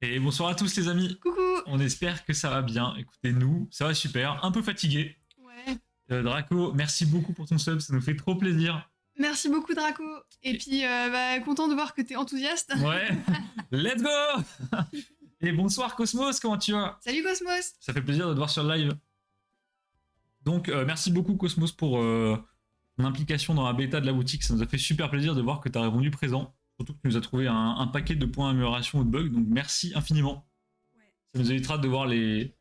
Et bonsoir à tous les amis. Coucou. On espère que ça va bien. Écoutez, nous, ça va super. Un peu fatigué. Ouais. Draco, merci beaucoup pour ton sub, ça nous fait trop plaisir. Merci beaucoup Draco. Et puis content de voir que t'es enthousiaste. Ouais. Let's go. Et bonsoir Cosmos, comment tu vas? Salut Cosmos. Ça fait plaisir de te voir sur le live. Donc merci beaucoup Cosmos pour ton implication dans la bêta de la boutique. Ça nous a fait super plaisir de voir que tu as répondu présent. Surtout que tu nous as trouvé un paquet de points d'amélioration ou de bugs. Donc merci infiniment. Ouais. Ça nous évitera de voir les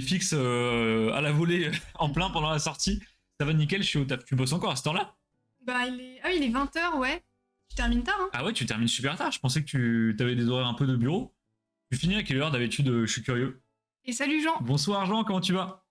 fixes à la volée en plein pendant la sortie. Ça va nickel, je suis au taf. Tu bosses encore à ce temps-là? Bah il est 20h, ouais. Tu termines tard, hein. Ah ouais, tu termines super tard. Je pensais que tu avais des horaires un peu de bureau. Tu finis à quelle heure d'habitude? Je suis curieux. Et salut Jean. Bonsoir Jean, comment tu vas?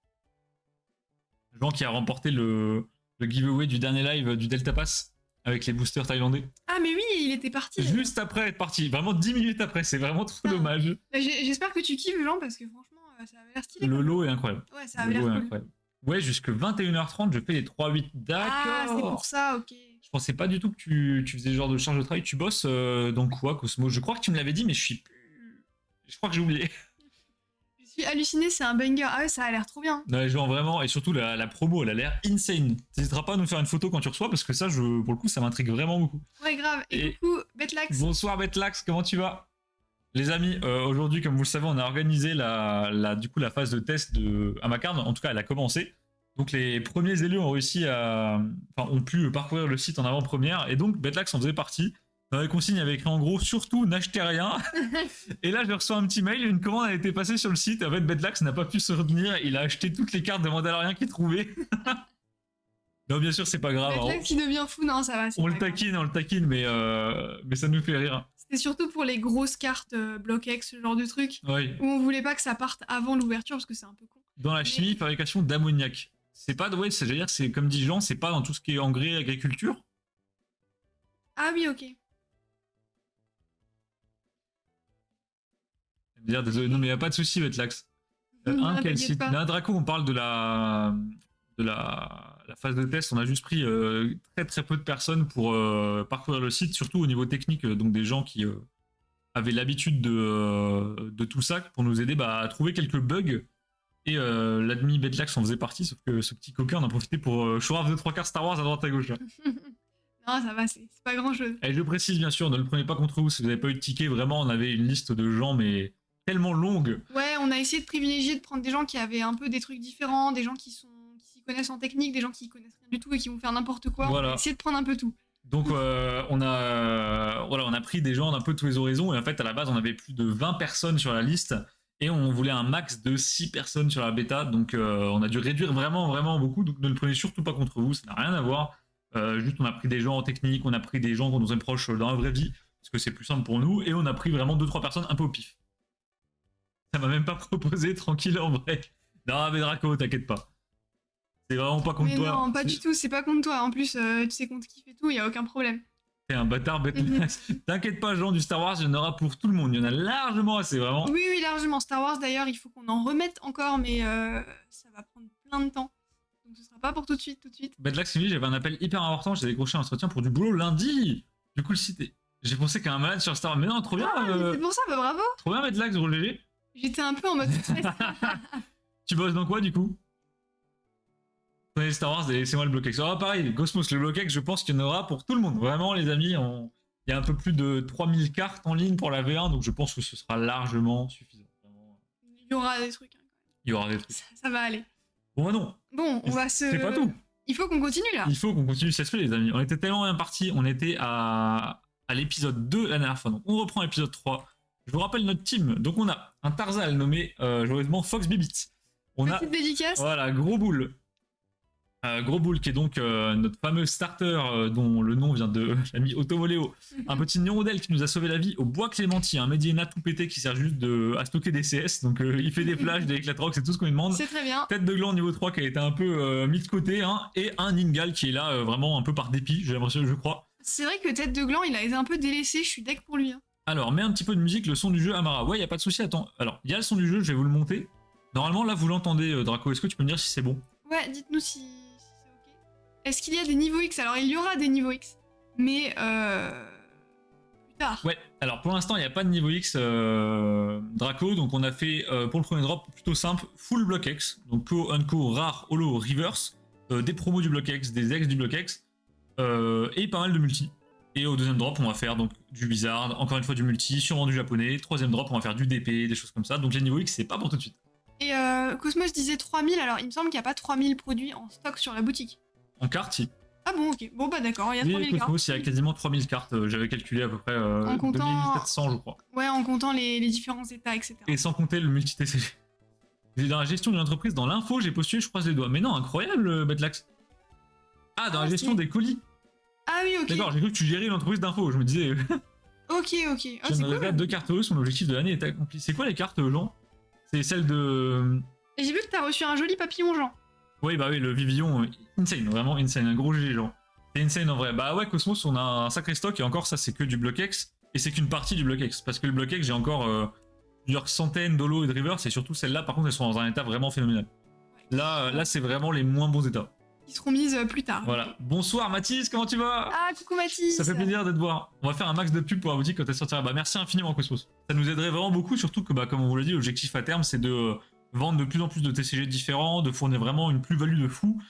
Jean qui a remporté le giveaway du dernier live du Delta Pass avec les boosters thaïlandais. Ah mais oui, il était parti. Juste après être parti, vraiment 10 minutes après, c'est vraiment trop dommage. Bah, j'espère que tu kiffes Jean parce que franchement ça avait l'air stylé. Le lot est incroyable. Ouais, ça avait l'air cool. Incroyable. Ouais, jusque 21h30, je fais les 3-8. D'accord. Ah, c'est pour ça, ok. Je pensais pas du tout que tu faisais ce genre de charge de travail. Tu bosses dans quoi, Cosmo? Je crois que tu me l'avais dit, mais je crois que j'ai oublié. Je suis halluciné, c'est un banger. Ah ouais, ça a l'air trop bien. Ouais, genre vraiment, et surtout la promo, elle a l'air insane. T'hésiteras pas à nous faire une photo quand tu reçois, parce que ça, pour le coup, ça m'intrigue vraiment beaucoup. Ouais, grave. Et coucou, Betlax. Bonsoir Betlax, comment tu vas? Les amis, aujourd'hui, comme vous le savez, on a organisé du coup, la phase de test de Amacarn. En tout cas, elle a commencé. Donc les premiers élus ont réussi ont pu parcourir le site en avant-première. Et donc Betlax en faisait partie. Dans les consignes, il y avait écrit en gros, surtout n'achetez rien. Et là, je reçois un petit mail, une commande a été passée sur le site. En fait, Betlax n'a pas pu se retenir. Il a acheté toutes les cartes de Mandalorian qu'il trouvait. Non, bien sûr, c'est pas grave. Betlax qui devient fou, non, ça va. On le taquine, mais ça nous fait rire. C'était surtout pour les grosses cartes BlockX, ce genre de truc. Oui. Où on voulait pas que ça parte avant l'ouverture parce que c'est un peu con. Dans la chimie, fabrication d'ammoniac. C'est pas, ouais, c'est-à-dire, c'est comme dit Jean, c'est pas dans tout ce qui est engrais, agriculture. Ah oui, ok. Désolé, non mais y a pas de souci, Betlax. Quel site? Là, Draco, on parle de la phase de test. On a juste pris très très peu de personnes pour parcourir le site, surtout au niveau technique, donc des gens qui avaient l'habitude de tout ça pour nous aider à trouver quelques bugs. Et l'admin Betlax en faisait partie, sauf que ce petit coquin en a profité pour show off de 3/4 Star Wars à droite à gauche. Non, ça va, c'est pas grand chose. Et je précise bien sûr, ne le prenez pas contre vous si vous n'avez pas eu de ticket. Vraiment, on avait une liste de gens, mais tellement longue. Ouais, on a essayé de privilégier de prendre des gens qui avaient un peu des trucs différents, des gens qui s'y connaissent en technique, des gens qui connaissent rien du tout et qui vont faire n'importe quoi. Voilà. On a essayé de prendre un peu tout. Donc on a pris des gens d'un peu tous les horizons, et en fait à la base on avait plus de 20 personnes sur la liste et on voulait un max de 6 personnes sur la bêta, donc on a dû réduire vraiment beaucoup. Donc ne le prenez surtout pas contre vous, ça n'a rien à voir. Juste on a pris des gens en technique, on a pris des gens qu'on nous aime proches dans la vraie vie parce que c'est plus simple pour nous, et on a pris vraiment 2-3 personnes un peu au pif. Ça m'a même pas proposé, tranquille en vrai. Non mais Draco, t'inquiète pas. C'est vraiment pas contre toi. Non, pas du tout, c'est pas contre toi. En plus, tu sais qu'on te kiffe et tout, y a aucun problème. T'es un bâtard Betlax. T'inquiète pas, Jean, du Star Wars, il y en aura pour tout le monde. Il y en a largement assez, vraiment. Oui, largement. Star Wars, d'ailleurs, il faut qu'on en remette encore, mais ça va prendre plein de temps. Donc ce sera pas pour tout de suite. Betlax me dit, j'avais un appel hyper important, j'ai décroché un entretien pour du boulot lundi. Du coup, le site est... J'ai pensé qu'un malade sur Star Wars. Mais non, trop bien. C'est pour ça, bravo. Trop bien, Betlax, gros GG. J'étais un peu en mode stress. Tu bosses dans quoi, du coup? Prenez Star Wars et laissez-moi le BlockX. Ah, pareil, Cosmos, le BlockX, je pense qu'il y en aura pour tout le monde. Vraiment, les amis, il y a un peu plus de 3000 cartes en ligne pour la V1, donc je pense que ce sera largement suffisant. Vraiment. Il y aura des trucs. Il y aura des trucs. Ça va aller. Bon, bah non. Bon, on va se... C'est pas tout. Il faut qu'on continue, là. Il faut qu'on continue cette les amis. On était tellement bien partis. On était à l'épisode 2 la dernière fois. Donc, on reprend l'épisode 3. Je vous rappelle notre team. Donc, on a un Tarzal nommé joyeusement Fox Bibit. Petite dédicace. Voilà, Gros Boule. Gros Boule qui est donc notre fameux starter dont le nom vient de l'ami Autovoléo. Un petit Nérodel qui nous a sauvé la vie au bois Clémenti, un Mediana tout pété qui sert juste à stocker des CS, donc il fait des flashs, des éclatrox, c'est tout ce qu'on lui demande. C'est très bien. Tête de gland niveau 3 qui a été un peu mis de côté, hein, et un Ningal qui est là vraiment un peu par dépit, j'ai l'impression, je crois. C'est vrai que Tête de gland, il a été un peu délaissé, je suis deck pour lui. Hein. Alors, mets un petit peu de musique, le son du jeu Amara. Ouais, y a pas de souci, attends. Alors, il y a le son du jeu, je vais vous le monter. Normalement, là, vous l'entendez, Draco, est-ce que tu peux me dire si c'est bon? Ouais, dites-nous si c'est ok. Est-ce qu'il y a des niveaux X? Alors, il y aura des niveaux X, mais plus tard. Ouais, Alors pour l'instant, il n'y a pas de niveau X Draco, donc on a fait pour le premier drop plutôt simple, full block X, donc Co, Unco, Rare, Holo, Reverse, des promos du block X, des ex du block X, et pas mal de multi. Et au deuxième drop, on va faire donc du Bizarre, encore une fois du multi, sûrement du japonais. Troisième drop, on va faire du DP, des choses comme ça. Donc les niveaux X, c'est pas pour tout de suite. Et Cosmos disait 3000, alors il me semble qu'il n'y a pas 3000 produits en stock sur la boutique. En carte, si. Ah bon, ok. Bon, bah d'accord, il y a 3000 cartes. Cosmos, il y a quasiment 3000 cartes. J'avais calculé à peu près En comptant... 2700, je crois. Ouais, en comptant les différents états, etc. Et sans compter le multi-TCG. Dans la gestion d'une entreprise, dans l'info, j'ai postulé, je croise les doigts. Mais non, incroyable, Betlax. Ah, dans la gestion des colis. Ah oui, ok. D'accord, j'ai cru que tu gérais l'entreprise d'info. Je me disais. Ok. Ah, je me regarde 2 cartes heureuses, son objectif de l'année est accompli. C'est quoi les cartes, Jean? C'est celle de. Et j'ai vu que t'as reçu un joli papillon, Jean. Oui, bah oui, le Vivillon, insane, vraiment insane, un gros GG, genre. C'est insane en vrai. Bah ouais, Cosmos, on a un sacré stock, et encore, ça, c'est que du block X, et c'est qu'une partie du block X. Parce que le block X, j'ai encore plusieurs centaines d'Holo et de Rivers, et surtout celles-là, par contre, elles sont dans un état vraiment phénoménal. Là, c'est vraiment les moins bons états. Qui seront mises plus tard. Voilà. Bonsoir Mathis, comment tu vas? Ah, coucou Mathis. Ça fait plaisir de te voir. On va faire un max de pub pour la boutique quand elle sortira. Bah merci infiniment Cosmos. Ça nous aiderait vraiment beaucoup, surtout que, bah, comme on vous l'a dit, l'objectif à terme, c'est de vendre de plus en plus de TCG différents, de fournir vraiment une plus-value de fou.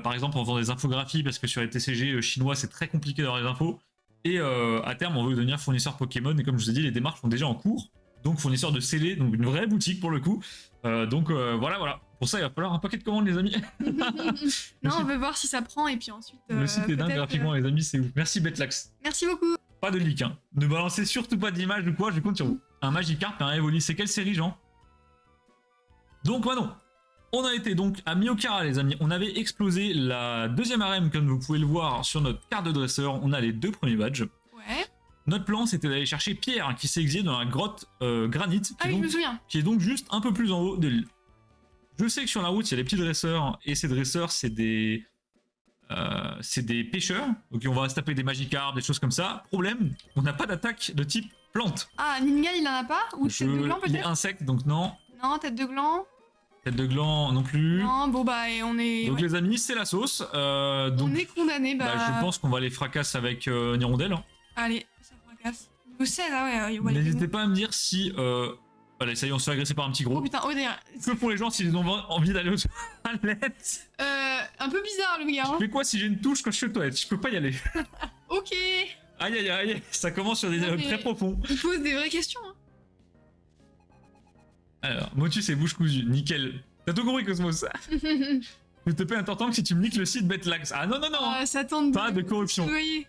Par exemple, en vendant des infographies, parce que sur les TCG chinois, c'est très compliqué d'avoir les infos. Et à terme, on veut devenir fournisseur Pokémon. Et comme je vous ai dit, les démarches sont déjà en cours. Donc fournisseur de scellés, donc une vraie boutique pour le coup. Voilà. Pour ça, il va falloir un paquet de commandes, les amis. Non, on veut voir si ça prend et puis ensuite. Le site est dingue graphiquement, les amis, c'est ouf. Merci Betlax. Merci beaucoup. Pas de leak, hein. Ne balancez surtout pas d'image de quoi, je compte sur vous. Un Magikarp et un Evoli, c'est quelle série, Jean? Donc, Manon, on a été donc à Miokara, les amis. On avait explosé la deuxième arène, comme vous pouvez le voir sur notre carte de dresseur. On a les 2 premiers badges. Ouais. Notre plan, c'était d'aller chercher Pierre, qui s'est exilé dans la grotte granit, Ah oui, je me souviens. qui est donc juste un peu plus en haut de l'île. Je sais que sur la route, il y a des petits dresseurs, et ces dresseurs, c'est des pêcheurs. Donc on va se taper des Magikarp, des choses comme ça. Problème, on n'a pas d'attaque de type plante. Ah, Ningal, il en a pas? Ou tête de gland, Il est peut-être? insecte, donc non. Non, tête de gland. Tête de gland non plus. Non, bon bah, et on est... Donc ouais. les amis, c'est la sauce. Donc, On est condamné, bah... je pense qu'on va les fracasser avec Nirondelle. Hein. Allez, ça fracasse. Niveau 16, ah ouais, ouais. N'hésitez pas à me dire si... Allez, ça y est, on se fait agresser par un petit gros. Oh putain, oh derrière. Que font les gens s'ils ont envie d'aller aux toilettes? Un peu bizarre, le gars. Je fais quoi si j'ai une touche quand je suis aux toilettes? Je peux pas y aller. Ok. Aïe, ça commence sur des Non, mais- très profonds. Il pose des vraies questions, hein. Alors, Motus et bouche cousue, nickel. T'as tout compris, Cosmos. Je te paie un tortant que si tu me niques le site Betlax. Ah non. Ça tente Pas de corruption. voyez.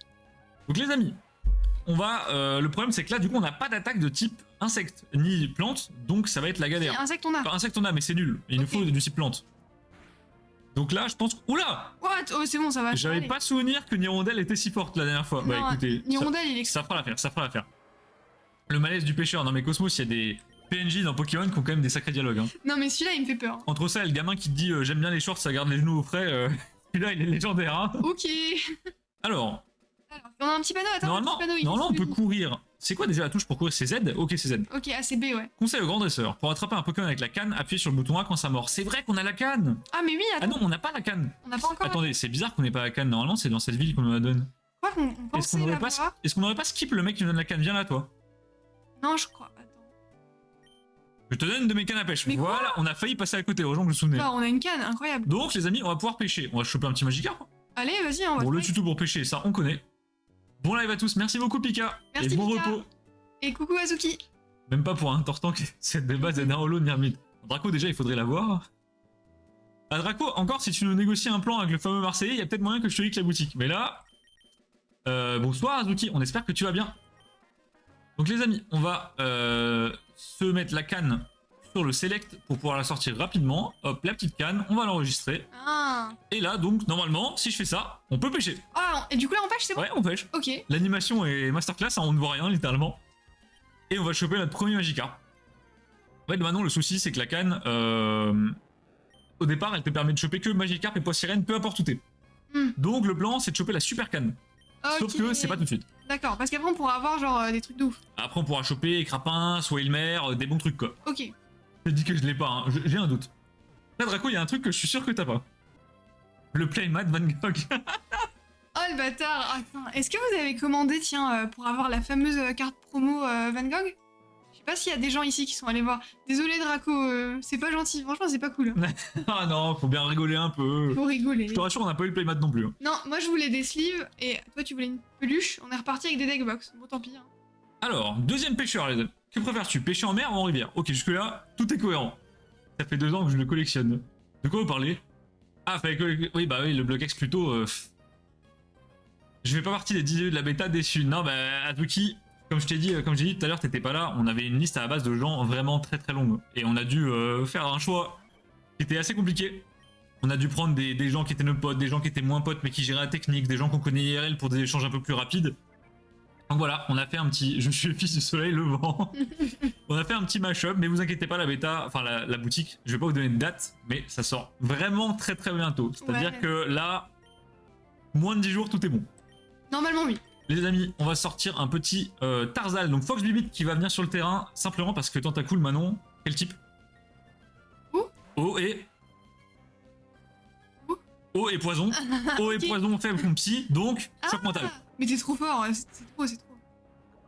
Donc les amis, on va... le problème c'est que là du coup on n'a pas d'attaque de type insecte ni plante, donc ça va être la galère. Insecte, on a. Enfin, insecte on a mais c'est nul, il nous Ok. faut du type plante. Donc là je pense que... Oula! What? Oh, c'est bon, ça va. J'avais aller. pas souvenir que Nirondelle était si forte la dernière fois. Bah Non, écoutez, Nirondelle, il est... ça fera l'affaire. Le malaise du pêcheur, non mais Cosmos il y a des PNJ dans Pokémon qui ont quand même des sacrés dialogues. Hein. Non, mais celui-là, il me fait peur. Entre ça et le gamin qui te dit j'aime bien les shorts, ça garde les genoux au frais, celui-là il est légendaire. Hein. Ok. Alors, On a un petit panneau, attends. normalement, un petit panneau, il on fait peut du- courir. C'est quoi déjà la touche pour courir? C'est Z? Ok, c'est Z. Ok, ah, c'est B, ouais. Conseil au grand dresseur. Pour attraper un Pokémon avec la canne, appuyez sur le bouton A quand ça mord. C'est vrai qu'on a la canne! Ah, mais oui, Ah attends. non, on n'a pas la canne! On n'a pas encore... Attendez, c'est bizarre qu'on n'ait pas la canne. Normalement, c'est dans cette ville qu'on nous la donne. Je crois qu'on Est-ce pensait qu'on aurait l'avoir. pas skip le mec qui nous donne la canne? Viens là, toi. Non, je crois. Attends. Je te donne une de mes cannes à pêche. Mais quoi? Voilà, on a failli passer à côté. Heureusement que je me souvenais. Ah, on a une canne, incroyable. Donc, les amis, on va pouvoir pêcher. On va choper un petit Magikarp. Allez, vas-y, on va... Bon, le try. tuto pour pêcher, ça, on connaît. Bon live à tous. Merci beaucoup, Pika. Merci, et bon Pika. repos. Et coucou, Azuki. Même pas pour un tortant qui cette de base d'un holo de Nirmid. Draco, déjà, il faudrait l'avoir. Ah, Draco, encore, si tu nous négocies un plan avec le fameux Marseillais, il y a peut-être moyen que je te leak la boutique. Mais là... bonsoir, Azuki, on espère que tu vas bien. Donc, les amis, on va se mettre la canne sur le select pour pouvoir la sortir rapidement. Hop, la petite canne, on va l'enregistrer. Ah. Et là, donc, normalement, si je fais ça, on peut pêcher. Ah, et du coup, là, on pêche, c'est bon? Ouais, on pêche. Ok. L'animation est masterclass, hein, on ne voit rien, littéralement. Et on va choper notre premier Magikarp. En fait, maintenant, le souci, c'est que la canne, au départ, elle te permet de choper que Magikarp et Poissirène, peu importe où t'es. Hmm. Donc, le plan, c'est de choper la super canne. Ok. Sauf que c'est pas tout de suite. D'accord, parce qu'après, on pourra avoir, genre, des trucs de ouf. Après, on pourra choper Crapin, soit Ilmer, des bons trucs, quoi. Ok. Je dis que je l'ai pas, hein. J'ai un doute. Là, Draco, il y a un truc que je suis sûr que t'as pas. Le Playmat Van Gogh. Oh le bâtard. Attends, est-ce que vous avez commandé, tiens, pour avoir la fameuse carte promo Van Gogh? Je sais pas s'il y a des gens ici qui sont allés voir. Désolé Draco, c'est pas gentil, franchement c'est pas cool. Ah non, faut bien rigoler un peu. Faut rigoler. Je te rassure, on n'a pas eu le playmat non plus. Non, moi je voulais des sleeves et toi tu voulais une peluche. On est reparti avec des deckbox. Bon tant pis. Hein. Alors, deuxième pêcheur, les amis. Que préfères-tu, pêcher en mer ou en rivière? Ok, jusque-là, tout est cohérent. Ça fait 2 ans que je le collectionne. De quoi vous parlez? Ah, fallait que... Oui, bah oui, le bloc X plutôt... Je fais pas partie des 10 de la bêta déçus. Non, bah, Azuki, comme j'ai dit tout à l'heure, t'étais pas là. On avait une liste à la base de gens vraiment très très longue. Et on a dû faire un choix qui était assez compliqué. On a dû prendre des gens qui étaient nos potes, des gens qui étaient moins potes mais qui géraient la technique, des gens qu'on connaît IRL pour des échanges un peu plus rapides. Donc voilà, on a fait un petit... Je suis le fils du soleil levant. On a fait un petit mash-up, mais vous inquiétez pas, la bêta, enfin la boutique, je vais pas vous donner de date, mais ça sort vraiment très très bientôt. C'est-à-dire Ouais. que là, moins de 10 jours, tout est bon. Normalement oui. Les amis, on va sortir un petit Tarzal, donc Fox Bibit qui va venir sur le terrain, simplement parce que Tentacool, Manon, quel type? Eau et... Eau et poison. Eau et poison faible contre psy, donc choc mental. Mais t'es trop fort, c'est trop, c'est trop.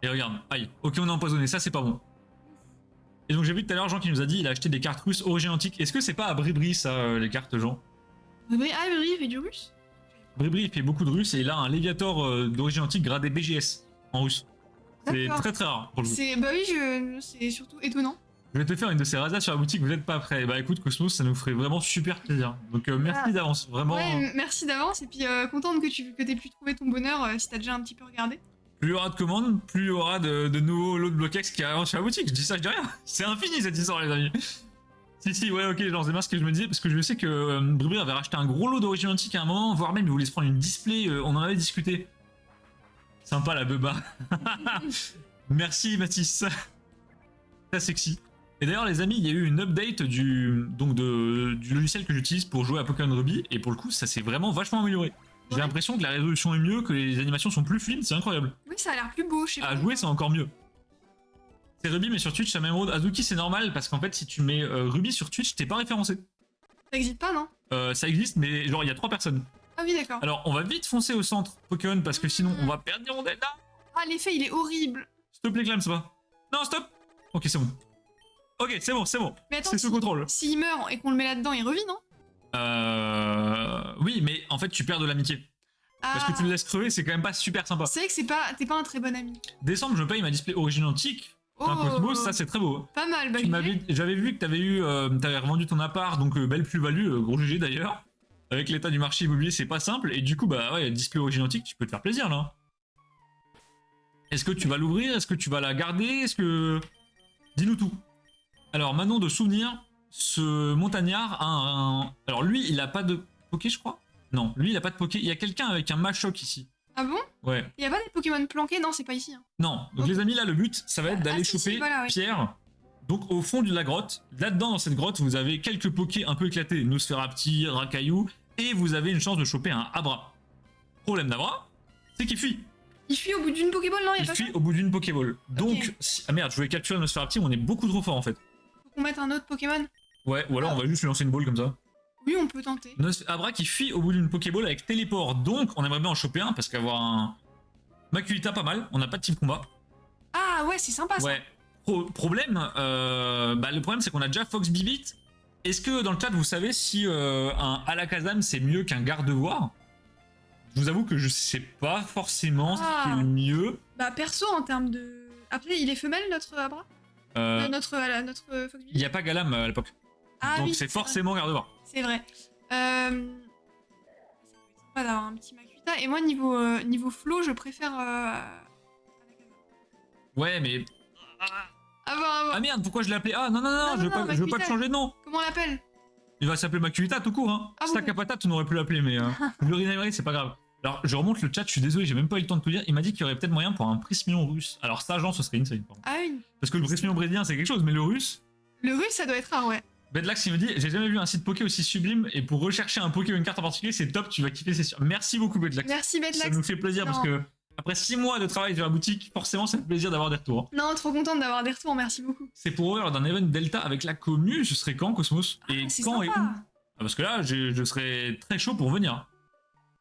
Et regarde, aïe, ok on est empoisonné, ça c'est pas bon. Et donc j'ai vu tout à l'heure Jean qui nous a dit il a acheté des cartes russes origine antique. Est-ce que c'est pas à Bribri ça, les cartes Jean? Ah oui, il fait du russe. Bribri il fait beaucoup de russe et il a un Léviator d'origine antique gradé BGS en russe. C'est D'accord. très très rare pour le coup. Bah oui, c'est surtout étonnant. Je vais te faire une de ces razas sur la boutique, vous n'êtes pas prêts. Bah écoute Cosmos, ça nous ferait vraiment super plaisir. Donc merci d'avance, vraiment. Ouais, merci d'avance et puis contente que t'aies pu trouver ton bonheur si t'as déjà un petit peu regardé. Plus il y aura de commandes, plus il y aura de nouveaux lots de bloquex qui arriveront sur la boutique. Je dis ça, je dis rien. C'est infini cette histoire, les amis. Si, ouais, ok, genre c'est bien ce que je me disais, parce que je sais que Bribri avait racheté un gros lot d'origine antique à un moment, voire même il voulait se prendre une display, on en avait discuté. Sympa la beuba. Merci Mathis. Très sexy. Et d'ailleurs les amis, il y a eu une update du logiciel que j'utilise pour jouer à Pokémon Ruby, et pour le coup ça s'est vraiment vachement amélioré. J'ai Ouais. l'impression que la résolution est mieux, que les animations sont plus fluides, c'est incroyable. Oui, ça a l'air plus beau, je sais pas. À jouer, c'est encore mieux. C'est Ruby, mais sur Twitch, ça même road. Azuki, c'est normal parce qu'en fait, si tu mets Ruby sur Twitch, t'es pas référencé. Ça existe pas, non? Ça existe, mais genre, il y a 3 personnes. Ah oui, d'accord. Alors, on va vite foncer au centre Pokémon parce que sinon, on va perdre des rondelles. Ah, l'effet, il est horrible. S'il te plaît, Clam, ça va. Non, stop. Ok, c'est bon. Ok, c'est bon, c'est bon. Mais attends, C'est sous contrôle. s'il meurt et qu'on le met là-dedans, il revit, non? Oui, mais en fait, tu perds de l'amitié. Parce que tu le laisses crever, c'est quand même pas super sympa. C'est vrai que t'es pas un très bon ami. Décembre, je me paye ma display origine antique. Un Cosmos, ça c'est très beau. Pas mal, bah J'avais vu que t'avais revendu ton appart, donc belle plus-value, gros GG d'ailleurs. Avec l'état du marché immobilier, c'est pas simple, et du coup, bah ouais, display origine antique, tu peux te faire plaisir là. Est-ce que tu vas l'ouvrir? Est-ce que tu vas la garder? Est-ce que... Dis-nous tout. Alors, Manon de souvenir, ce montagnard a un... Alors lui, il a pas de Poké, je crois? Non, lui, il a pas de Poké. Il y a quelqu'un avec un Machoc ici. Ah bon? Ouais. Il y a pas des Pokémon planqués? Non, c'est pas ici. Hein. Non, donc les amis, là, le but, ça va être d'aller choper voilà, ouais. Pierre. Donc au fond de la grotte, là-dedans, dans cette grotte, vous avez quelques Pokés un peu éclatés. Nosferapti, Rakaillou, et vous avez une chance de choper un Abra. Problème d'Abra, c'est qu'il fuit. Il fuit au bout d'une Pokéball, non? Il pas fuit ça au bout d'une Pokéball. Donc, Ok. ah merde, je voulais capturer Nosferapti, on est beaucoup trop fort en fait. Faut qu'on mette un autre Pokémon? Ouais, ou alors on va juste lui lancer une balle comme ça. Oui, on peut tenter. Abra qui fuit au bout d'une Pokéball avec téléport, donc on aimerait bien en choper un parce qu'avoir un Makuhita pas mal, on n'a pas de type combat. Ah ouais, c'est sympa ça. Ouais. Problème, le problème c'est qu'on a déjà Fox Bibit. Est-ce que dans le chat vous savez si un Alakazam c'est mieux qu'un Gardevoir? Je vous avoue que je sais pas forcément ce qui est le mieux. Bah perso en termes de... Après, il est femelle notre Abra? Notre Fox Il n'y a pas Galam à l'époque. Ah, donc oui, c'est forcément Gardevoir. C'est vrai. Ça peut être sympa d'avoir un petit Makuhita. Et moi, niveau flow, je préfère... Ouais, mais... À voir. Ah merde, pourquoi je l'ai appelé? Ah non, je veux pas te changer de nom. Comment on l'appelle? Il va s'appeler Makuhita tout court. Hein. Ah bon. Stakapata, tu n'aurais pu l'appeler, mais... le Rinameri, c'est pas grave. Alors, je remonte le chat, je suis désolé, j'ai même pas eu le temps de tout lire. Il m'a dit qu'il y aurait peut-être moyen pour un Prismion russe. Alors ça, genre, ce serait insane. Ah oui. Parce que le Prismion brésilien, c'est quelque chose, mais le russe... Le russe, ça doit être rare, ouais. Bedlax, il me dit, j'ai jamais vu un site Poké aussi sublime, et pour rechercher un Poké ou une carte en particulier, c'est top, tu vas kiffer, c'est sûr. Merci beaucoup, Bedlax. Merci, Bedlax. Ça nous fait plaisir, Non. parce que après 6 mois de travail sur la boutique, forcément, ça fait plaisir d'avoir des retours. Non, trop contente d'avoir des retours, merci beaucoup. C'est pour eux, lors d'un event Delta avec la commu, ce serait quand, Cosmos? Et c'est quand sympa. et où? Parce que là, je serais très chaud pour venir.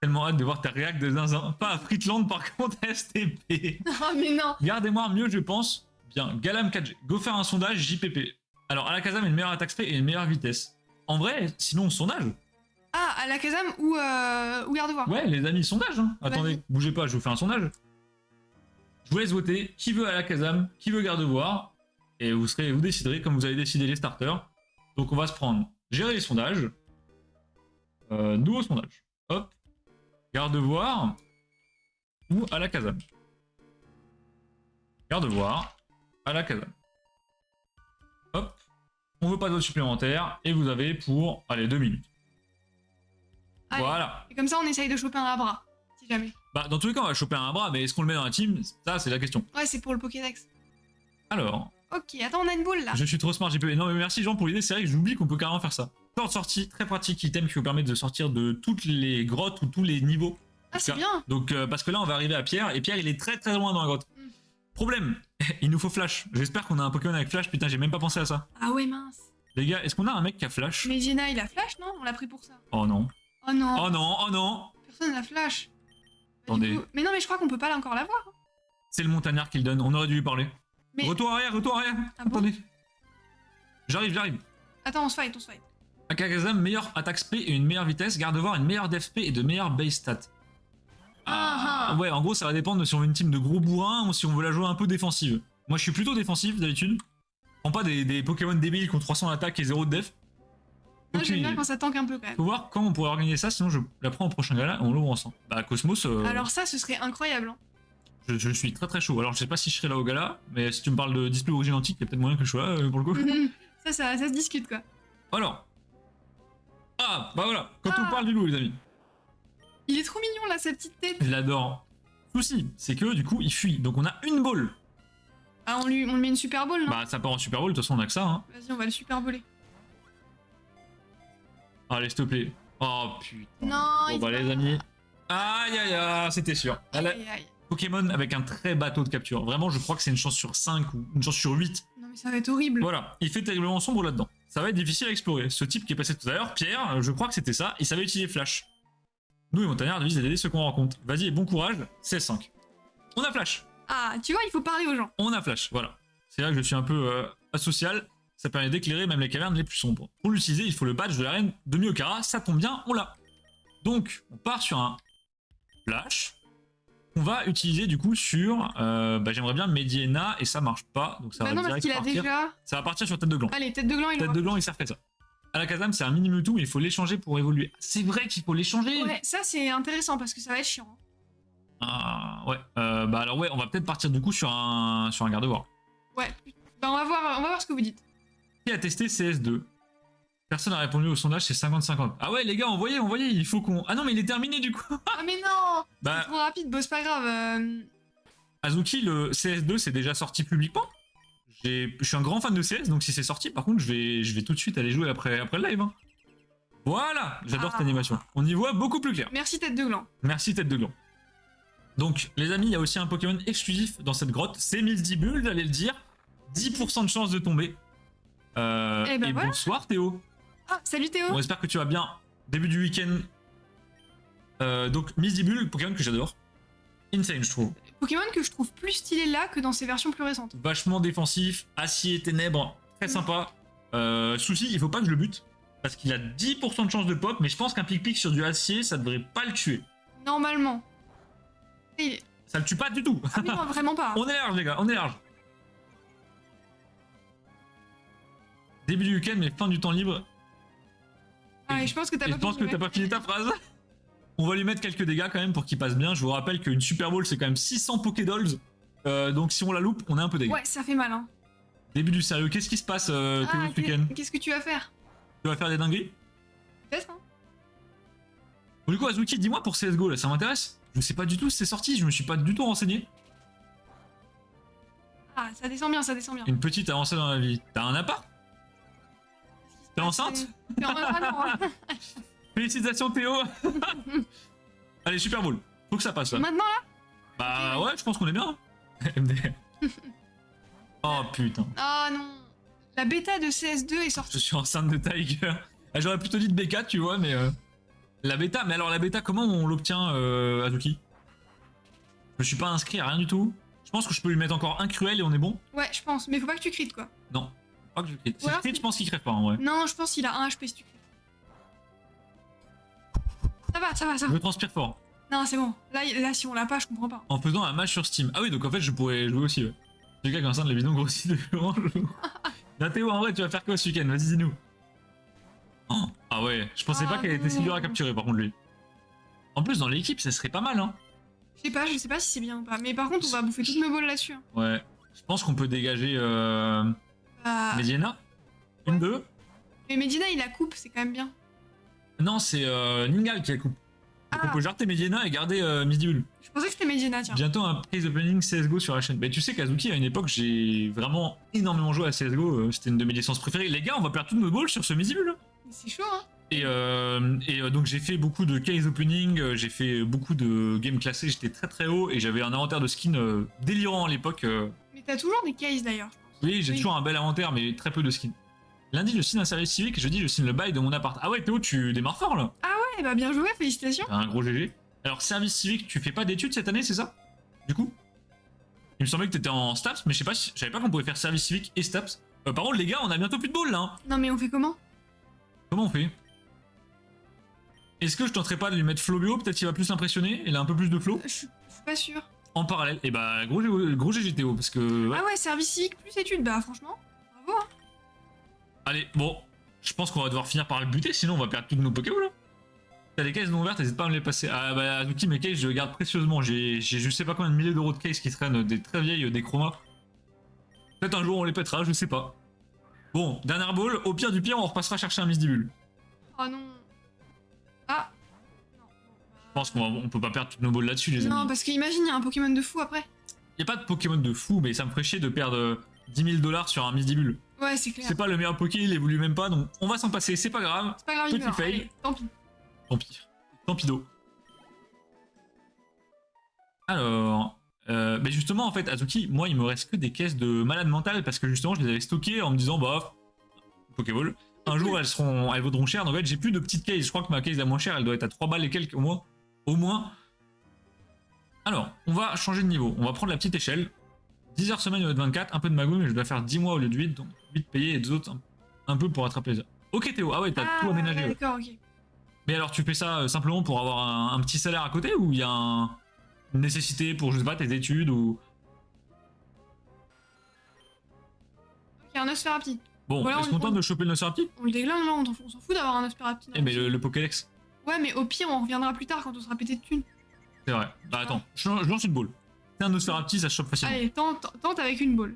Tellement hâte de voir ta réact de zinzin. Pas à Fritland, par contre, STP. Oh, mais non. Gardez-moi mieux, je pense. Bien, Galam 4G. Go faire un sondage JPP. Alors, Alakazam est une meilleure attaque spray et une meilleure vitesse. En vrai, sinon, sondage. Ah, à la Kazam ou Gardevoir. Ouais, les amis, sondage. Hein. Attendez, Vas-y. bougez pas, je vous fais un sondage. Je vous laisse voter. Qui veut Alakazam, qui veut Gardevoir. Et vous déciderez comme vous avez décidé les starters. Donc, on va se prendre. Gérer les sondages. Nouveau sondage. Hop. Gardevoir ou Alakazam. Gardevoir, Alakazam. Hop. On veut pas d'autres supplémentaires. Et vous avez pour, allez, 2 minutes. Allez. Voilà. Et comme ça, on essaye de choper un Abra, si jamais. Bah, dans tous les cas, on va choper un bras, mais est-ce qu'on le met dans la team? Ça, c'est la question. Ouais, c'est pour le Pokédex. Alors, Ok, attends, on a une boule là. je suis trop smart, JP. Non, mais merci, Jean, pour l'idée. C'est vrai que j'oublie qu'on peut carrément faire ça. Porte sortie, très pratique, item qui vous permet de sortir de toutes les grottes ou tous les niveaux. Ah, c'est bien. Donc, parce que là, on va arriver à Pierre, et Pierre, il est très très loin dans la grotte. Mm. Problème, il nous faut Flash. J'espère qu'on a un Pokémon avec Flash. Putain, j'ai même pas pensé à ça. Ah ouais, mince. Les gars, est-ce qu'on a un mec qui a Flash? Mais Jenna, il a Flash, non? On l'a pris pour ça. Oh non. Oh non. Oh non, oh non. Personne n'a Flash. Bah, Attendez. du coup- Mais non, mais je crois qu'on peut pas encore l'avoir. C'est le montagnard qui le donne. On aurait dû lui parler. Mais- Retour arrière, retour arrière. Ah bon? Attendez. J'arrive. Attends, on se fight, on se fight. Alakazam, meilleure attaque SP et une meilleure vitesse. Gardevoir, une meilleure def SP et de meilleures base stats. Ah, ah. Ouais, en gros, ça va dépendre de si on veut une team de gros bourrins ou si on veut la jouer un peu défensive. Moi, je suis plutôt défensif d'habitude. Je prends pas des Pokémon débiles qui ont 300 d'attaque et 0 de def. Moi, Ok. j'aime bien quand ça tank un peu quand même. Faut voir comment on pourrait organiser ça, sinon je la prends au prochain gala et on l'ouvre ensemble. Bah, Cosmos, Alors ça, ce serait incroyable. Hein. je suis très très chaud. Alors, je sais pas si je serai là au gala, mais si tu me parles de display origine antique, il y a peut-être moyen que je sois là pour le coup. ça se discute quoi. Alors. Ah, bah voilà, quand Ah. on parle du loup, les amis. Il est trop mignon là, sa petite tête. Je l'adore. Souci, c'est que du coup, il fuit. Donc, on a une balle. Ah, on lui met une super bowl, non? Bah, ça part en Super Bowl, de toute façon, on a que ça, hein. Vas-y, on va le super voler. Allez, s'il te plaît. Oh putain. Non, Bon, il bah, les amis. Aïe aïe aïe, c'était sûr. Aïe, aïe, aïe. Pokémon avec un très bateau de capture. Vraiment, je crois que c'est une chance sur 5 ou une chance sur 8. Non, mais ça va être horrible. Voilà, il fait terriblement sombre là-dedans. Ça va être difficile à explorer. Ce type qui est passé tout à l'heure, Pierre, je crois que c'était ça, il savait utiliser Flash. Nous, les montagnards, devise aider ceux qu'on rencontre. Vas-y, et bon courage, 16-5. On a Flash. Ah, tu vois, il faut parler aux gens. On a Flash, voilà. C'est là que je suis un peu asocial. Ça permet d'éclairer même les cavernes les plus sombres. Pour l'utiliser, il faut le badge de la reine de Miokara. Ça tombe bien, on l'a. Donc, on part sur un Flash. On va utiliser du coup sur... j'aimerais bien Mediena et ça marche pas. Donc ça Bah va non, parce direct qu'il a partir. déjà. Ça va partir sur Tête de Gland. Allez, tête de gland, il Tête aura. de Gland, il sert que ça. Alakazam, c'est un mini Mewtwo, mais il faut l'échanger pour évoluer. C'est vrai qu'il faut l'échanger. Ouais, ça c'est intéressant parce que ça va être chiant. hein. Ah, ouais. Alors ouais, on va peut-être partir du coup sur un Gardevoir. Ouais. Bah on va voir ce que vous dites. Qui a testé CS2? Personne n'a répondu au sondage, c'est 50-50. Ah ouais, les gars, envoyez, il faut qu'on... Ah non, mais il est terminé du coup. Ah mais non, Bah, trop rapide, bon c'est pas grave. Azuki, le CS2, c'est déjà sorti publiquement. Je suis un grand fan de CS, donc si c'est sorti, par contre, je vais tout de suite aller jouer après le live. Hein. Voilà, j'adore cette animation. On y voit beaucoup plus clair. Merci tête de gland. Merci Tête de Gland. Donc, les amis, il y a aussi un Pokémon exclusif dans cette grotte. C'est Misdibule, j'allais le dire. 10% de chance de tomber. Eh ben et voilà. bonsoir Théo. Ah, salut Théo. On espère que tu vas bien. Début du week-end. Donc, Misdibule, Pokémon que j'adore. Insane, je trouve. Pokémon que je trouve plus stylé là que dans ses versions plus récentes. Vachement défensif, acier, ténèbres, très sympa. Souci, il faut pas que je le bute. Parce qu'il a 10% de chance de pop, mais je pense qu'un pic-pic sur du acier, ça devrait pas le tuer. Normalement. Et... Ça le tue pas du tout. Ah mais non, vraiment pas. On est large, les gars, on est large. Début du week-end, mais fin du temps libre. Ah, et je pense que t'as Et pas je pense que fini, t'as ouais. pas fini ta phrase. On va lui mettre quelques dégâts quand même pour qu'il passe bien. Je vous rappelle qu'une Super Bowl, c'est quand même 600 Pokédolls. Donc si on la loupe, on a un peu de dégâts. Ouais, ça fait mal, hein. Début du sérieux, qu'est-ce qui se passe Théo, Ah, ce week-end? qu'est-ce que tu vas faire? Tu vas faire des dingueries? Peut-être, hein. Bon, du coup, Azuki, dis-moi pour CSGO, là, ça m'intéresse. Je sais pas du tout si c'est sorti, je me suis pas du tout renseigné. Ah, ça descend bien, ça descend bien. Une petite avancée dans la vie. T'as un appart? T'es enceinte? T'es en... Ah non. Félicitations Théo. Allez, Super Bowl. Faut que ça passe là. Maintenant là? Bah ouais, je pense qu'on est bien. MD. Oh putain. Ah non. La bêta de CS2 est Je sortie. suis enceinte de Tiger. Ah, j'aurais plutôt dit de B4, tu vois, mais... La bêta, mais alors la bêta, comment on l'obtient, Azuki? Je me suis pas inscrit à rien du tout. Je pense que je peux lui mettre encore un cruel et on est bon. Ouais, je pense, mais faut pas que tu crites quoi. Non, faut pas que je crit. Si je alors, crit, je pense qu'il crève pas en vrai. Non, je pense qu'il a 1 HP si tu crites. Ça va, ça va, ça Je va. me transpire fort. Non, c'est bon. Là, si on l'a pas, je comprends pas. En faisant un match sur Steam. Ah oui, donc en fait, je pourrais jouer aussi, ouais. Le gars, comme ça, les bidons grossit de jour en jour. Théo, en vrai, tu vas faire quoi ce week-end? Vas-y, dis-nous. Oh, ah ouais, je pensais pas qu'elle était si dure à capturer, par contre, lui. En plus, dans l'équipe, ça serait pas mal, hein. Je sais pas si c'est bien ou pas. Mais par contre, on va bouffer toutes nos balles là-dessus. Hein. Ouais. Je pense qu'on peut dégager Bah... Medina. Une, deux. Mais Medina, il la coupe, c'est quand même bien. Non, c'est Ningal qui la coupe. Donc on peut jarter Medina et garder Miss Dibul. Je pensais que c'était Medina, tiens. Bientôt un case opening CSGO sur la chaîne. Mais tu sais qu'Azuki, à une époque, j'ai vraiment énormément joué à CSGO. C'était une de mes licences préférées. Les gars, on va perdre toutes nos balles sur ce Miss Dibul. Mais c'est chaud, hein. Et donc j'ai fait beaucoup de case opening, j'ai fait beaucoup de games classés, j'étais très très haut et j'avais un inventaire de skins délirant à l'époque. Mais t'as toujours des cases d'ailleurs, je pense. Oui, j'ai toujours un bel inventaire mais très peu de skins. Lundi, je signe un service civique et jeudi, je signe le bail de mon appart. Ah ouais, Théo, tu démarres fort là. Ouais, bah bien joué, félicitations. Un gros GG. Alors, service civique, tu fais pas d'études cette année, c'est ça? Du coup? Il me semblait que t'étais en STAPS, mais je sais pas, je savais pas qu'on pouvait faire service civique et STAPS. Par contre, les gars, on a bientôt plus de balles là. Hein. Non, mais on fait comment? Comment on fait? Est-ce que je tenterais pas de lui mettre flow bio? Peut-être qu'il va plus l'impressionner. Il a un peu plus de flow. Je suis pas sûre. En parallèle. Et bah, gros GGTO, parce que. Ouais. Ah ouais, service civique plus études, bah franchement, bravo. Hein. Allez, bon. Je pense qu'on va devoir finir par le buter, sinon on va perdre toutes nos Pokéballs là. T'as des cases non ouvertes, n'hésite pas à me les passer. Ah bah, Azuki, mes cases, je les garde précieusement. J'ai je sais pas combien de milliers d'euros de cases qui traînent, des très vieilles, des chromas. Peut-être un jour on les pètera, je sais pas. Bon, dernière ball, au pire du pire, on repassera chercher un Miss Dibul. Oh non. Ah. Non. Je pense qu'on peut pas perdre toutes nos balles là-dessus, les amis. Non, parce qu'imagine, il y a un Pokémon de fou après. Y a pas de Pokémon de fou, mais ça me ferait chier de perdre 10 000 $ sur un Miss Dibul. Ouais, c'est clair. C'est pas le meilleur Poké, il évolue même pas, donc on va s'en passer, c'est pas grave. C'est pas grave, il Petit meurt. fail. Allez, tant pis. Tant pis. Tant pis d'eau. Alors, mais justement, en fait, Azuki, moi, il me reste que des caisses de malade mental parce que justement, je les avais stockées en me disant, bah, Pokéball, un jour, elles vaudront cher. Donc, en fait, j'ai plus de petites cases. Je crois que ma case la moins chère, elle doit être à 3 balles et quelques au moins. Au moins. Alors, on va changer de niveau. On va prendre la petite échelle. 10 heures semaine au lieu de 24, un peu de magouille, mais je dois faire 10 mois au lieu de 8, donc 8 payés et 2 autres un peu pour rattraper les heures. Ok Théo, ah ouais, t'as tout aménagé. Ouais. D'accord, ok. Mais alors tu fais ça simplement pour avoir un petit salaire à côté ou il y a une nécessité pour, je sais pas, tes études ou... Ok, un Nosferapti. Bon, voilà, est-ce qu'on tente de choper le Nosferapti? On le déglingue là, on s'en fout d'avoir un Nosferapti. Eh mais le Pokédex. Ouais, mais au pire, on reviendra plus tard quand on sera pété de thunes. C'est vrai. Bah attends, je lance une boule. C'est un Nosferapti, ça se chope facilement. Allez, tente avec une boule.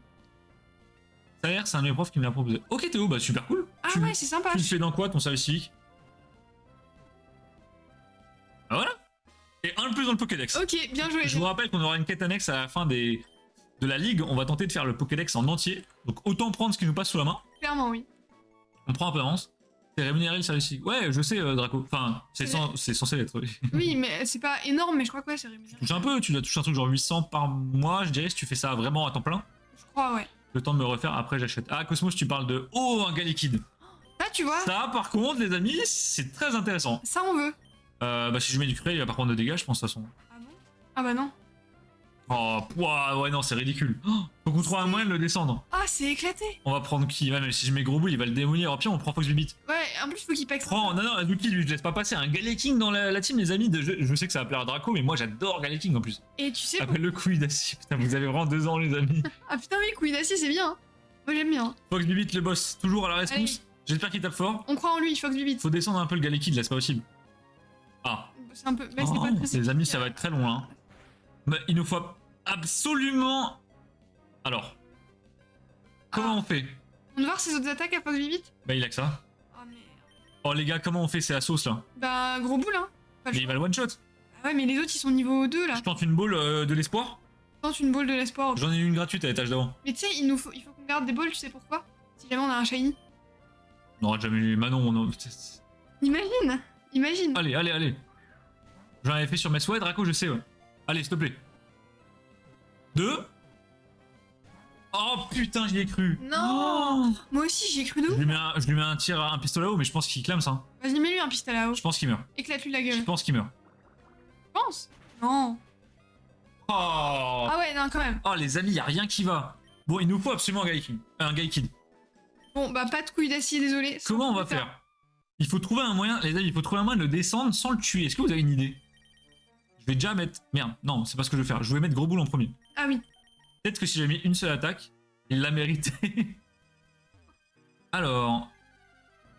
Ça a l'air, c'est un de mes profs qui me l'a proposé. Ok Théo, bah super cool. Ah ouais, c'est sympa. Tu le fais dans quoi ton service civique? Bah voilà. Et un de plus dans le Pokédex. Ok, bien joué. Je vous rappelle qu'on aura une quête annexe à la fin de la ligue. On va tenter de faire le Pokédex en entier. Donc autant prendre ce qui nous passe sous la main. Clairement, oui. On prend un peu d'avance. C'est rémunéré le service civique. Ouais, je sais, Draco. Enfin, c'est censé l'être. Oui. Oui, mais c'est pas énorme, mais je crois que ouais, c'est rémunéré. Touche un peu, tu dois toucher un truc genre 800 par mois, je dirais, si tu fais ça vraiment à temps plein. Je crois, ouais. Le temps de me refaire, après j'achète. Ah, Cosmos, tu parles de... Oh, un gars liquide. Là, tu vois. Ça, par contre, les amis, c'est très intéressant. Ça, on veut. Bah, si je mets du cruel, il va pas prendre de dégâts, je pense, de toute façon. Ah bon? Ah bah non. Oh, ouah, ouais, non, c'est ridicule. Oh, faut qu'on trouve un moyen de le descendre. Ah, c'est éclaté. On va prendre qui? Ouais, mais si je mets gros boule, il va le démolir. Au pire, on prend Fox Bibit. Ouais, en plus, faut qu'il pack ça. Prends, non, Azuki, lui, je laisse pas passer. Un Galeking dans la team, les amis. Je sais que ça va plaire à Draco, mais moi, j'adore Galeking en plus. Et tu sais. Appelle le couille d'acier. Putain, vous avez vraiment 2 ans, les amis. Ah putain, oui, couille d'acier, c'est bien. Hein. Moi, j'aime bien. Fox Bibit, le boss, toujours à la rescousse. Allez. J'espère qu'il tape fort. On croit en lui, Fox Bibit. Faut descendre un peu le Galeking, là, c'est pas possible. Ah. C'est un peu. Bah, c'est Oh, pas très les amis, ça va être très long, là. Hein. Bah, il nous faut absolument. Alors. Comment on fait? On va voir ses autres attaques à Fox Bibit. Bah, il a que ça. Oh merde. Oh, les gars, comment on fait? C'est la sauce, là. Bah, gros boule, hein. Mais il va le one-shot. Ah ouais, mais les autres, ils sont niveau 2 là. Je tente une boule de l'espoir. Tente une boule de l'espoir. J'en ai eu une gratuite à l'étage d'avant. Mais tu sais, il faut qu'on garde des balls, tu sais pourquoi? Si jamais on a un shiny. On n'aura jamais eu Manon. Imagine. Imagine. Allez. J'en avais fait sur mes souhaits, Draco, je sais, ouais. Allez, s'il te plaît. 2. Oh putain, j'y ai cru. Non. Moi aussi, j'y ai cru de Je ouf. lui mets un tir, un pistolet à eau, mais je pense qu'il clame ça. Vas-y, mets-lui un pistolet à eau. Je pense qu'il meurt. Éclate-lui la Je gueule. pense qu'il meurt. Je pense. Non. Oh, Ah ouais, non, quand même. oh les amis, y a rien qui va. Bon, il nous faut absolument un Guy Kid. Un Guy Kid. Bon, bah, pas de couilles d'acier, désolé. Comment on va faire? Il faut trouver un moyen, les amis, il faut trouver un moyen de le descendre sans le tuer. Est-ce que vous avez une idée? Je vais déjà mettre... Merde, non, c'est pas ce que je vais faire. Je vais mettre Gros Boule en premier. Ah oui. Peut-être que si j'avais mis une seule attaque, il l'a mérité. Alors...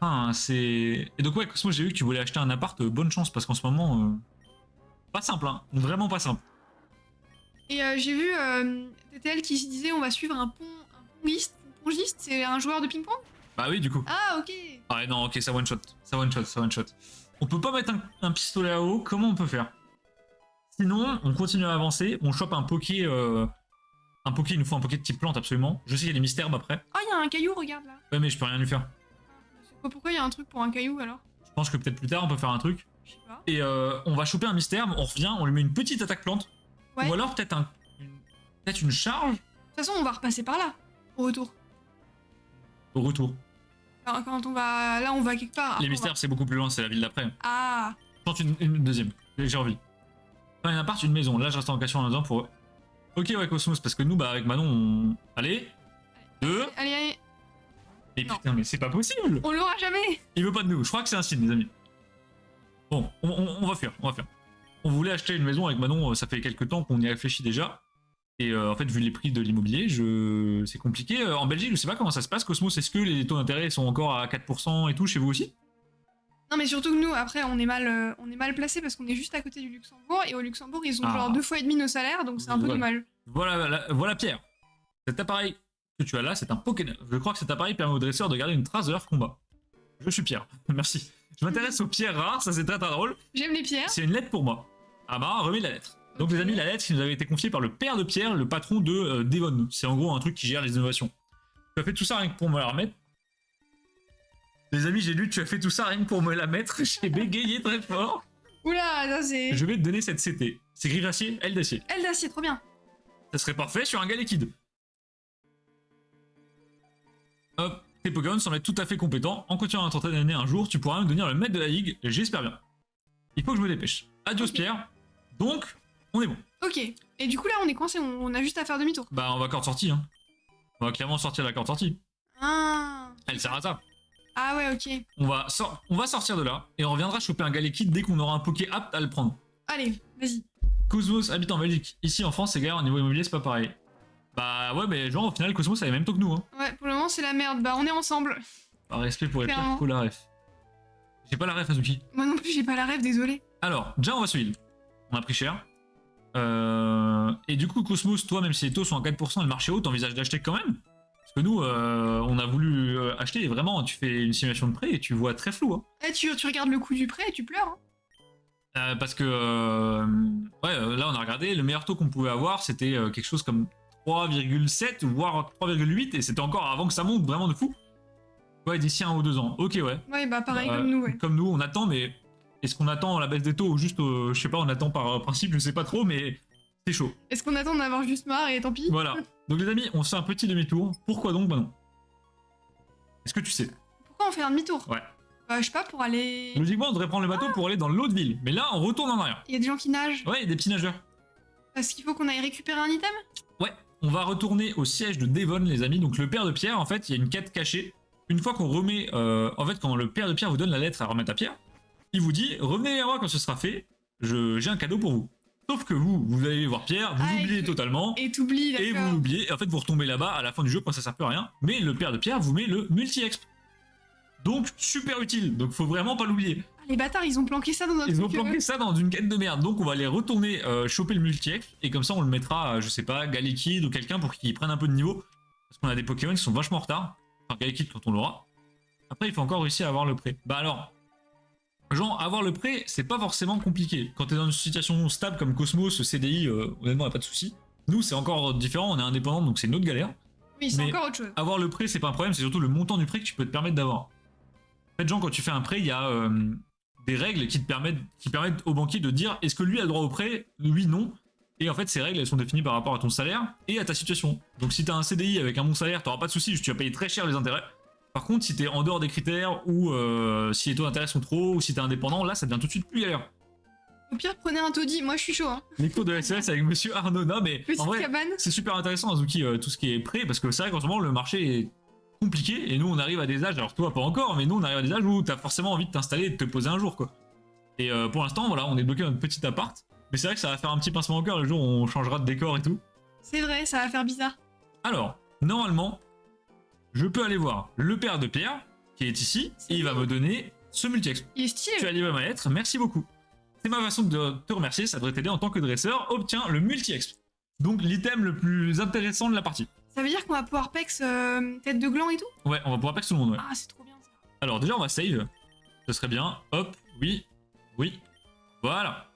Ah, c'est... Et donc ouais, Cosmo, j'ai vu que tu voulais acheter un appart. Bonne chance, parce qu'en ce moment... Pas simple, hein. Vraiment pas simple. Et j'ai vu TTL qui se disait on va suivre un pongiste. Pongiste, c'est un joueur de ping-pong? Bah oui, du coup. Ah, ok. Ah ouais, non, ok, ça one shot. Ça one shot, ça one shot. On peut pas mettre un pistolet à eau, comment on peut faire? Sinon, on continue à avancer, on chope un poké... Un poké, il nous faut un poké de type plante, absolument. Je sais qu'il y a des mystères après. Ah, il y a un caillou, regarde là. Ouais, mais je peux rien lui faire. Pourquoi il y a un truc pour un caillou alors? Je pense que peut-être plus tard, on peut faire un truc. Je sais pas. Et on va choper un mystère, on revient, on lui met une petite attaque plante. Ouais. Ou alors peut-être peut-être une charge De toute façon, on va repasser par là, au retour. au retour. Alors, quand on va. Là, on va quelque part. Les Après, on mystères, c'est beaucoup plus loin, c'est la ville d'après. va- Ah. Je tente une deuxième, j'ai envie. Pas un appart, une maison. Là, je reste en question en dedans pour... Ok, ouais, Cosmos, parce que nous, bah, avec Manon, on... Allez. 2. Allez, allez. Et Non. putain, mais c'est pas possible. On l'aura jamais. Il veut pas de nous. Je crois que c'est un signe, les amis. Bon, on va faire, on va faire. On voulait acheter une maison avec Manon, ça fait quelques temps qu'on y réfléchit déjà. Et en fait, vu les prix de l'immobilier, c'est compliqué. En Belgique, je sais pas comment ça se passe, Cosmos. Est-ce que les taux d'intérêt sont encore à 4% et tout chez vous aussi? Non, mais surtout que nous, après, on est mal placé parce qu'on est juste à côté du Luxembourg. Et au Luxembourg, ils ont Ah. genre 2 fois et demi nos salaires, donc c'est un peu Voilà. dommage. Voilà Pierre. Cet appareil que tu as là, c'est un Pokémon. Je crois que cet appareil permet au dresseur de garder une trace de leur combat. Je suis Pierre. Merci. Je m'intéresse aux pierres rares, ça c'est très très drôle. J'aime les pierres. C'est une lettre pour moi. Ah bah, remet la lettre. Donc Ok. les amis, la lettre qui nous avait été confiée par le père de Pierre, le patron de Devon. C'est en gros un truc qui gère les innovations. Tu as fait tout ça rien que pour me la remettre. Les amis, j'ai lu tu as fait tout ça rien que pour me la mettre. J'ai bégayé très fort. Oula, ça c'est. Je vais te donner cette CT. C'est gris d'acier, L d'acier. Elle d'acier, trop bien. Ça serait parfait sur un gars liquide. Hop, tes Pokémon semblent être tout à fait compétents. En continuant à t'entraîner un jour, tu pourras même devenir le maître de la ligue. J'espère bien. Il faut que je me dépêche. Adios Ok. Pierre. Donc, on est bon. Ok. Et du coup, là, on est coincé, on a juste à faire demi-tour. Bah, on va corde sortie. Hein. On va clairement sortir la corde sortie. Ah. Elle sert à ça. Ah ouais, ok. On va sortir de là et on reviendra choper un gars liquide dès qu'on aura un Poké apte à le prendre. Allez, vas-y. Cosmos habite en Belgique. Ici en France, c'est galère au niveau immobilier, c'est pas pareil. Bah ouais, mais genre au final, Cosmos a les mêmes taux que nous. Hein. Ouais, pour le moment, c'est la merde. Bah, on est ensemble. Par respect pour les Clairement. Pierre, faut la ref. J'ai pas la ref, Azuki. Moi non plus, j'ai pas la rêve, désolé. Alors, déjà on va sur l'île. On a pris cher. Et du coup, Cosmos, toi, même si les taux sont à 4% et le marché haut, t'envisages d'acheter quand même? Parce que nous, on a voulu acheter et vraiment, tu fais une simulation de prêt et tu vois très flou. Hein. Eh, tu regardes le coût du prêt et tu pleures. Hein. Parce que là, on a regardé, le meilleur taux qu'on pouvait avoir, c'était quelque chose comme 3,7 voire 3,8 et c'était encore avant que ça monte vraiment de fou. Ouais, d'ici 1 ou 2 ans. Ok, ouais. Ouais, bah pareil comme nous, ouais. Comme nous, on attend, mais est-ce qu'on attend la baisse des taux ou juste, je sais pas, on attend par principe, je sais pas trop, mais c'est chaud. Est-ce qu'on attend d'en avoir juste marre et tant pis? Voilà. Donc les amis, on fait un petit demi-tour. Pourquoi donc? Bah non. Est-ce que tu sais? Pourquoi on fait un demi-tour? Ouais. Bah, je sais pas, pour aller. Logiquement, on devrait prendre le bateau pour aller dans l'autre ville. Mais là, on retourne en arrière. Il y a des gens qui nagent. Ouais, il y a des petits nageurs. Parce qu'il faut qu'on aille récupérer un item? Ouais, on va retourner au siège de Devon, les amis. Donc le père de Pierre, en fait, il y a une quête cachée. Une fois qu'on remet... en fait, quand le père de Pierre vous donne la lettre à remettre à Pierre, il vous dit, revenez à moi quand ce sera fait, j'ai un cadeau pour vous. Sauf que vous allez voir Pierre, vous Ah, oubliez et que- totalement, Et t'oublies, et d'accord. vous oubliez, et en fait vous retombez là-bas à la fin du jeu quand ça sert plus à rien, mais le père de Pierre vous met le multi-exp. Donc super utile, donc faut vraiment pas l'oublier. Ah, les bâtards, ils ont planqué ça dans notre Ils ont truc, planqué ça dans une quête de merde, donc on va aller retourner choper le multi-exp, et comme ça on le mettra, je sais pas, Galekid ou quelqu'un pour qu'il prenne un peu de niveau, parce qu'on a des Pokémon qui sont vachement en retard, enfin Galekid quand on l'aura. Après il faut encore réussir à avoir le prêt. Bah alors, genre avoir le prêt c'est pas forcément compliqué, quand t'es dans une situation stable comme Cosmos, CDI, honnêtement y a pas de souci. Nous c'est encore différent, on est indépendant donc c'est une autre galère. Oui, c'est mais- encore autre chose. Avoir le prêt c'est pas un problème, c'est surtout le montant du prêt que tu peux te permettre d'avoir. En fait, genre, quand tu fais un prêt, il y a des règles qui permettent au banquier de dire est-ce que lui a le droit au prêt? Oui, non. Et en fait, ces règles, elles sont définies par rapport à ton salaire et à ta situation. Donc si t'as un CDI avec un bon salaire, t'auras pas de soucis, tu vas payer très cher les intérêts. Par contre, si t'es en dehors des critères, ou si les taux d'intérêt sont trop hauts, ou si t'es indépendant, là, ça devient tout de suite plus galère. Au pire, prenez un taudis, moi je suis chaud. Hein. Les cours de SES avec monsieur Arnaud. Non, mais Petite en vrai, cabane. c'est super intéressant, Azuki, tout ce qui est prêt, parce que c'est vrai qu'en ce moment, le marché est compliqué, et nous, on arrive à des âges, alors toi, pas encore, mais nous, on arrive à des âges où t'as forcément envie de t'installer et de te poser un jour, quoi. Et pour l'instant, voilà, on est bloqué dans notre petit appart, mais c'est vrai que ça va faire un petit pincement au cœur le jour où on changera de décor et tout. C'est vrai, ça va faire bizarre. Alors, normalement, je peux aller voir le père de Pierre, qui est ici, et il va me donner ce multi-exp. Il est stylé. Tu as livré ma lettre, merci beaucoup. C'est ma façon de te remercier, ça devrait t'aider en tant que dresseur. Obtiens le multi-exp. Donc l'item le plus intéressant de la partie. Ça veut dire qu'on va pouvoir pex tête de gland et tout? Ouais, on va pouvoir pex tout le monde, ouais. Ah, c'est trop bien ça. Alors déjà, on va save. Ce serait bien. Hop, oui, oui. Voilà.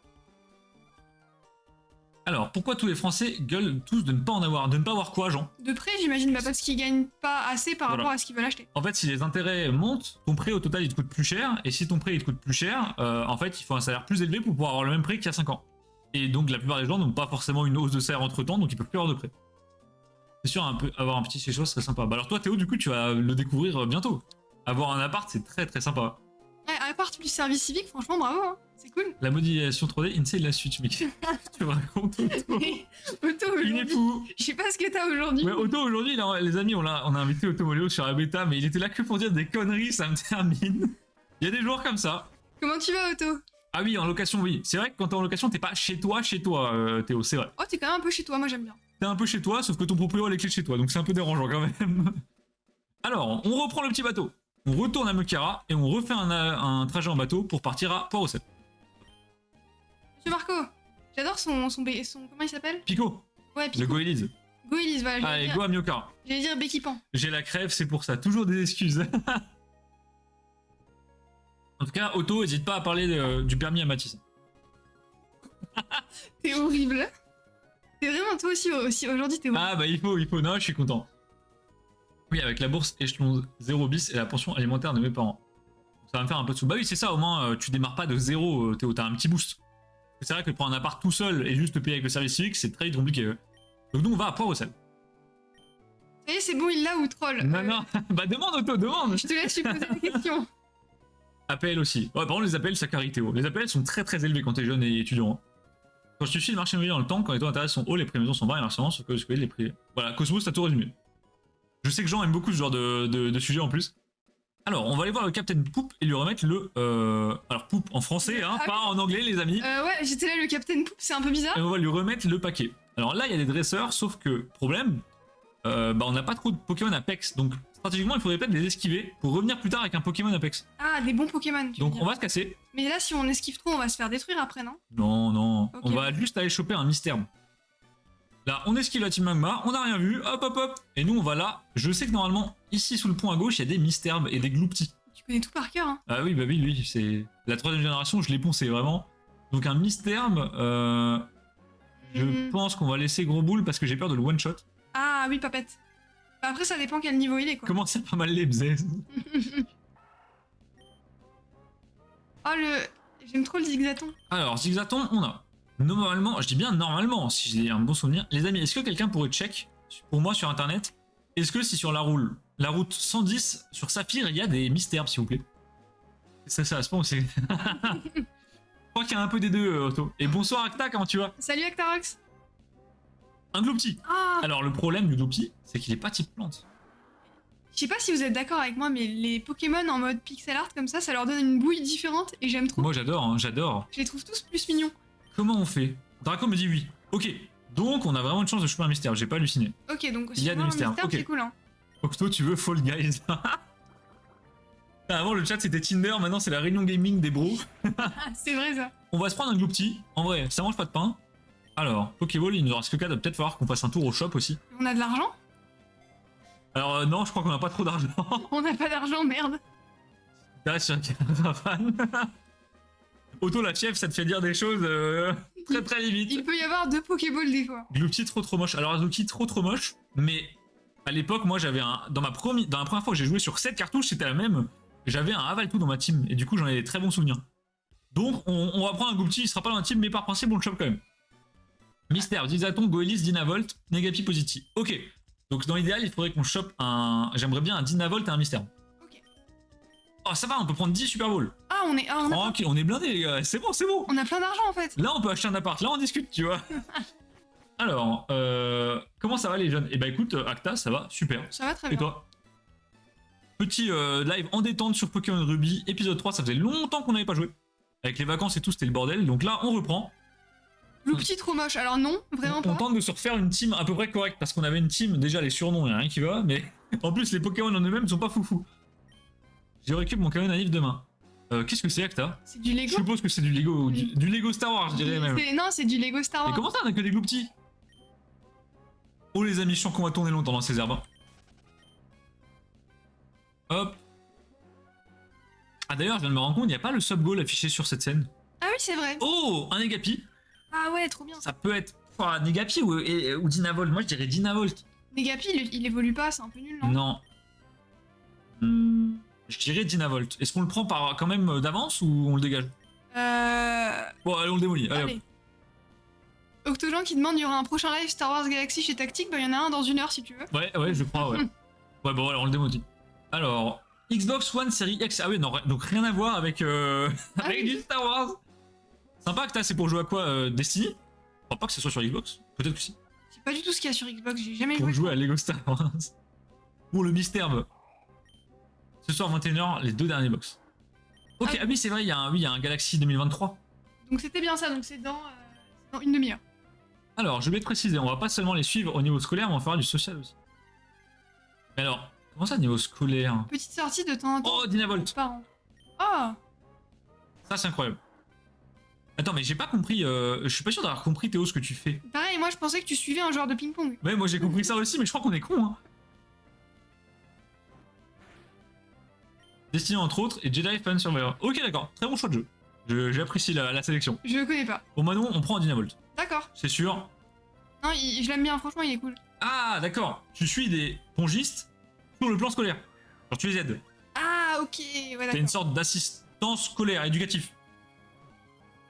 Alors, pourquoi tous les Français gueulent tous de ne pas en avoir? De ne pas avoir quoi, Jean? De près, j'imagine, bah parce qu'ils gagnent pas assez par Voilà. rapport à ce qu'ils veulent acheter. En fait, si les intérêts montent, ton prêt au total il te coûte plus cher. Et si ton prêt il te coûte plus cher, en fait, il faut un salaire plus élevé pour pouvoir avoir le même prêt qu'il y a 5 ans. Et donc, la plupart des gens n'ont pas forcément une hausse de salaire entre temps, donc ils peuvent plus avoir de prêt. C'est sûr, avoir un petit chez soi serait sympa. Bah alors, toi, Théo, du coup, tu vas le découvrir bientôt. Avoir un appart, c'est très très sympa. Ouais, à part plus service civique, franchement, bravo, hein. C'est cool. La modélisation 3D, Insane la suite, mec. Tu me racontes, Otto. Mais Otto, Il est aujourd'hui, fou. je sais pas ce que t'as aujourd'hui. Ouais, Otto, aujourd'hui, les amis, on a invité Otto Moléo sur la bêta, mais il était là que pour dire des conneries, ça me termine. Il y a des joueurs comme ça. Comment tu vas, Otto? Ah oui, en location, oui. C'est vrai que quand t'es en location, t'es pas chez toi, Théo, c'est vrai. Oh, t'es quand même un peu chez toi, moi j'aime bien. T'es un peu chez toi, sauf que ton proprio a les clés de chez toi, donc c'est un peu dérangeant quand même. Alors, on reprend le petit bateau. On retourne à Mekara et on refait un trajet en bateau pour partir à Port-au-Sel. Monsieur Marco, j'adore son comment il s'appelle? Pico, Ouais, le Pico. Goélise. Goélis, voilà. Allez, go à Myokara. J'allais dire Béquipan. J'ai la crève, c'est pour ça. Toujours des excuses. En tout cas, Otto, n'hésite pas à parler du permis à Mathis. T'es horrible. T'es vraiment toi aussi aujourd'hui, t'es horrible. Ah bah il faut. Non, je suis content. Oui, avec la bourse échelon 0 bis et la pension alimentaire de mes parents. Ça va me faire un peu de sous. Bah oui, c'est ça, au moins, tu démarres pas de zéro, Théo, t'as un petit boost. C'est vrai que prendre un appart tout seul et juste te payer avec le service civique, c'est très compliqué. Donc nous, on va à Port-au-Sel. Ça y est, c'est bon, il l'a ou troll? Non. Bah demande, Otto, demande. Je te laisse lui poser des questions. Appels aussi. Ouais, par contre, les appels, ça carie Théo. Les appels sont très très élevés quand t'es jeune et étudiant. Quand tu suis le marché immobilier dans le temps, quand les taux d'intérêt sont hauts, les prix de maison sont bas et inversement, sauf que les prix. Voilà, Cosmos, t'as tout résumé. Je sais que Jean aime beaucoup ce genre de sujet en plus. Alors, on va aller voir le Captain Poop et lui remettre le. Alors, Poop en français, hein, pas en anglais, les amis. Ouais, j'étais là, le Captain Poop, c'est un peu bizarre. Et on va lui remettre le paquet. Alors là, il y a des dresseurs, sauf que, problème, on n'a pas trop de Pokémon Apex. Donc, stratégiquement, il faudrait peut-être les esquiver pour revenir plus tard avec un Pokémon Apex. Ah, des bons Pokémon. Tu veux Donc, dire. on va se casser. Mais là, si on esquive trop, on va se faire détruire après, non? Non. Ok. On va juste aller choper un mystère. Là, on esquive la team Magma, on n'a rien vu, hop. Et nous, on va là. Je sais que normalement, ici sous le pont à gauche, il y a des mystères et des glouptis. Tu connais tout par cœur, hein. Ah oui, bah oui, lui, c'est la 3ème génération, je l'ai poncé vraiment. Donc un mystère, je pense qu'on va laisser Gros Boule parce que j'ai peur de le one-shot. Ah oui, papette. Bah, après, ça dépend quel niveau il est, quoi. Comment c'est pas mal les bzaises. Oh, j'aime trop le zigzaton. Alors, Zigzaton, on a. Normalement, je dis bien normalement, si j'ai un bon souvenir. Les amis, est-ce que quelqu'un pourrait check pour moi sur internet? Est-ce que si sur la route 110 sur Saphir, il y a des mystères, s'il vous plaît? C'est ça, je pense que c'est. Je crois qu'il y a un peu des deux, Otto. Et bonsoir Acta, comment tu vas? Salut Actarox. Un Gloupti. Ah, Alors, le problème du Gloupti, c'est qu'il est pas type plante. je sais pas si vous êtes d'accord avec moi, mais les Pokémon en mode pixel art comme ça leur donne une bouille différente et j'aime trop. Moi, j'adore, hein, j'adore. Je les trouve tous plus mignons. Comment on fait? Draco me dit oui. Ok. Donc, on a vraiment une chance de choper un mystère. J'ai pas halluciné. Ok, donc Il y a des un mystères, ok. c'est cool, hein. Octo, tu veux Fall Guys? Avant, le chat, c'était Tinder. Maintenant, c'est la réunion gaming des bros. Ah, c'est vrai ça. On va se prendre un Gloupti. En vrai, ça mange pas de pain. Alors, Pokéball, il nous en reste que 4. Va peut-être falloir qu'on fasse un tour au shop aussi. On a de l'argent? Alors, non, je crois qu'on a pas trop d'argent. On n'a pas d'argent, merde. T'arrêtes sur un caravane. Auto, la chef, ça te fait dire des choses très très limites. Il peut y avoir 2 Pokéballs des fois. Gloupti trop moche. Alors, Azuki, trop moche. Mais à l'époque, moi, j'avais un. Dans la première fois que j'ai joué sur 7 cartouches, c'était la même. J'avais un Avaltou dans ma team. Et du coup, j'en ai des très bons souvenirs. Donc, on va prendre un Gloupti. Il sera pas dans la team, mais par principe, on le chope quand même. Mystère, Dizaton, Goelis, Dynavolt, Negapi, Positi. Ok. Donc dans l'idéal, il faudrait qu'on chope un... J'aimerais bien un Dynavolt et un Mystère. Ok. Oh, ça va, on peut prendre 10 Super Bowl. Ah, on est. Ah, on, a Ok, on est blindés, les gars. C'est bon, c'est bon. on a plein d'argent en fait. Là, on peut acheter un appart. Là, on discute, tu vois. Alors, comment ça va, les jeunes? Eh ben, écoute, Acta, ça va, super. Ça va très Et bien. toi? Petit live en détente sur Pokémon Ruby, épisode 3, ça faisait longtemps qu'on n'avait pas joué. Avec les vacances et tout, c'était le bordel. Donc là, on reprend. Loup-petit trop moche. Alors non, vraiment On pas. tente de se refaire une team à peu près correcte parce qu'on avait une team, déjà les surnoms, il n'y a rien qui va, mais en plus les Pokémon en eux-mêmes sont pas foufou. Je récupère mon Pokémon Naïf demain. Qu'est-ce que c'est, Acta? C'est du Je Lego. suppose que c'est du Lego, du Lego Star Wars, je dirais même. Non, c'est du Lego Star Mais Wars. comment ça, on a que des glouptis? Oh les amis, je sens qu'on va tourner longtemps dans ces herbes. Hop. Ah d'ailleurs, je viens de me rendre compte, il n'y a pas le sub-goal affiché sur cette scène. Ah oui, c'est vrai. Oh, un Negapi. Ah ouais, trop bien. Ça peut être Negapi ou Dynavolt. Moi, je dirais Dynavolt. Negapi, il évolue pas, c'est un peu nul, non? Non. Je dirais Dynavolt. Est-ce qu'on le prend par quand même d'avance ou on le dégage? Bon, allez, on le démolit. Allez, hop. Allez. Octogen qui demande il y aura un prochain live Star Wars Galaxy chez Tactique, bah il y en a un dans 1 heure si tu veux. Ouais, je crois, ouais. Ouais, bon, alors on le démolit. Alors, Xbox One Series X. Ah oui, non, donc rien à voir avec, avec du Star Wars. Sympa que t'as, c'est pour jouer à quoi, Destiny? Je crois pas que ce soit sur Xbox. Peut-être que si. C'est pas du tout ce qu'il y a sur Xbox, j'ai jamais Pour joué. jouer à Lego Star Wars. Pour le mystère. Ce soir 21h, les 2 derniers box. Ok, Ah. ah oui, c'est vrai, il y a un Galaxy 2023. Donc c'était bien ça, donc c'est dans une demi-heure. Alors, je vais te préciser, on va pas seulement les suivre au niveau scolaire, mais on va faire du social aussi. Mais alors, comment ça, niveau scolaire? Petite sortie de temps en temps. Oh, Dynavolt. Parents. Oh, Ça, c'est incroyable. Attends, mais j'ai pas compris, je suis pas sûr d'avoir compris, Théo, ce que tu fais. pareil, moi je pensais que tu suivais un joueur de ping-pong. Ouais, moi j'ai compris ça aussi, mais je crois qu'on est con, hein. Destiny entre autres, et Jedi Fallen Survivor. Ok, d'accord, très bon choix de jeu. J'apprécie la sélection. Je le connais pas. Bon, Manon, on prend un Dynavolt. D'accord. C'est sûr. Non, je l'aime bien, franchement il est cool. Ah, d'accord. Tu suis des pongistes sur le plan scolaire. Genre, tu les aides. Ah ok, ouais T'as une d'accord. sorte d'assistance scolaire, éducatif.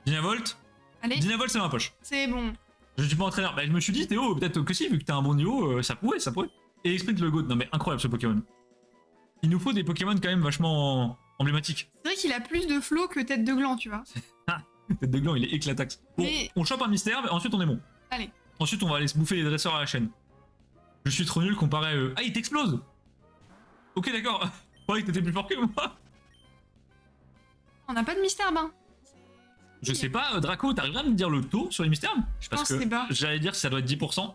Dynavolt. Allez, Dynavolt, c'est dans ma poche. c'est bon. Je suis pas entraîneur. Bah, je me suis dit, Théo, peut-être que si, vu que t'as un bon niveau, ça pourrait. Et Sprint le GOAT. Non, mais incroyable ce Pokémon. Il nous faut des Pokémon quand même vachement emblématiques. C'est vrai qu'il a plus de flow que tête de gland, tu vois. Tête de gland, il est éclatax. Bon, Mais- on chope un mystère, mais ensuite on est bon. Allez. Ensuite, on va aller se bouffer les dresseurs à la chaîne. Je suis trop nul comparé à eux. Ah, il t'explose. Ok, d'accord. Je croyais que t'étais plus fort que moi. On n'a pas de mystère, ben. Je sais pas, Draco, t'arriverais à me dire le taux sur les mystères? Je pense que c'est bas. j'allais dire que ça doit être 10%.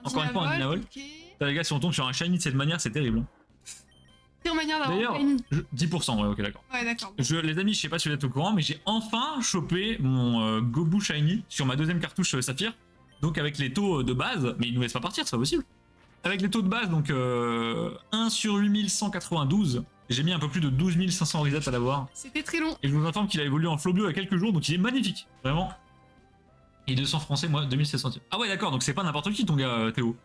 Encore une fois, un Dynavolt. Ok. Putain, les gars, si on tombe sur un shiny de cette manière, c'est terrible. Hein. Pire manière d'avoir D'ailleurs, un shiny. 10%, ouais, ok, d'accord. Ouais, d'accord. Les amis, je sais pas si vous êtes au courant, mais j'ai enfin chopé mon Gobu Shiny sur ma deuxième cartouche Saphir. Donc avec les taux de base, mais ils nous laissent pas partir, c'est pas possible. Avec les taux de base, donc 1 sur 8192, j'ai mis un peu plus de 12 500 resets à l'avoir. C'était très long. Et je vous informe qu'il a évolué en flow bio il y a quelques jours, donc il est magnifique, vraiment. Et 200 français, moi, 2700 centimes. Ah ouais, d'accord, donc c'est pas n'importe qui ton gars, Théo.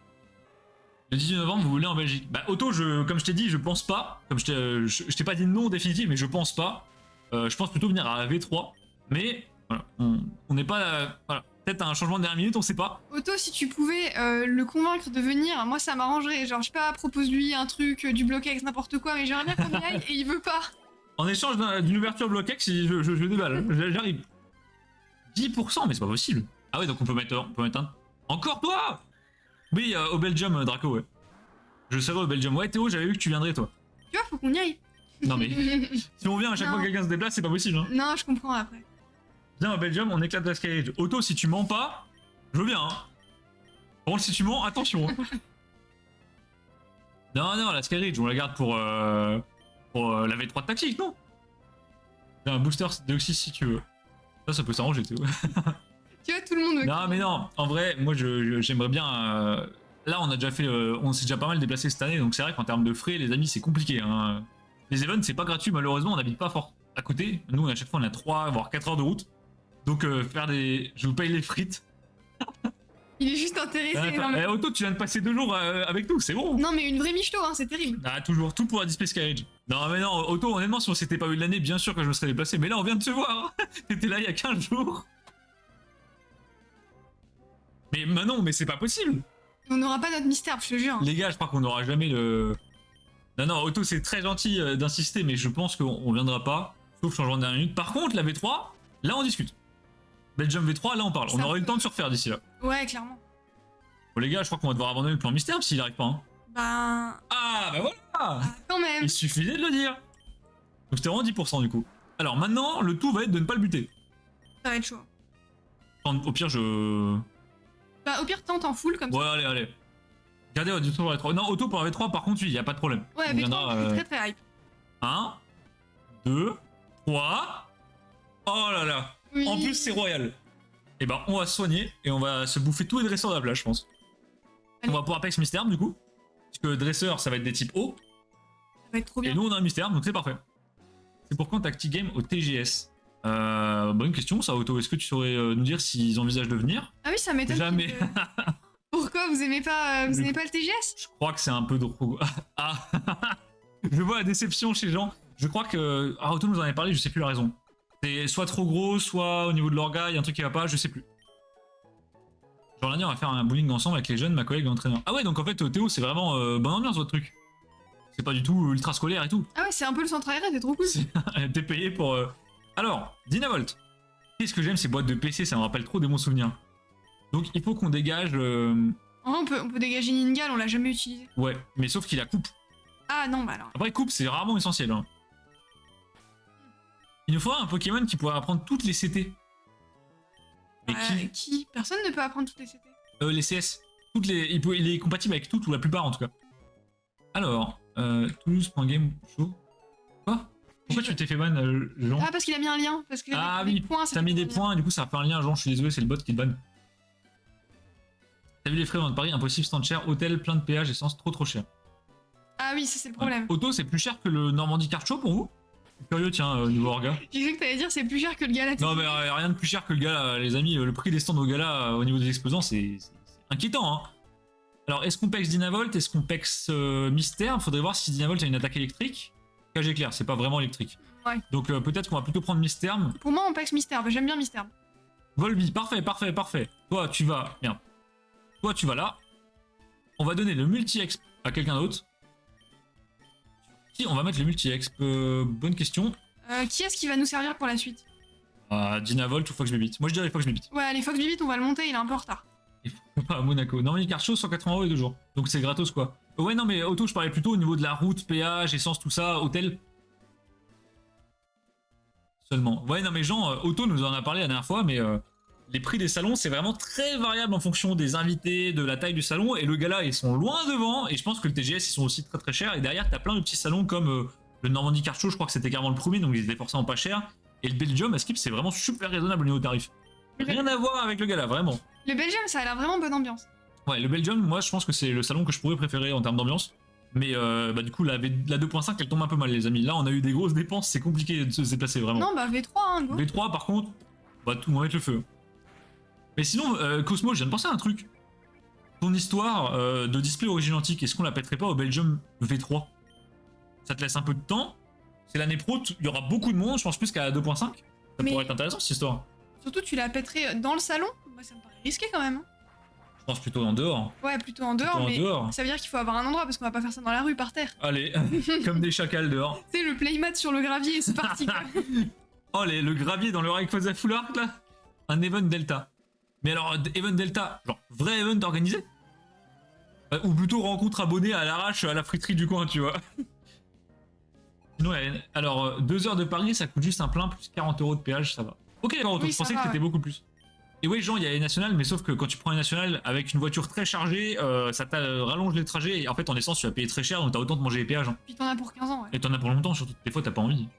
Le 18 novembre, vous voulez en Belgique. Bah, Otto, comme je t'ai dit, je pense pas. Comme je t'ai pas dit non définitif, mais je pense pas. Je pense plutôt venir à V3. Mais, voilà, on n'est pas. Voilà. Peut-être un changement de dernière minute, on sait pas. Otto, si tu pouvais le convaincre de venir, moi ça m'arrangerait. Genre, je sais pas, propose-lui un truc, du bloquex, n'importe quoi, mais j'aimerais bien qu'on y aille et il veut pas. En échange d'une ouverture bloquex, je déballe. J'arrive. 10%, mais c'est pas possible. Ah ouais, donc on peut mettre un. Encore toi? Oui, au Belgium, Draco, ouais. Je serai au Belgium. Ouais, Théo, j'avais vu que tu viendrais, toi. Tu vois, faut qu'on y aille. Non, mais si on vient à chaque Non. fois que quelqu'un se déplace, c'est pas possible. Hein. Non, je comprends après. Viens au Belgium, on éclate la Skyridge. Otto, si tu mens pas, je veux bien. Hein. Par contre, si tu mens, attention. Hein. Non, la Skyridge, on la garde pour la V3 de tactique, non? J'ai un booster Deoxys si tu veux. Ça peut s'arranger, Théo. Tu vois, tout le monde veut. Non, mais non, en vrai, moi j'aimerais bien. Là, on a déjà fait. On s'est déjà pas mal déplacé cette année, donc c'est vrai qu'en termes de frais, les amis, c'est compliqué. Hein. Les events, c'est pas gratuit, malheureusement, on n'habite pas fort à côté. Nous, à chaque fois, on a 3 voire 4 heures de route. Donc, faire des. Je vous paye les frites. Il est juste intéressé. Non, mais... Otto, tu viens de passer 2 jours avec nous, c'est bon. non, mais une vraie michto, hein, c'est terrible. Ah, toujours, tout pour la Display Skyridge. Non, mais non, Otto, honnêtement, si on s'était pas eu de l'année, bien sûr que je me serais déplacé. Mais là, on vient de se voir. T'étais là il y a 15 jours. Mais non, mais c'est pas possible. On n'aura pas notre mystère, je te jure. Les gars, je crois qu'on n'aura jamais le... Non, Otto, c'est très gentil d'insister, mais je pense qu'on viendra pas, sauf changement de dernière minute. Par contre, la V3, là, on discute. Belgium V3, là, on parle. On aura eu le temps de se refaire d'ici là. Ouais, clairement. Bon, les gars, je crois qu'on va devoir abandonner le plan mystère s'il arrive pas. Hein. Ben... Ah, bah voilà. Quand même. Il suffisait de le dire. Donc c'était vraiment 10% du coup. Alors maintenant, le tout va être de ne pas le buter. Ça va être chaud. Au pire, je... Bah, au pire, tente en full comme ça. Ouais, allez. Regardez, Otto pour la V3. Non, Otto pour la V3, par contre, oui, y a pas de problème. Ouais, V3, je suis très hype. 1, 2, 3. Oh là là. Oui. En plus, c'est royal. Et ben, on va se soigner et on va se bouffer tous les dresseurs de la plage, je pense. Allez. On va pouvoir Apex Mystère, du coup. Parce que dresseur, ça va être des types haut. Ça va être trop bien. Et nous, on a un mystère, donc c'est parfait. C'est pour quand Tactic Game au TGS? Bonne question, ça, Otto. Est-ce que tu saurais nous dire s'ils envisagent de venir? Ah oui, ça m'étonne. Jamais. Pourquoi vous aimez pas le TGS? Je crois que c'est un peu trop... Ah. Je vois la déception chez les gens. Je crois que... Ah, Otto nous en avait parlé, je sais plus la raison. C'est soit trop gros, soit au niveau de l'orga, il y a un truc qui va pas, je sais plus. Genre lundi, on va faire un bowling ensemble avec les jeunes, ma collègue l'entraîneur. Ah ouais, donc en fait, Théo, c'est vraiment bonne ambiance, votre truc. C'est pas du tout ultra scolaire et tout. Ah ouais, c'est un peu le centre aéré, c'est trop cool. T'es payé pour... Alors, Dynavolt. Qu'est-ce que j'aime ces boîtes de PC, ça me rappelle trop des bons souvenirs. Donc il faut qu'on dégage... En vrai, on peut dégager Ningal, on l'a jamais utilisé. Ouais, mais sauf qu'il a coupe. Ah non, bah alors. Après, coupe, c'est rarement essentiel. Hein. Il nous faudra un Pokémon qui pourrait apprendre toutes les CT. Mais qui Personne ne peut apprendre toutes les CT. Les CS. Il est compatible avec toutes ou la plupart en tout cas. Alors, Toulouse.game show. Quoi? Pourquoi tu t'es fait ban, Jean? Ah, parce qu'il a mis un lien. Parce que ah oui, t'as mis des points et du coup ça a fait un lien, Jean. Je suis désolé, c'est le bot qui te banne. T'as vu les frais dans Paris? Impossible, stand cher, hôtel, plein de péage, essence, trop cher. Ah oui, ça c'est le problème. Auto, c'est plus cher que le Normandie Kart Show pour vous? Curieux, tiens, niveau orga. J'ai cru que t'allais dire c'est plus cher que le gala. Non, mais rien de plus cher que le gala, les amis. Le prix des stands au gala au niveau des exposants, c'est inquiétant. Hein. Alors, est-ce qu'on pex Dynavolt? Est-ce qu'on pex Mystère? Faudrait voir si Dynavolt a une attaque électrique. KG clair, c'est pas vraiment électrique. Ouais. Donc, peut-être qu'on va plutôt prendre Mystère. Pour moi, on pex Mystère. J'aime bien Mystère. Volby, parfait. Toi, tu vas. Bien. Toi, tu vas là. On va donner le multi-exp à quelqu'un d'autre. Qui on va mettre le multi-exp? Bonne question. Qui est-ce qui va nous servir pour la suite? Dynavolt ou Fox Bibit? Moi je dirais Fox Bibit. Ouais, les Fox Bibit, on va le monter, il est un peu en retard. Il faut pas à Monaco. Non, mais Cart Show, 180 € et 2 jours. Donc c'est gratos quoi. Ouais, non, mais Auto, je parlais plutôt au niveau de la route, péage, essence, tout ça, hôtel. Seulement. Ouais, non, mais Jean, Auto nous en a parlé la dernière fois, mais les prix des salons, c'est vraiment très variable en fonction des invités, de la taille du salon. Et le gala, ils sont loin devant. Et je pense que le TGS, ils sont aussi très chers. Et derrière, t'as plein de petits salons comme le Normandie Kart Show, je crois que c'était carrément le premier, donc ils étaient forcément pas chers. Et le Belgium, à Skip, c'est vraiment super raisonnable au niveau tarif. Rien à voir avec le gala, vraiment. Le Belgium, ça a l'air vraiment bonne ambiance. Ouais, le Belgium, moi, je pense que c'est le salon que je pourrais préférer en termes d'ambiance. Mais bah, du coup, la 2.5, elle tombe un peu mal, les amis. Là, on a eu des grosses dépenses, c'est compliqué de se déplacer, vraiment. Non, bah V3, hein, go. V3, par contre, bah, tout, on va mettre le feu. Mais sinon, Cosmo, je viens de penser à un truc. Ton histoire de display origine antique, est-ce qu'on la pèterait pas au Belgium V3? Ça te laisse un peu de temps. C'est l'année pro, il y aura beaucoup de monde, je pense plus qu'à 2.5. Ça pourrait être intéressant, cette histoire. Surtout, tu la pèterais dans le salon? Moi, ça me paraît risqué quand même. Je pense plutôt en dehors. Ouais, plutôt en dehors, mais dehors. ça veut dire qu'il faut avoir un endroit, parce qu'on va pas faire ça dans la rue, par terre. Allez, comme des chacals dehors. Tu sais, le playmat sur le gravier, c'est parti, quoi. Oh, le gravier dans le Rayquaza Full Art, là. Un event Delta. Mais alors, event Delta, genre vrai event organisé? Ou plutôt rencontre abonnée à l'arrache à la friterie du coin, tu vois. Sinon, alors, 2 heures de Paris, ça coûte juste un plein plus 40 € de péage, ça va. Ok, d'accord, oui, je pensais que c'était beaucoup plus. Et ouais, Jean, il y a les nationales, mais sauf que quand tu prends les nationales avec une voiture très chargée, ça rallonge les trajets. Et en fait, en essence, tu vas payer très cher, donc t'as autant de manger les péages. Hein. Puis t'en as pour 15 ans, ouais. Et t'en as pour longtemps, surtout des fois, t'as pas envie.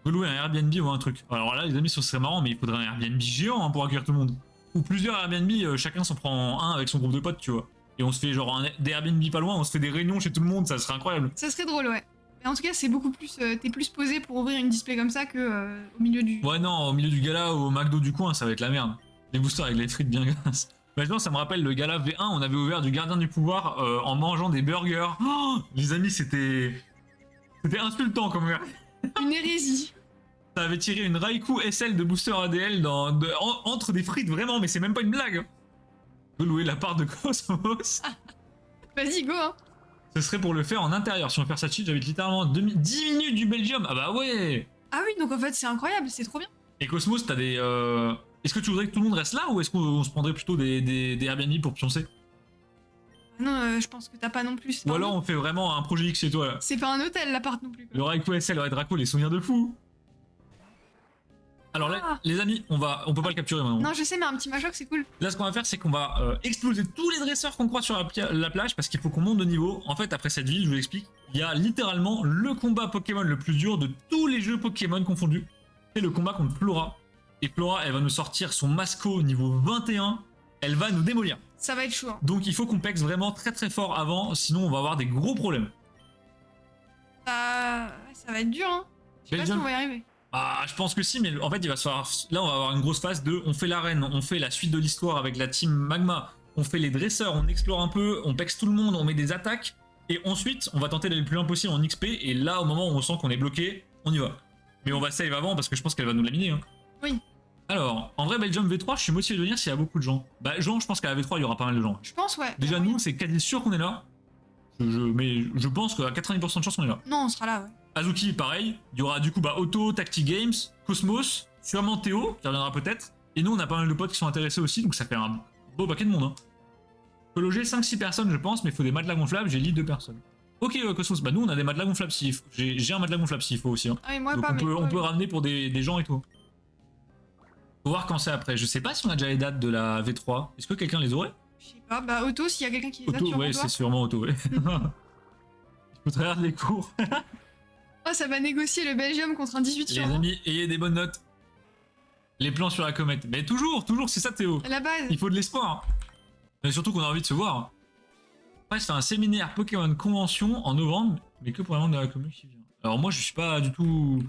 Faut louer un Airbnb ou un truc. Alors là, les amis, ce serait marrant, mais il faudrait un Airbnb géant hein, pour accueillir tout le monde. Ou plusieurs Airbnb, chacun s'en prend un avec son groupe de potes, tu vois. Et on se fait genre des Airbnb pas loin, on se fait des réunions chez tout le monde, ça serait incroyable. Ça serait drôle, ouais. Mais en tout cas, c'est beaucoup plus. T'es plus posé pour ouvrir une display comme ça que au milieu du. Ouais, non, au milieu du gala ou au McDo du coin, ça va être la merde. Les boosters avec les frites bien grasses. Maintenant, ça me rappelle le gala V1, on avait ouvert du Gardien du Pouvoir en mangeant des burgers. Oh, les amis, c'était insultant comme même. Une hérésie. Ça avait tiré une Raikou SL de booster ADL entre des frites, vraiment, mais c'est même pas une blague. De louer la part de Cosmos. Vas-y, go, hein. Ce serait pour le faire en intérieur. Si on veut faire ça cheat, j'habite littéralement 10 minutes du Belgium. Ah bah ouais. Ah oui, donc en fait, c'est incroyable, c'est trop bien. Et Cosmos, t'as des... Est-ce que tu voudrais que tout le monde reste là ou est-ce qu'on se prendrait plutôt des Airbnb pour pioncer? Non, je pense que t'as pas non plus. Ou alors on fait vraiment un projet X chez toi là. C'est pas un hôtel, l'appart non plus. Le Raiko SL, le Red Draco, les souvenirs de fou. Alors là, Ah. les amis, on peut pas le capturer maintenant. Non, je sais, mais un petit machoc, c'est cool. Là, ce qu'on va faire, c'est qu'on va exploser tous les dresseurs qu'on croise sur la plage parce qu'il faut qu'on monte de niveau. En fait, après cette ville, je vous l'explique, il y a littéralement le combat Pokémon le plus dur de tous les jeux Pokémon confondus. C'est le combat contre Flora. Et Flora, elle va nous sortir son Masco niveau 21. Elle va nous démolir. Ça va être chaud. Hein. Donc il faut qu'on pexe vraiment très très fort avant, sinon on va avoir des gros problèmes. Ça va être dur, hein. Je sais pas si on va y arriver. Ah, je pense que si, mais en fait, il va se faire. Là, on va avoir une grosse phase de. On fait l'arène, on fait la suite de l'histoire avec la team Magma, on fait les dresseurs, on explore un peu, on pexe tout le monde, on met des attaques, et ensuite, on va tenter d'aller le plus loin possible en XP, et là, au moment où on sent qu'on est bloqué, on y va. Mais on va save avant parce que je pense qu'elle va nous laminer. Hein. Oui. Alors, en vrai, Belgium V3, je suis motivé de venir s'il y a beaucoup de gens. Bah, Jean, je pense qu'à la V3, il y aura pas mal de gens. Je pense, ouais. Déjà, nous, c'est quasi sûr qu'on est là. Mais je pense qu'à 90% de chance, on est là. Non, on sera là, ouais. Azuki, pareil. Il y aura du coup Otto, Tacti Games, Cosmos, sûrement Théo, qui reviendra peut-être. Et nous, on a pas mal de potes qui sont intéressés aussi, donc ça fait un beau paquet de monde. Hein. On peut loger 5-6 personnes, je pense, mais il faut des matelas gonflables. J'ai lit 2 personnes. Ok, Cosmos, bah nous, on a des matelas gonflables s'il faut. J'ai un matelas gonflable s'il faut aussi. Hein. Ah oui, moi Donc pas, on peut ramener pour des gens et tout. Faut voir quand c'est après. Je sais pas si on a déjà les dates de la V3. Est-ce que quelqu'un les aurait? Je sais pas, bah Otto, s'il y a quelqu'un qui les a, Otto, tu ouais, c'est sûrement Otto, ouais. Je vous regarde les cours. Oh, ça va négocier le Belgium contre un 18 Les sur 20. amis, ayez des bonnes notes. Les plans sur la comète. Mais toujours, c'est ça Théo. À la base. Il faut de l'espoir. Mais surtout qu'on a envie de se voir. Après, c'est un séminaire Pokémon Convention en novembre, mais que pour les membres de la commune qui vient. Alors moi, je suis pas du tout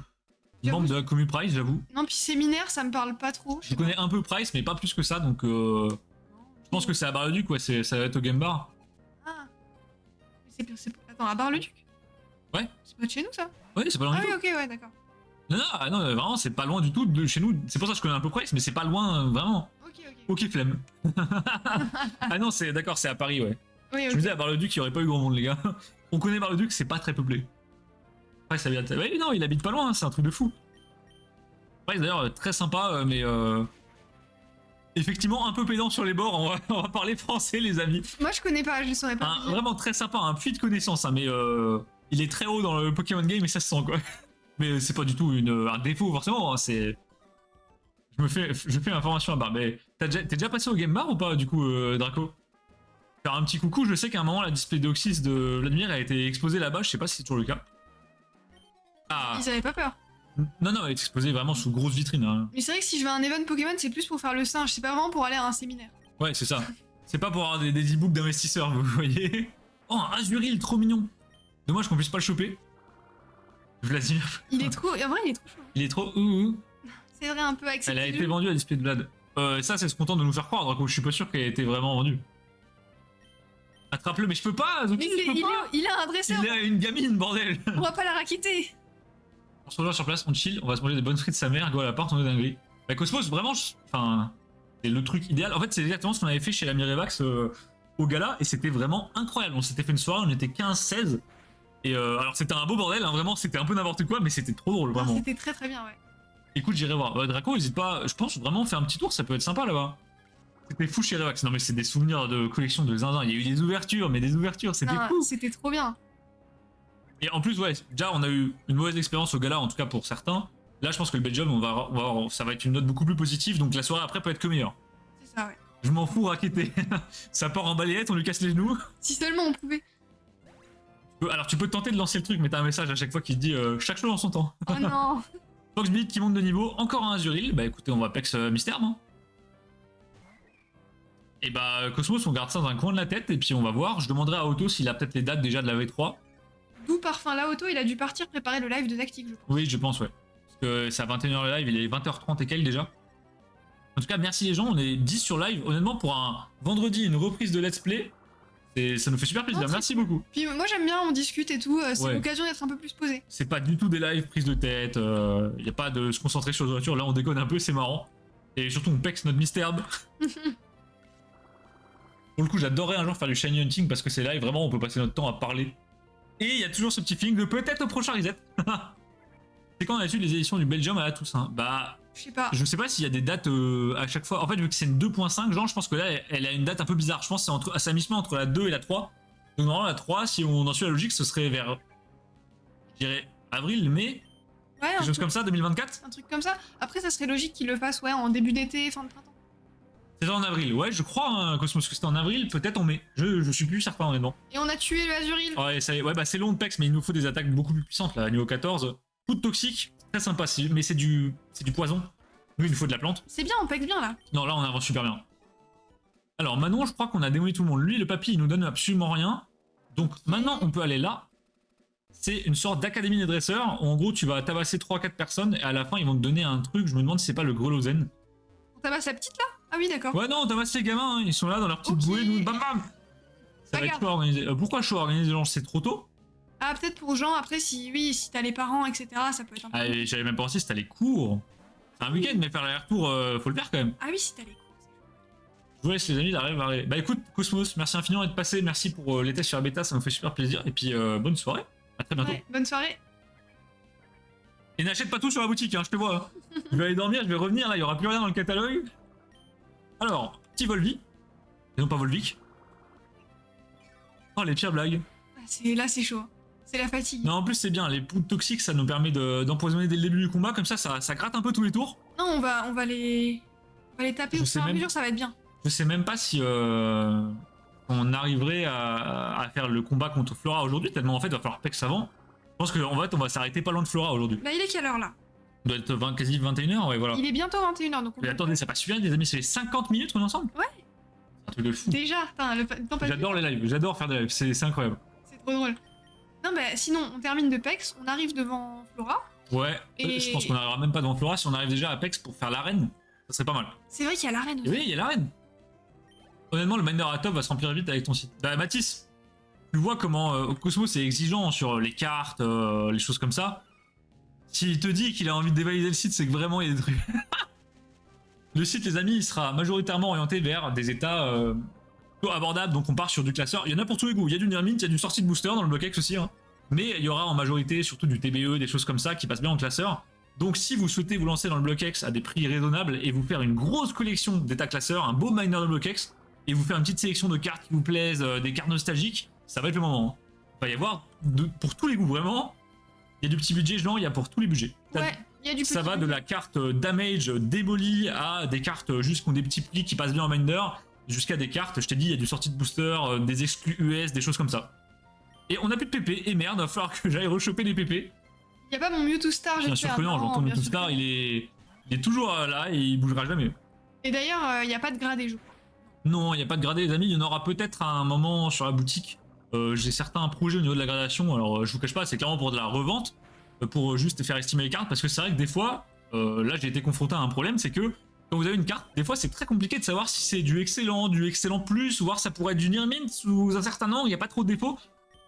membre de la commune Price, j'avoue. Non, puis séminaire, ça me parle pas trop. Je connais un peu Price, mais pas plus que ça, donc je pense que c'est à Bar-le-Duc, ouais, ça va être au Game Bar. Ah. Attends, à Bar-le-Duc? Ouais. C'est pas de chez nous, ça? Ouais, c'est pas loin Ah du oui, tout. ok, ouais, d'accord. Non, vraiment, c'est pas loin du tout de chez nous. C'est pour ça que je connais un peu Price, mais c'est pas loin, vraiment. Ok. Ok, flemme. Ah non, c'est d'accord, c'est à Paris, ouais. Oui, Je ok. me disais, à Bar-le-Duc, il y aurait pas eu grand monde, les gars. On connaît Bar-le-Duc, c'est pas très peuplé. Price habite... Ouais, non, il habite pas loin, hein, c'est un truc de fou. Price, d'ailleurs, très sympa, mais... Effectivement, un peu pédant sur les bords, on va parler français, les amis. Moi, je connais pas, je saurais pas. te dire. Vraiment très sympa, un puits de connaissances, hein, mais il est très haut dans le Pokémon Game et ça se sent, quoi. Mais c'est pas du tout un défaut, forcément, hein, c'est... Je fais l'information à Bar, mais t'es déjà passé au Game Bar ou pas, du coup, Draco? Faire un petit coucou, je sais qu'à un moment, la display d'Oxys de Vladimir a été exposée là-bas, je sais pas si c'est toujours le cas. Ah, Ils avaient pas peur. non, elle est exposée vraiment sous grosse vitrine. Hein. Mais c'est vrai que si je vais à un event Pokémon, c'est plus pour faire le singe, c'est pas vraiment pour aller à un séminaire. Ouais, c'est ça. C'est pas pour avoir des e-books d'investisseurs, vous voyez. Oh, un Azuril, trop mignon. Dommage qu'on puisse pas le choper. Vladimir. Il est trop. En vrai, il est trop chaud. Il est trop C'est vrai, un peu accepté. Elle a été vendue à Display de Vlad. Ça, c'est se content de nous faire croire, Draco. Je suis pas sûr qu'elle ait été vraiment vendue. Attrape-le, mais je peux pas, Zuki, Mais je peux pas. il a un dresseur. Il a une gamine, bordel. On va pas la raqueter. On se rejoint sur place, on chill, on va se manger des bonnes frites de sa mère, go à l'appart, on est dinguerie. Bah, Cosmos, vraiment, enfin, c'est le truc idéal. En fait, c'est exactement ce qu'on avait fait chez la Mirevax au gala, et c'était vraiment incroyable. On s'était fait une soirée, on était 15-16. Et alors, c'était un beau bordel, hein, vraiment, c'était un peu n'importe quoi, mais c'était trop drôle, vraiment. C'était très très bien, ouais. Écoute, j'irai voir. Draco, n'hésite pas, je pense vraiment faire un petit tour, ça peut être sympa là-bas. C'était fou chez Revax. Non, mais c'est des souvenirs de collection de zinzin. Il y a eu des ouvertures, mais des ouvertures, c'était cool. C'était trop bien. Et en plus, ouais, déjà, on a eu une mauvaise expérience au gala, en tout cas pour certains. Là, je pense que le Belgium, ça va être une note beaucoup plus positive, donc la soirée après peut être que meilleure. C'est ça, ouais. Je m'en fous, raqueter. Ça part en balayette, on lui casse les genoux. Si seulement on pouvait. Alors, tu peux tenter de lancer le truc, mais t'as un message à chaque fois qui te dit chaque chose en son temps. Oh non. Foxbeat qui monte de niveau, encore un Azuril. Bah écoutez, on va pex Mystère, hein. Et bah, Cosmos, on garde ça dans un coin de la tête, et puis on va voir. Je demanderai à Otto s'il a peut-être les dates déjà de la V3. D'où Parfum là, Otto, il a dû partir préparer le live de Tactique, je pense. Oui, je pense, ouais. Parce que c'est à 21h le live, il est 20h30 et quelques déjà. En tout cas, merci les gens, on est 10 sur live. Honnêtement, pour un vendredi, une reprise de Let's Play, ça nous fait super plaisir, merci beaucoup. Puis moi j'aime bien, on discute et tout, c'est Ouais. l'occasion d'être un peu plus posé. C'est pas du tout des lives prises de tête, y a pas de se concentrer sur les voitures, là on déconne un peu, c'est marrant. Et surtout on pexe notre Mystère. Pour le coup, j'adorerais un jour faire du shiny hunting parce que c'est live, vraiment, on peut passer notre temps à parler. Et il y a toujours ce petit feeling de peut-être au prochain reset. C'est quand on a eu les éditions du Belgium à la Toussaint. Bah, Je sais pas. je sais pas s'il y a des dates à chaque fois. En fait, vu que c'est une 2.5, genre, je pense que là, elle a une date un peu bizarre. Je pense que c'est à mi-chemin entre la 2 et la 3. Donc, normalement, la 3, si on en suit la logique, ce serait vers, je dirais, avril, mai, Ouais, quelque chose comme ça, 2024. un truc comme ça. Après, ça serait logique qu'ils le fassent, ouais, en début d'été, fin de printemps. C'est en avril, ouais, je crois, hein, Cosmos, que c'était en avril, peut-être en mai. Je suis plus certain, honnêtement. Et on a tué le Azuril. Ouais, ouais, bah c'est long de pex, mais il nous faut des attaques beaucoup plus puissantes, là, niveau 14. Coup de toxique, très sympa, mais c'est du poison. Nous, il nous faut de la plante. C'est bien, on pexe bien là. Non, là, on avance super bien. Alors, Manon, je crois qu'on a démoli tout le monde. Lui, le papy, il nous donne absolument rien. Donc, maintenant, on peut aller là. C'est une sorte d'académie des dresseurs. Où, en gros, tu vas tabasser 3-4 personnes et à la fin, ils vont te donner un truc. Je me demande si c'est pas le grelozen. On tabasse la petite là? Ah oui, d'accord. Ouais, non, on tabasse les gamins. Hein. Ils sont là dans leur petite bouée. Nous, bam bam. Ça va être chaud à organiser. Pourquoi chaud à organiser, genre, c'est trop tôt? Ah, peut-être pour Jean, après, si oui, si t'as les parents, etc., ça peut être un peu. Ah, j'avais même pensé si t'as les cours. C'est un week-end, mais faire l'aller-retour, faut le faire quand même. Ah oui, si t'as les cours. Je vous laisse les amis d'arriver. Bah écoute, Cosmos, merci infiniment d'être passé. Merci pour les tests sur la bêta, ça me fait super plaisir. Et puis, bonne soirée. À très bientôt. Ouais, bonne soirée. Et n'achète pas tout sur la boutique, hein, je te vois. Hein. Je vais aller dormir, je vais revenir, là, il y aura plus rien dans le catalogue. Alors, petit Volvi. Et non pas Volvic. Oh, les pires blagues. Ah, là, c'est chaud. C'est la fatigue. Non, en plus, c'est bien, les poudres toxiques, ça nous permet d'empoisonner dès le début du combat, comme ça gratte un peu tous les tours. Non, on va les taper Je au sais fur et à même- mesure, ça va être bien. Je sais même pas si on arriverait à faire le combat contre Flora aujourd'hui, tellement en fait, il va falloir pex avant. Je pense qu'en fait, on va s'arrêter pas loin de Flora aujourd'hui. Là, il est quelle heure là? Il doit être quasi 21h, ouais, voilà. Il est bientôt 21h, donc on Mais peut- attendez, ça passe super vite, les amis, c'est 50 minutes qu'on est ensemble. Ouais. C'est un truc de fou. Déjà, putain, le temps passe J'adore les lives, j'adore faire des lives, c'est incroyable. vite, c'est trop drôle. Non, bah sinon, on termine de Pex, on arrive devant Flora. Ouais, Et- je pense qu'on n'arrivera même pas devant Flora, si on arrive déjà à Pex pour faire l'arène, ça serait pas mal. C'est vrai qu'il y a l'arène Et aussi. oui, il y a l'arène. Honnêtement, le miner à top va se remplir vite avec ton site. Bah, Mathis, tu vois comment Cosmos est exigeant sur les cartes, les choses comme ça. S'il te dit qu'il a envie de dévalider le site, c'est que vraiment il y a des trucs. Le site, les amis, il sera majoritairement orienté vers des états plutôt abordables, donc on part sur du classeur. Il y en a pour tous les goûts. Il y a du Nirmint, il y a du sortie de booster dans le block X aussi. Hein. Mais il y aura en majorité surtout du TBE, des choses comme ça qui passent bien en classeur. Donc si vous souhaitez vous lancer dans le block X à des prix raisonnables et vous faire une grosse collection d'états classeurs, un beau miner de block X, et vous faire une petite sélection de cartes qui vous plaisent, des cartes nostalgiques, ça va être le moment. Hein. Il va y avoir pour tous les goûts, vraiment. Il y a du petit budget, genre il y a pour tous les budgets. Ouais, il y a du Ça petit va de la carte damage démolie à des cartes juste qui ont des petits plis qui passent bien en miner, jusqu'à des cartes, je t'ai dit, il y a du sortie de booster, des exclus US, des choses comme ça. Et on a plus de PP, et merde, il va falloir que j'aille rechoper des PP. Il y a pas mon Mewtwo Star, Bien sûr j'espère. que non, Non, j'entends bien Mewtwo sûr Star, que non. il est toujours là et il bougera jamais. Et d'ailleurs, il n'y a pas de gradé, je crois. Non, il n'y a pas de gradé, les amis, il y en aura peut-être à un moment sur la boutique. J'ai certains projets au niveau de la gradation, alors je vous cache pas, c'est clairement pour de la revente, pour juste faire estimer les cartes, parce que c'est vrai que des fois, là j'ai été confronté à un problème, c'est que quand vous avez une carte, des fois c'est très compliqué de savoir si c'est du excellent plus, ou voir ça pourrait être du Nirmint sous un certain angle, il n'y a pas trop de défauts.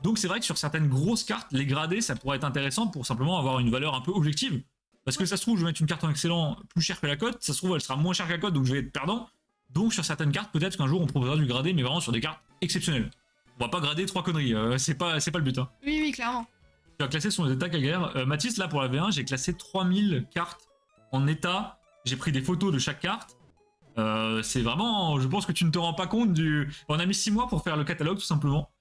Donc c'est vrai que sur certaines grosses cartes, les gradés, ça pourrait être intéressant pour simplement avoir une valeur un peu objective. Parce que ça se trouve, je vais mettre une carte en excellent plus chère que la cote, ça se trouve, elle sera moins chère que la cote, donc je vais être perdant. Donc sur certaines cartes, peut-être qu'un jour on proposera du gradé, mais vraiment sur des cartes exceptionnelles. On va pas grader 3 conneries, c'est pas le but. Hein. Oui, oui, clairement. Tu as classé sur les états guerre. Mathis, là pour la V1, j'ai classé 3000 cartes en état. J'ai pris des photos de chaque carte. C'est vraiment, je pense que tu ne te rends pas compte du... On a mis 6 mois pour faire le catalogue tout simplement.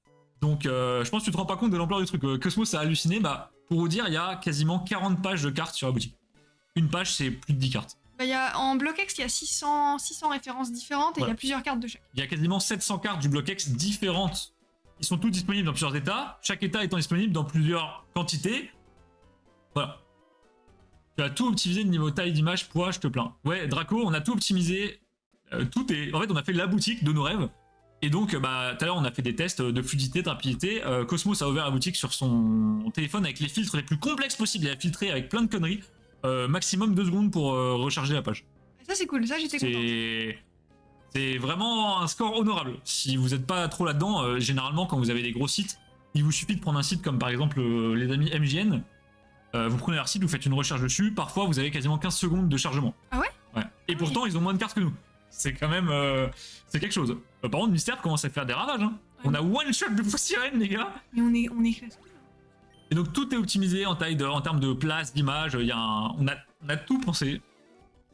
Donc je pense que tu te rends pas compte de l'ampleur du truc. Cosmos a halluciné, bah pour vous dire, il y a quasiment 40 pages de cartes sur la boutique. Une page, c'est plus de 10 cartes. Bah, en bloc X, il y a 600 références différentes et il y Voilà. a plusieurs cartes de chaque. Il y a quasiment 700 cartes du bloc X différentes. Ils sont toutes disponibles dans plusieurs états, chaque état étant disponible dans plusieurs quantités. Voilà. Tu as tout optimisé niveau taille d'image, poids, je te plains. Ouais, Draco, on a tout optimisé. Tout est... En fait, on a fait la boutique de nos rêves. Et donc, bah, tout à l'heure, on a fait des tests de fluidité, de rapidité. Cosmos a ouvert la boutique sur son téléphone avec les filtres les plus complexes possibles. Il a filtré avec plein de conneries. Maximum 2 secondes pour recharger la page. Ça, c'est cool, ça, j'étais contente. C'est vraiment un score honorable. Si vous n'êtes pas trop là-dedans, généralement, quand vous avez des gros sites, il vous suffit de prendre un site comme par exemple les amis MJN. Vous prenez leur site, vous faites une recherche dessus. Parfois, vous avez quasiment 15 secondes de chargement. Ah ouais? Ouais. Et pourtant, ils ont moins de cartes que nous. c'est quand même c'est quelque chose. Par contre, Mystère commence à faire des ravages. Hein. On a one shot de Sirène, les gars. Mais on est classe. Et donc tout est optimisé en termes de place, d'image. On a tout pensé.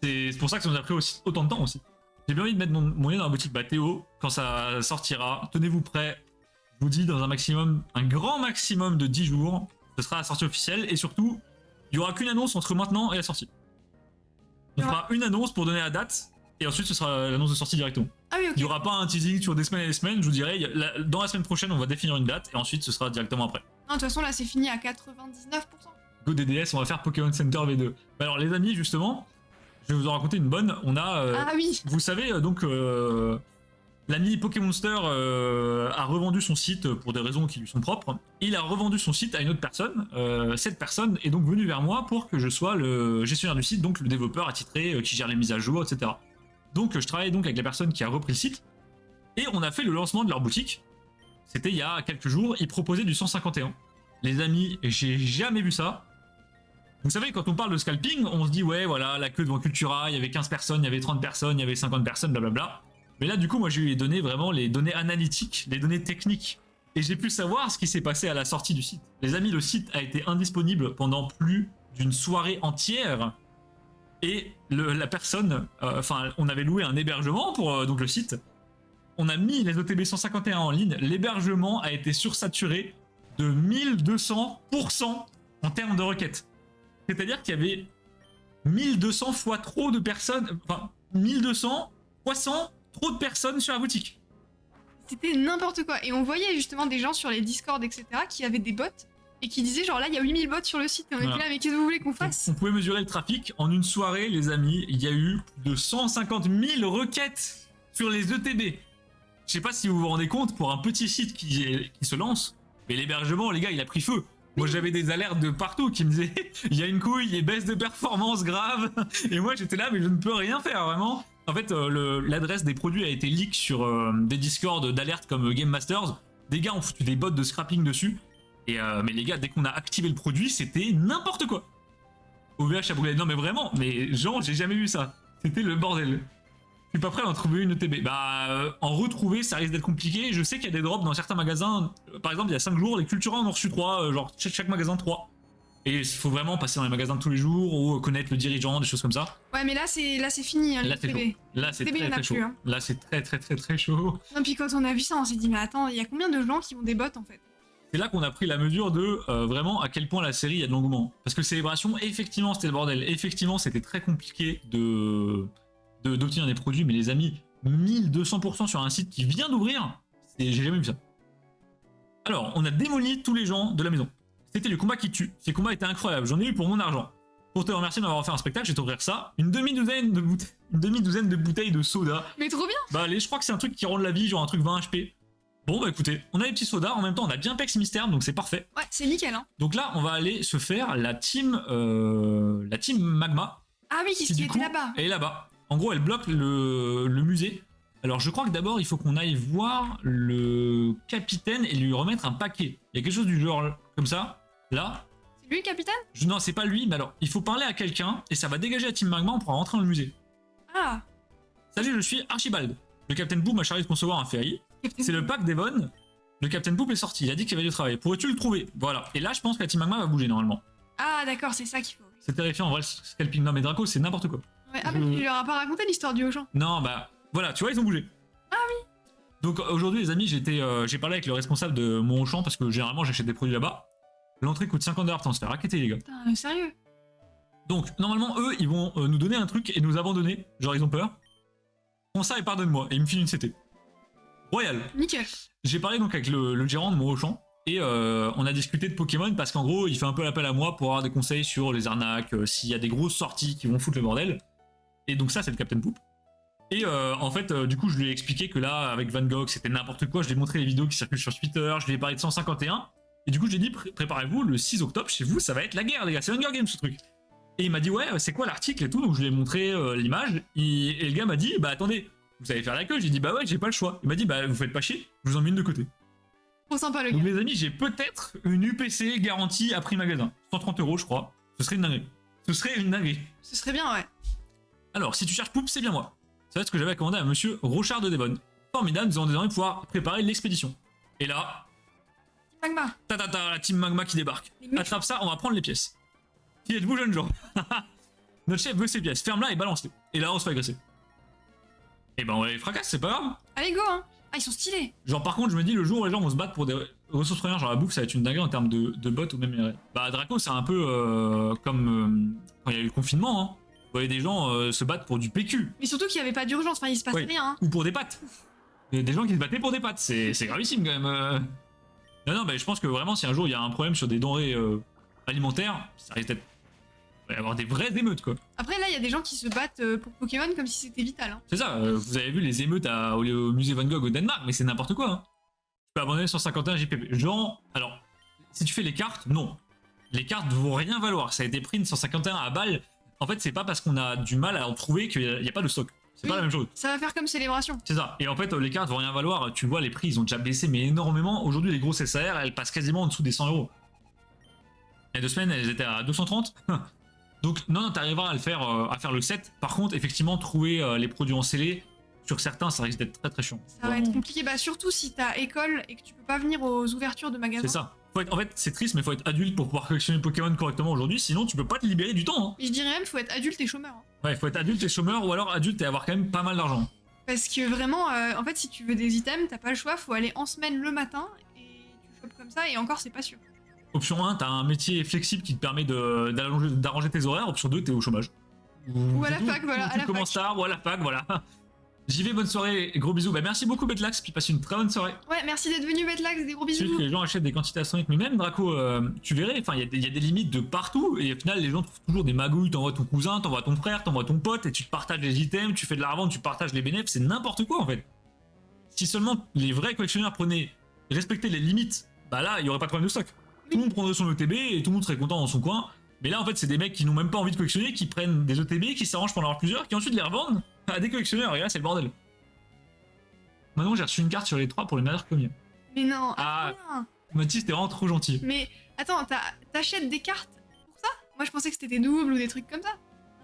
C'est pour ça que ça nous a pris aussi, autant de temps aussi. J'ai bien envie de mettre mon lien dans la boutique. Bah Théo, quand ça sortira, tenez-vous prêts. Je vous dis dans un grand maximum de 10 jours, ce sera la sortie officielle. Et surtout, il n'y aura qu'une annonce entre maintenant et la sortie. On fera une annonce pour donner la date. Et ensuite, ce sera l'annonce de sortie directement. Ah oui, ok. Il n'y aura pas un teasing sur des semaines et des semaines. Je vous dirai, dans la semaine prochaine, on va définir une date. Et ensuite, ce sera directement après. Non, de toute façon, là, c'est fini à 99%. Go DDS, on va faire Pokémon Center V2. Alors, les amis, justement, je vais vous en raconter une bonne. On a. Ah oui. Vous savez, donc, l'ami Pokémonster a revendu son site pour des raisons qui lui sont propres. Il a revendu son site à une autre personne. Cette personne est donc venue vers moi pour que je sois le gestionnaire du site, donc le développeur attitré qui gère les mises à jour, etc. Donc, je travaille donc avec la personne qui a repris le site. Et on a fait le lancement de leur boutique. C'était il y a quelques jours. Ils proposaient du 151. Les amis, j'ai jamais vu ça. Vous savez, quand on parle de scalping, on se dit, ouais, voilà, la queue devant Cultura, il y avait 15 personnes, il y avait 30 personnes, il y avait 50 personnes, blablabla. Mais là, du coup, moi, j'ai eu les données, vraiment, les données analytiques, les données techniques. Et j'ai pu savoir ce qui s'est passé à la sortie du site. Les amis, le site a été indisponible pendant plus d'une soirée entière. Et la personne, on avait loué un hébergement pour donc le site. On a mis les OTB 151 en ligne. L'hébergement a été sursaturé de 1200% en termes de requêtes. C'est-à-dire qu'il y avait 1200 fois trop de personnes, enfin 1200 fois 100 trop de personnes sur la boutique. C'était n'importe quoi. Et on voyait justement des gens sur les Discord, etc., qui avaient des bots et qui disaient genre là, il y a 8000 bots sur le site. Et on était là, mais qu'est-ce que vous voulez qu'on fasse? On pouvait mesurer le trafic. En une soirée, les amis, il y a eu plus de 150 000 requêtes sur les ETB. Je sais pas si vous vous rendez compte, pour un petit site qui se lance, mais l'hébergement, les gars, il a pris feu. Moi, j'avais des alertes de partout qui me disaient il y a une couille, et baisse de performance grave. Et moi, j'étais là, mais je ne peux rien faire, vraiment. En fait, l'adresse des produits a été leak sur des discords d'alerte comme Game Masters. Des gars ont foutu des bots de scrapping dessus. Mais les gars, dès qu'on a activé le produit, c'était n'importe quoi. OVH a brûlé. Non, mais vraiment, mais genre, j'ai jamais vu ça. C'était le bordel. Je suis pas prêt à en trouver une ETB. En retrouver, ça risque d'être compliqué. Je sais qu'il y a des drops dans certains magasins. Par exemple, il y a 5 jours, les Cultura en ont reçu 3, genre chaque magasin 3. Et il faut vraiment passer dans les magasins tous les jours ou connaître le dirigeant, des choses comme ça. Ouais, mais là c'est fini, hein, là, c'est chaud. Là, c'est très chaud. Hein. Là, c'est très chaud. Non, puis quand on a vu ça, on s'est dit, mais attends, il y a combien de gens qui ont des bots en fait? C'est là qu'on a pris la mesure de vraiment à quel point la série a de l'engouement. Parce que Célébration, effectivement, c'était le bordel. Effectivement, c'était très compliqué d'obtenir des produits, mais les amis, 1200% sur un site qui vient d'ouvrir, j'ai jamais vu ça. Alors, on a démoli tous les gens de la maison. C'était le combat qui tue. Ces combats étaient incroyables. J'en ai eu pour mon argent. Pour te remercier de m'avoir fait un spectacle, je vais t'ouvrir ça. Une demi-douzaine de bouteilles de soda. Mais trop bien. Bah allez, je crois que c'est un truc qui rend de la vie, genre un truc 20 HP. Bon bah écoutez, on a les petits sodas, en même temps on a bien Pex Mystère, donc c'est parfait. Ouais, c'est nickel, hein. Donc là, on va aller se faire la team Magma. Ah oui, qui était là-bas. Elle est là-bas. En gros, elle bloque le musée. Alors je crois que d'abord, il faut qu'on aille voir le capitaine et lui remettre un paquet. Il y a quelque chose du genre comme ça, là. C'est lui le capitaine? Non, c'est pas lui, mais alors, il faut parler à quelqu'un et ça va dégager la team Magma, on pourra rentrer dans le musée. Ah. Salut, je suis Archibald. Le Captain Poop m'a chargé de concevoir un ferry. C'est le pack d'Evon. Le Captain Poop est sorti, il a dit qu'il avait du travail. Pourrais-tu le trouver? Voilà. Et là, je pense que la team Magma va bouger normalement. Ah, d'accord, c'est ça qu'il faut. C'est terrifiant, en vrai, le scalping. Non, mais Draco, c'est n'importe quoi. Ouais, ah, mais tu leur as pas raconté l'histoire du Auchan? Non, bah, voilà, tu vois, ils ont bougé. Ah oui. Donc aujourd'hui, les amis, j'ai parlé avec le responsable de mon Auchan parce que généralement, j'achète des produits là-bas. L'entrée coûte 50$, on se fait raqueter, les gars. Putain, sérieux? Donc, normalement, eux, ils vont nous donner un truc et nous abandonner. Genre, ils ont peur. Prends ça et pardonne-moi. Et ils me filent une CT. Royal. Nickel. J'ai parlé donc avec le gérant de mon Auchan et on a discuté de Pokémon parce qu'en gros, il fait un peu l'appel à moi pour avoir des conseils sur les arnaques, s'il y a des grosses sorties qui vont foutre le bordel. Et donc ça, c'est le Captain Poop. Et en fait, du coup, je lui ai expliqué que là, avec Van Gogh, c'était n'importe quoi. Je lui ai montré les vidéos qui circulent sur Twitter, je lui ai parlé de 151. Et du coup, j'ai dit, préparez-vous, le 6 octobre, chez vous, ça va être la guerre, les gars. C'est Hunger Games, ce truc. Et il m'a dit, ouais, c'est quoi l'article et tout. Donc, je lui ai montré l'image. Et le gars m'a dit, bah attendez, vous allez faire la queue. J'ai dit, bah ouais, j'ai pas le choix. Il m'a dit, bah vous faites pas chier, je vous en mets une de côté. Trop sympa, le gars. Donc, les amis, j'ai peut-être une UPC garantie à prix magasin. 130€, je crois. Ce serait une dinguerie. Ce serait une dinguerie. Ce serait bien, ouais. Alors, si tu cherches Poop, c'est bien moi. Ça va être ce que j'avais commandé à monsieur Rochard de Devon. Formidable, nous allons désormais pouvoir préparer l'expédition. Et là, Magma. la team Magma qui débarque. Les méchants. Attrape ça, on va prendre les pièces. Qui êtes-vous, jeunes gens? Notre chef veut ses pièces, ferme-la et balance-les. Et là, on se fait agresser. Et ben, on les fracasse, c'est pas grave. Allez, go, hein. Ah, ils sont stylés. Genre, par contre, je me dis, le jour où les gens vont se battre pour des ressources premières, genre la bouffe, ça va être une dinguerie en termes de bots ou même minerais. Bah, Draco, c'est un peu comme quand il y a eu le confinement, hein. Vous voyez des gens se battre pour du PQ. Mais surtout qu'il n'y avait pas d'urgence, enfin, il se passait Oui. rien. Hein. Ou pour des pâtes. Il y a des gens qui se battaient pour des pâtes, c'est gravissime quand même. Non, bah, je pense que vraiment, si un jour il y a un problème sur des denrées alimentaires, ça risque d'être. Il va y avoir des vraies émeutes, quoi. Après, là, il y a des gens qui se battent pour Pokémon comme si c'était vital. Hein. C'est ça, vous avez vu les émeutes au musée Van Gogh au Danemark, mais c'est n'importe quoi. Hein. Tu peux abandonner 151 JPP. Genre, alors, si tu fais les cartes, non. Les cartes vont rien valoir. Ça a été pris une 151 à balle. En fait, c'est pas parce qu'on a du mal à en trouver qu'il n'y a pas de stock. C'est Oui. pas la même chose. Ça va faire comme célébration. C'est ça. Et en fait, les cartes vont rien valoir. Tu vois, les prix, ils ont déjà baissé, mais énormément. Aujourd'hui, les grosses SAR, elles passent quasiment en dessous des 100 euros. Il y a 2 semaines, elles étaient à 230. Donc, non, t'arriveras à faire le set. Par contre, effectivement, trouver les produits en scellé, sur certains, ça risque d'être très très chiant. Ça va être compliqué, bah surtout si t'as école et que tu peux pas venir aux ouvertures de magasins. C'est ça. En fait, c'est triste, mais faut être adulte pour pouvoir collectionner Pokémon correctement aujourd'hui, sinon tu peux pas te libérer du temps. Hein. Et je dirais même, faut être adulte et chômeur. Hein. Ouais, faut être adulte et chômeur, ou alors adulte et avoir quand même pas mal d'argent. Parce que vraiment, en fait, si tu veux des items, t'as pas le choix, faut aller en semaine le matin et tu chopes comme ça, et encore, c'est pas sûr. Option 1, t'as un métier flexible qui te permet d'arranger tes horaires. Option 2, t'es au chômage. Ou à la fac, voilà. Tu commences tard, ou à la fac, voilà. J'y vais, bonne soirée, gros bisous. Bah, merci beaucoup, Betlax, puis passe une très bonne soirée. Ouais, merci d'être venu, Betlax, des gros Je sais bisous. que les gens achètent des quantités astronomiques, mais même Draco, tu verrais, enfin, il y a des limites de partout, et au final, les gens trouvent toujours des magouilles. T'envoies ton cousin, t'envoies ton frère, t'envoies ton pote, et tu te partages les items, tu fais de la revente, tu partages les bénéfices, c'est n'importe quoi en fait. Si seulement les vrais collectionneurs respectaient les limites, bah là, il y aurait pas de problème de stock. Tout le monde prendrait son ETB et tout le monde serait content dans son coin. Mais là, en fait, c'est des mecs qui n'ont même pas envie de collectionner, qui prennent des ETB, qui s'arrangent pour en avoir plusieurs, qui ensuite les revendent à des collectionneurs, et là, c'est le bordel. Maintenant, j'ai reçu une carte sur les 3 pour le meilleur combien. Mais non, Ah. attends. Mathis, t'es vraiment trop gentil. Mais attends, t'achètes des cartes pour ça? Moi, je pensais que c'était des doubles ou des trucs comme ça.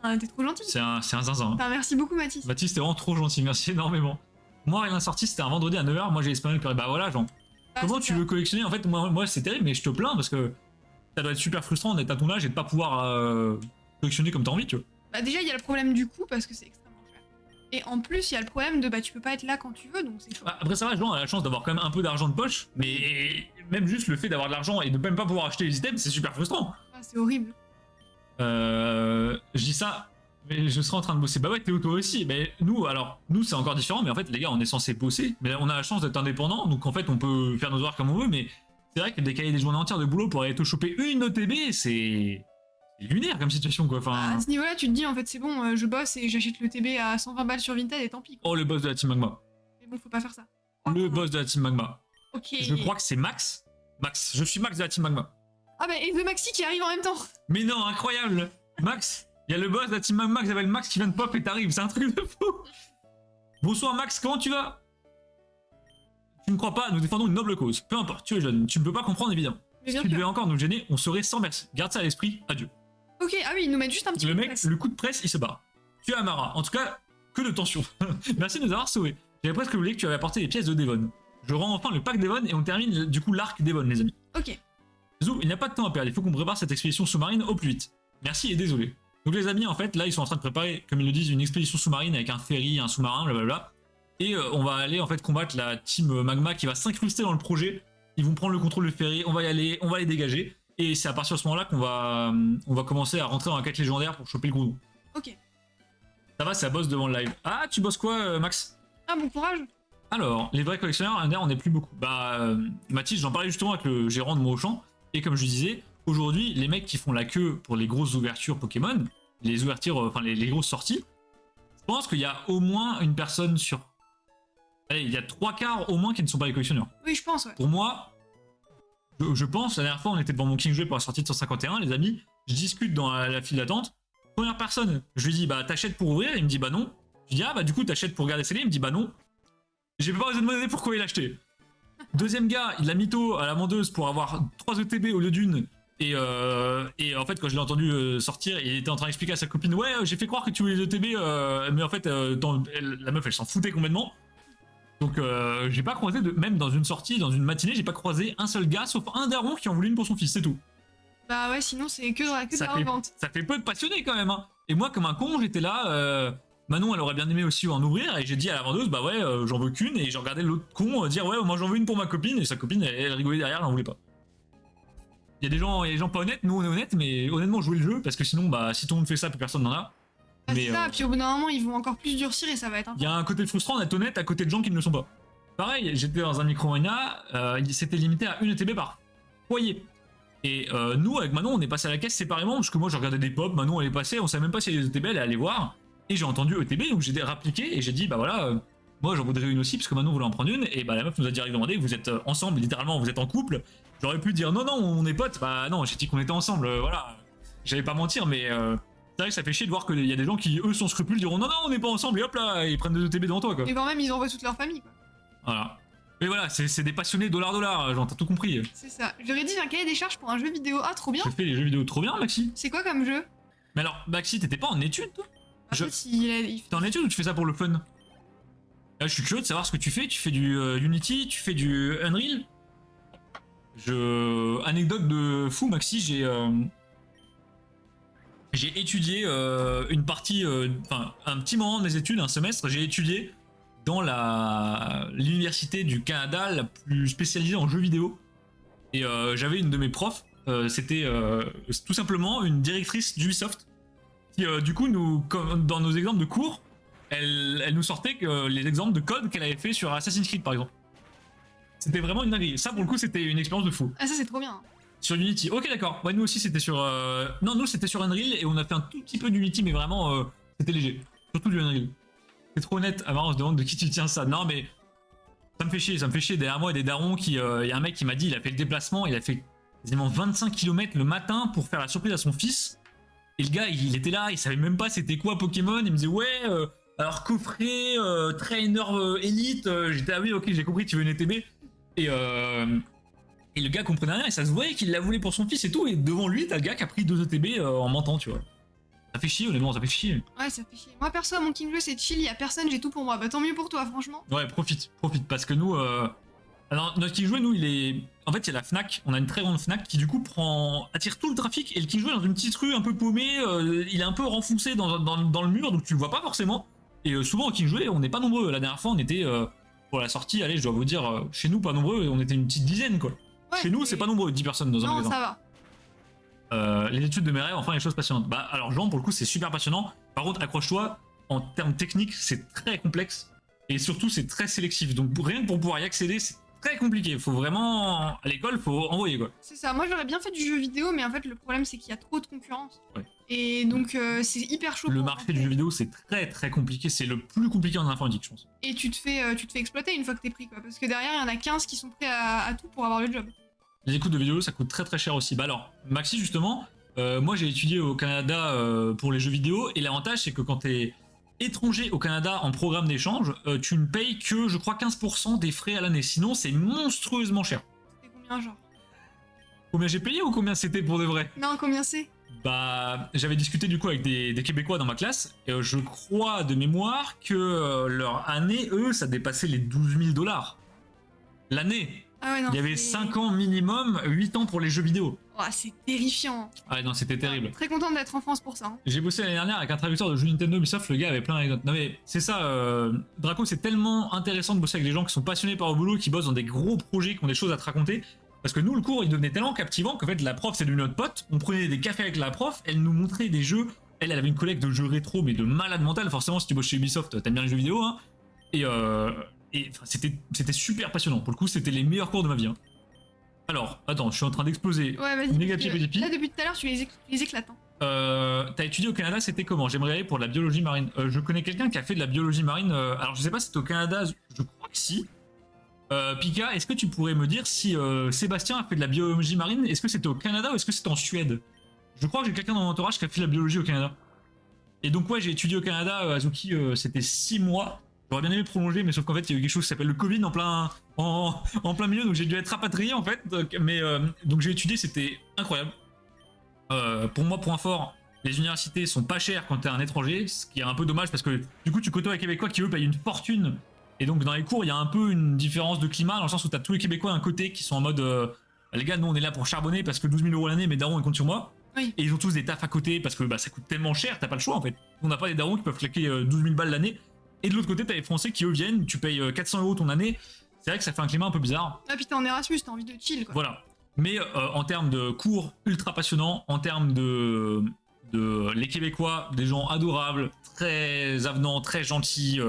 Ah, t'es trop gentil. C'est un zinzin. Hein. Enfin, merci beaucoup, Mathis. Mathis, t'es vraiment trop gentil, merci énormément. Moi, rien sorti, c'était un vendredi à 9h, moi j'ai espagnol, puis bah voilà, genre. Ah, Comment c'est tu ça. veux collectionner? En fait, moi c'est terrible, mais je te plains parce que ça doit être super frustrant d'être à ton âge et de pas pouvoir collectionner comme t'as envie, tu vois. Bah, déjà, il y a le problème du coût parce que c'est extrêmement cher. Et en plus, il y a le problème de bah, tu peux pas être là quand tu veux, donc c'est chaud. Bah, après, ça va, Jean a la chance d'avoir quand même un peu d'argent de poche, mais même juste le fait d'avoir de l'argent et de même pas pouvoir acheter les items, c'est super frustrant. Ah, c'est horrible. Je dis ça, mais je serai en train de bosser. Bah ouais, Théo, toi aussi. Mais nous c'est encore différent, mais en fait, les gars, on est censé bosser, mais on a la chance d'être indépendant, donc en fait, on peut faire nos horaires comme on veut, mais c'est vrai que décaler des journées entières de boulot pour aller te choper une ETB, c'est lunaire comme situation, quoi. Enfin... À ce niveau-là, tu te dis en fait, c'est bon, je bosse et j'achète le TB à 120 balles sur Vinted et tant pis. Quoi. Oh, le boss de la Team Magma. Mais bon, faut pas faire ça. Le boss de la Team Magma. Ok. Je crois que c'est Max. Max, je suis Max de la Team Magma. Ah bah, et The Maxi qui arrive en même temps. Mais non, incroyable. Max, il y a le boss de la Team Magma qui s'appelle Max qui vient de pop et t'arrives, c'est un truc de fou. Bonsoir Max, comment tu vas? Tu ne crois pas, nous défendons une noble cause. Peu importe, tu es jeune, tu ne peux pas comprendre évidemment. Mais Si bien tu sûr. devais encore nous gêner, on serait sans merci. Garde ça à l'esprit, adieu. Ok, ah oui, ils nous mettent juste un petit Le peu de mec, presse. le coup de presse, il se barre. Tu es Amara, en tout cas, que de tension. Merci de nous avoir sauvés. J'avais presque oublié que tu avais apporté les pièces de Devon. Je rends enfin le pack Devon et on termine du coup l'arc Devon, les amis. Ok. Zou, il n'y a pas de temps à perdre, il faut qu'on prépare cette expédition sous-marine au plus vite. Merci et désolé. Donc les amis, en fait, là, ils sont en train de préparer, comme ils le disent, une expédition sous-marine avec un ferry, un sous-marin, blablabla. Et on va aller, en fait, combattre la team Magma qui va s'incruster dans le projet. Ils vont prendre le contrôle du ferry, on va y aller, on va les dégager. Et c'est à partir de ce moment-là qu'on va commencer à rentrer dans la quête légendaire pour choper le gros. Ok. Ça va, ça bosse devant le live. Ah, tu bosses quoi, Max? Ah, bon courage. Alors, les vrais collectionneurs, on n'est plus beaucoup. Bah, Mathis, j'en parlais justement avec le gérant de mon Auchan. Et comme je disais, aujourd'hui, les mecs qui font la queue pour les grosses ouvertures Pokémon, les ouvertures, enfin les grosses sorties, je pense qu'il y a au moins une personne sur... Allez, il y a 3/4 au moins qui ne sont pas les collectionneurs. Oui, je pense, ouais. Pour moi, je pense, la dernière fois, on était devant mon King Jouet pour la sortie de 151, les amis, je discute dans la file d'attente. Première personne, je lui dis, bah t'achètes pour ouvrir, il me dit, bah non. Je dis, ah bah du coup, t'achètes pour garder scellé, il me dit, bah non. J'ai pas osé demander pourquoi il a acheté. Deuxième gars, il a mytho à la vendeuse pour avoir 3 ETB au lieu d'une. Et en fait, quand je l'ai entendu sortir, il était en train d'expliquer à sa copine, ouais, j'ai fait croire que tu voulais les ETB, mais en fait, la meuf, elle s'en foutait complètement. Donc, j'ai pas croisé, même dans une sortie, dans une matinée, j'ai pas croisé un seul gars, sauf un daron qui en voulait une pour son fils, c'est tout. Bah ouais, sinon c'est que de la revente. Ça fait peu de passionnés quand même, hein. Et moi, comme un con, j'étais là. Manon, elle aurait bien aimé aussi en ouvrir, et j'ai dit à la vendeuse, bah ouais, j'en veux qu'une, et j'ai regardé l'autre con dire, ouais, moi j'en veux une pour ma copine, et sa copine, elle rigolait derrière, elle en voulait pas. Il y a des gens pas honnêtes, nous on est honnêtes, mais honnêtement, jouez le jeu, parce que sinon, bah, si tout le monde fait ça, plus personne n'en a. Bah, c'est ça, puis au bout d'un moment, ils vont encore plus durcir et ça va être il y a un côté frustrant d'être honnête à côté de gens qui ne le sont pas. Pareil, j'étais dans un Micromania, c'était limité à une ETB par foyer. Et nous, avec Manon, on est passé à la caisse séparément, parce que moi, je regardais des pop, Manon, elle est passée, on savait même pas si elle était ETB, elle est allée voir. Et j'ai entendu ETB, donc j'ai rappliqué, et j'ai dit, bah voilà, moi, j'en voudrais une aussi, parce que Manon voulait en prendre une. Et bah la meuf nous a direct demandé, vous êtes ensemble, littéralement, vous êtes en couple. J'aurais pu dire, non, non, on est potes. Bah non, j'ai dit qu'on était ensemble, voilà. J'allais pas mentir, mais c'est vrai que ça fait chier de voir qu'il y a des gens qui, eux, sont scrupules, diront, non, non, on n'est pas ensemble, et hop là, ils prennent des ETB devant toi, quoi. Et quand même, ils envoient toute leur famille, quoi. Voilà. Mais voilà, c'est des passionnés dollar, genre, t'as tout compris. C'est ça. J'aurais dit un cahier des charges pour un jeu vidéo. Ah, trop bien. J'ai fait les jeux vidéo trop bien, Maxi. C'est quoi comme jeu? Mais alors, Maxi, t'étais pas en études, toi? En fait, il T'es en études ou tu fais ça pour le fun? Là, je suis curieux de savoir ce que tu fais. Tu fais du Unity, tu fais du Unreal. Anecdote de fou, Maxi, j'ai étudié une partie, enfin un petit moment de mes études, un semestre, j'ai étudié dans l'université du Canada la plus spécialisée en jeux vidéo. Et j'avais une de mes profs, c'était tout simplement une directrice d'Ubisoft, qui du coup, dans nos exemples de cours, elle nous sortait les exemples de code qu'elle avait fait sur Assassin's Creed par exemple. C'était vraiment une dinguerie. Ça pour le coup, c'était une expérience de fou. Ah, ça c'est trop bien. Sur Unity, ok d'accord. Ouais, nous aussi c'était sur... Non, nous c'était sur Unreal et on a fait un tout petit peu d'Unity, mais vraiment c'était léger. Surtout du Unreal. C'est trop honnête. Ah, marrant, on se demande de qui tu tiens ça. Non, mais ça me fait chier. Derrière moi, il y a des darons qui. Il y a un mec qui m'a dit, il a fait le déplacement, il a fait quasiment 25 km le matin pour faire la surprise à son fils. Et le gars, il était là, il savait même pas c'était quoi Pokémon. Il me disait, ouais, alors coffret, trainer élite. J'étais, ah oui, ok, j'ai compris, tu veux une ETB. Et le gars comprenait rien et ça se voyait qu'il la voulait pour son fils et tout. Et devant lui, t'as le gars qui a pris 2 ETB en mentant, tu vois. Ça fait chier, honnêtement, ça fait chier. Ouais, ça fait chier. Moi, perso, mon King Jeu, c'est chill, y a personne, j'ai tout pour moi. Bah, tant mieux pour toi, franchement. Ouais, profite, parce que nous, alors notre King Jouet, nous, il est, en fait, il y a la Fnac, on a une très grande Fnac qui du coup attire tout le trafic et le King Jouet dans une petite rue un peu paumée, il est un peu renfoncé dans le mur, donc tu le vois pas forcément. Et souvent au King Jouet, on n'est pas nombreux. La dernière fois, on était pour la sortie, allez, je dois vous dire, chez nous pas nombreux, on était une petite dizaine quoi. Ouais, chez nous, c'est pas nombreux, 10 personnes dans un magasin. Non, ça va. Les études de mes rêves, enfin les choses passionnantes. Bah alors Jean, pour le coup, c'est super passionnant. Par contre, accroche-toi, en termes techniques, c'est très complexe. Et surtout, c'est très sélectif. Donc rien que pour pouvoir y accéder, c'est très compliqué. Faut vraiment... À l'école, faut envoyer quoi. C'est ça. Moi, j'aurais bien fait du jeu vidéo, mais en fait, le problème, c'est qu'il y a trop de concurrence. Ouais. Et donc, c'est hyper chaud. Le marché du jeu vidéo, c'est très très compliqué. C'est le plus compliqué en informatique, je pense. Et tu te fais exploiter une fois que t'es pris, quoi. Parce que derrière, il y en a 15 qui sont prêts à tout pour avoir le job. Les écoutes de vidéo, ça coûte très très cher aussi. Bah alors, Maxi, justement, moi j'ai étudié au Canada pour les jeux vidéo. Et l'avantage, c'est que quand t'es étranger au Canada en programme d'échange, tu ne payes que, je crois, 15% des frais à l'année. Sinon, c'est monstrueusement cher. C'était combien, genre? Combien j'ai payé ou combien c'était pour de vrai? Non, combien c'est? Bah, j'avais discuté du coup avec des Québécois dans ma classe. Et je crois de mémoire que leur année, eux, ça dépassait les 12 000 $. L'année. Ah ouais, non, il y avait 5 ans minimum, 8 ans pour les jeux vidéo. Oh, c'est terrifiant. Ah ouais, non, c'était terrible. Très contente d'être en France pour ça. Hein. J'ai bossé l'année dernière avec un traducteur de jeux Nintendo Ubisoft, le gars avait plein d'anecdotes. Non mais c'est ça, Draco, c'est tellement intéressant de bosser avec des gens qui sont passionnés par le boulot, qui bossent dans des gros projets, qui ont des choses à te raconter. Parce que nous, le cours, il devenait tellement captivant qu'en fait, la prof, c'est devenu notre pote. On prenait des cafés avec la prof, elle nous montrait des jeux. Elle avait une collecte de jeux rétro, mais de malade mental. Forcément, si tu bosses chez Ubisoft, t'aimes bien les jeux vidéo, hein. Et c'était super passionnant. Pour le coup, c'était les meilleurs cours de ma vie. Hein. Alors, attends, je suis en train d'exploser. Ouais, vas-y. Mégapi. Là, depuis tout à l'heure, tu les éclates. Hein. T'as étudié au Canada, c'était comment? J'aimerais aller pour de la biologie marine. Je connais quelqu'un qui a fait de la biologie marine. Alors, je sais pas si c'était au Canada, je crois que si. Pika, est-ce que tu pourrais me dire si Sébastien a fait de la biologie marine? Est-ce que c'était au Canada ou est-ce que c'était en Suède? Je crois que j'ai quelqu'un dans mon entourage qui a fait de la biologie au Canada. Et donc, ouais, j'ai étudié au Canada, Azuki, c'était 6 mois. J'aurais bien aimé prolonger, mais sauf qu'en fait, il y a eu quelque chose qui s'appelle le Covid en plein milieu, donc j'ai dû être rapatrié en fait. Mais donc j'ai étudié, c'était incroyable. Pour moi, point fort, les universités sont pas chères quand t'es un étranger, ce qui est un peu dommage parce que du coup tu côtoies les Québécois qui eux payent une fortune. Et donc dans les cours, il y a un peu une différence de climat dans le sens où t'as tous les Québécois d'un côté qui sont en mode les gars, nous on est là pour charbonner parce que 12 000 € l'année, mais darons ils comptent sur moi. Oui. Et ils ont tous des tafs à côté parce que bah, ça coûte tellement cher, t'as pas le choix en fait. On n'a pas des darons qui peuvent claquer 12 000 balles l'année. Et de l'autre côté, t'as les Français qui eux viennent, tu payes 400 € ton année. C'est vrai que ça fait un climat un peu bizarre. Ah, puis t'es en Erasmus, t'as envie de chill, quoi. Voilà. Mais en termes de cours ultra passionnants, en termes de les Québécois, des gens adorables, très avenants, très gentils,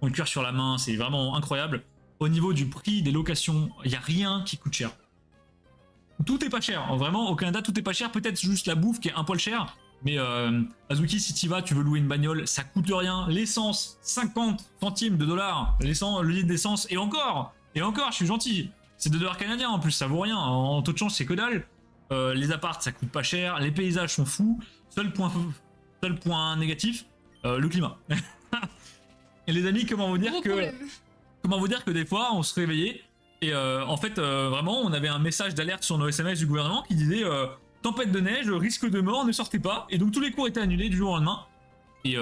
ont le cœur sur la main, c'est vraiment incroyable. Au niveau du prix des locations, il n'y a rien qui coûte cher. Tout est pas cher, vraiment au Canada tout est pas cher, peut-être juste la bouffe qui est un poil cher, mais Azuki si tu vas, tu veux louer une bagnole, ça coûte rien, l'essence 50 centimes de dollars, le litre d'essence, et encore, je suis gentil, c'est 2 dollars canadiens en plus, ça vaut rien, en taux de change c'est que dalle, les apparts ça coûte pas cher, les paysages sont fous, seul point négatif, le climat. Et les amis, comment vous dire que des fois on se réveillait et en fait vraiment on avait un message d'alerte sur nos SMS du gouvernement qui disait tempête de neige, risque de mort, ne sortez pas, et donc tous les cours étaient annulés du jour au lendemain et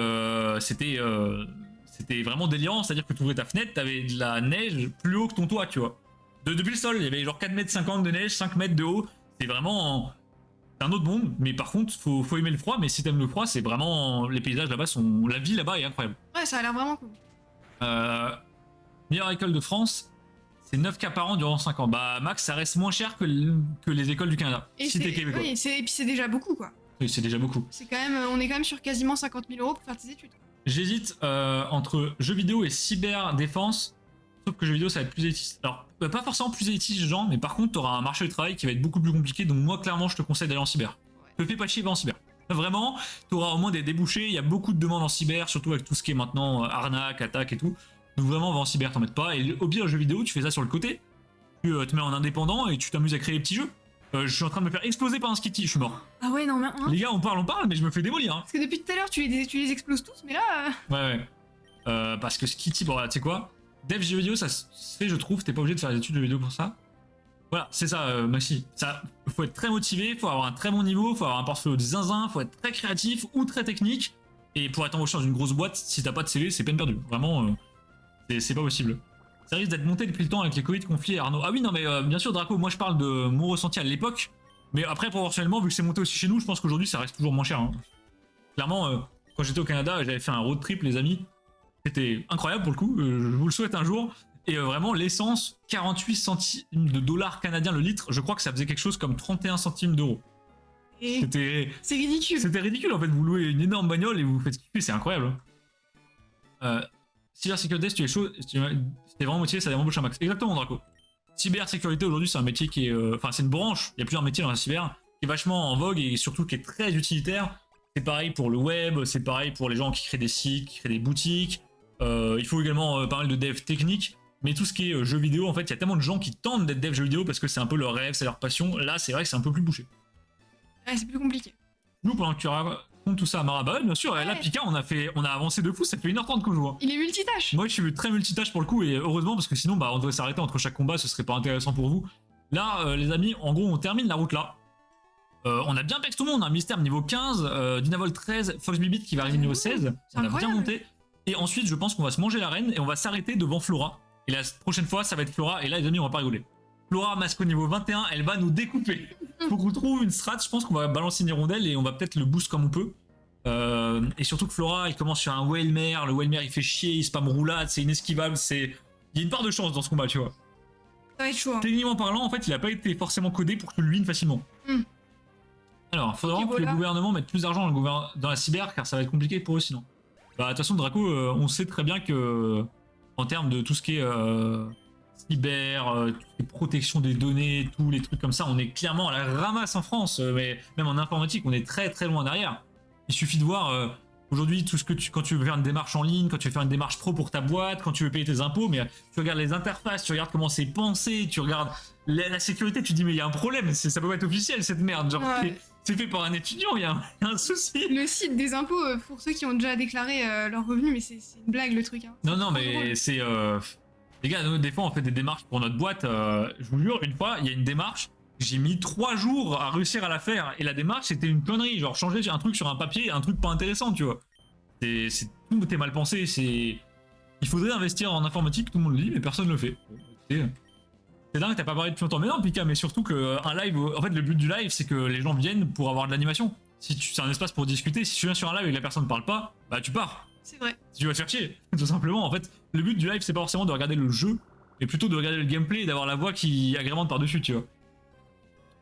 c'était vraiment délirant, c'est à dire que tu ouvrais ta fenêtre, t'avais de la neige plus haut que ton toit, tu vois, depuis le sol, il y avait genre 4,50 m de neige, 5 mètres de haut, c'est vraiment un autre monde, mais par contre faut aimer le froid, mais si t'aimes le froid c'est vraiment, les paysages là-bas sont, la vie là-bas est incroyable. Ouais, ça a l'air vraiment cool. Meilleure école de France, c'est 9K par an durant 5 ans. Bah max, ça reste moins cher que les écoles du Canada. Et si t'es québécois. Oui, et puis c'est déjà beaucoup, quoi. Oui, c'est déjà beaucoup. C'est quand même, on est quand même sur quasiment 50 000 € pour faire tes études. J'hésite entre jeux vidéo et cyberdéfense, sauf que jeux vidéo ça va être plus élitiste. Alors, pas forcément plus élitiste, genre, mais par contre, t'auras un marché du travail qui va être beaucoup plus compliqué, donc moi, clairement, je te conseille d'aller en cyber. Ouais. Te fais pas chier, va en cyber. Vraiment, t'auras au moins des débouchés, il y a beaucoup de demandes en cyber, surtout avec tout ce qui est maintenant arnaque, attaque et tout. Donc vraiment, va en cyber, t'en mets pas. Et au pire, jeux vidéo, tu fais ça sur le côté, tu te mets en indépendant et tu t'amuses à créer des petits jeux. Je suis en train de me faire exploser par un skitty, je suis mort. Ah ouais, non, mais... Hein. Les gars, on parle, mais je me fais démolir. Hein. Parce que depuis tout à l'heure, tu les exploses tous, mais là... Ouais. Parce que skitty, bon, tu sais quoi, dev jeux vidéo, ça se fait, je trouve, t'es pas obligé de faire des études de vidéo pour ça. Voilà, c'est ça, Maxi. Ça, faut être très motivé, faut avoir un très bon niveau, faut avoir un portfolio de zinzin, faut être très créatif ou très technique. Et pour être embauché dans une grosse boîte, si t'as pas de CV, c'est peine perdue. Vraiment, c'est pas possible. Ça risque d'être monté depuis le temps avec les Covid confiés à Arnaud. Ah oui, non, mais bien sûr, Draco, moi je parle de mon ressenti à l'époque. Mais après, proportionnellement, vu que c'est monté aussi chez nous, je pense qu'aujourd'hui ça reste toujours moins cher. Hein. Clairement, quand j'étais au Canada, j'avais fait un road trip, les amis. C'était incroyable pour le coup, je vous le souhaite un jour. Et vraiment, l'essence, 48 centimes de dollars canadiens le litre, je crois que ça faisait quelque chose comme 31 centimes d'euros. C'est ridicule. C'était ridicule en fait, vous louez une énorme bagnole et vous vous faites kiffer, c'est incroyable. Cybersécurité, si tu es chaud, si t'es vraiment motivé, ça embauche un max. Exactement, Draco. Cybersécurité aujourd'hui, c'est un métier qui est. Enfin, c'est une branche, il y a plusieurs métiers dans la cyber, qui est vachement en vogue et surtout qui est très utilitaire. C'est pareil pour le web, c'est pareil pour les gens qui créent des sites, qui créent des boutiques. Il faut également pas mal de dev technique. Mais tout ce qui est jeux vidéo, en fait, il y a tellement de gens qui tentent d'être dev jeux vidéo parce que c'est un peu leur rêve, c'est leur passion. Là, c'est vrai que c'est un peu plus bouché. Ouais, c'est plus compliqué. Nous, pendant que tu racontes tout ça à Marabah, bien sûr, ouais. Là, Pika, on a avancé de fou, ça fait 1h30 qu'on joue. Hein. Il est multitâche. Moi, je suis très multitâche pour le coup, et heureusement, parce que sinon, bah, on devrait s'arrêter entre chaque combat, ce serait pas intéressant pour vous. Là, les amis, en gros, on termine la route là. On a bien pex tout le monde, on a un mystère niveau 15, Dynavol 13, Fox Bibit qui va arriver niveau 16, on a bien monté. Et ensuite, je pense qu'on va se manger l'arène et on va s'arrêter devant Flora. Et la prochaine fois, ça va être Flora. Et là, les amis, on va pas rigoler. Flora, Masco niveau 21, elle va nous découper. Faut qu'on trouve une strat. Je pense qu'on va balancer une hirondelle et on va peut-être le boost comme on peut. Et surtout que Flora, elle commence sur un Wellmer. Le Wellmer, il fait chier, il spam roulade, c'est inesquivable. Il y a une part de chance dans ce combat, tu vois. Ça va être chaud. Hein. Techniquement parlant, en fait, il a pas été forcément codé pour que tu le win facilement. Alors, il faudra que le gouvernement mette plus d'argent dans la cyber, car ça va être compliqué pour eux sinon. Bah, de toute façon, Draco, on sait très bien que, en termes de tout ce qui est cyber, tout ce qui est protection des données, tous les trucs comme ça, on est clairement à la ramasse en France, mais même en informatique, on est très très loin derrière. Il suffit de voir aujourd'hui tout ce que quand tu veux faire une démarche en ligne, quand tu veux faire une démarche pro pour ta boîte, quand tu veux payer tes impôts, mais tu regardes les interfaces, tu regardes comment c'est pensé, tu regardes la sécurité, tu te dis mais il y a un problème, ça peut pas être officiel cette merde, genre c'est fait par un étudiant, il y a un souci. Le site des impôts, pour ceux qui ont déjà déclaré leurs revenus, mais c'est une blague le truc. Hein. Non, mais c'est... Les gars, nous, des fois, on fait des démarches pour notre boîte. Je vous jure, une fois, il y a une démarche. j'ai mis 3 jours à réussir à la faire. Et la démarche, c'était une connerie. Genre, changer un truc sur un papier, un truc pas intéressant, tu vois. Tout est mal pensé. Il faudrait investir en informatique, tout le monde le dit, mais personne le fait. C'est dingue, t'as pas parlé depuis longtemps. Mais non, Pika, mais surtout qu'un live, en fait, le but du live, c'est que les gens viennent pour avoir de l'animation. Si c'est un espace pour discuter, si tu viens sur un live et que la personne parle pas, bah tu pars. C'est vrai. Tu vas te faire chier, tout simplement. En fait, le but du live, c'est pas forcément de regarder le jeu, mais plutôt de regarder le gameplay et d'avoir la voix qui agrémente par-dessus, tu vois.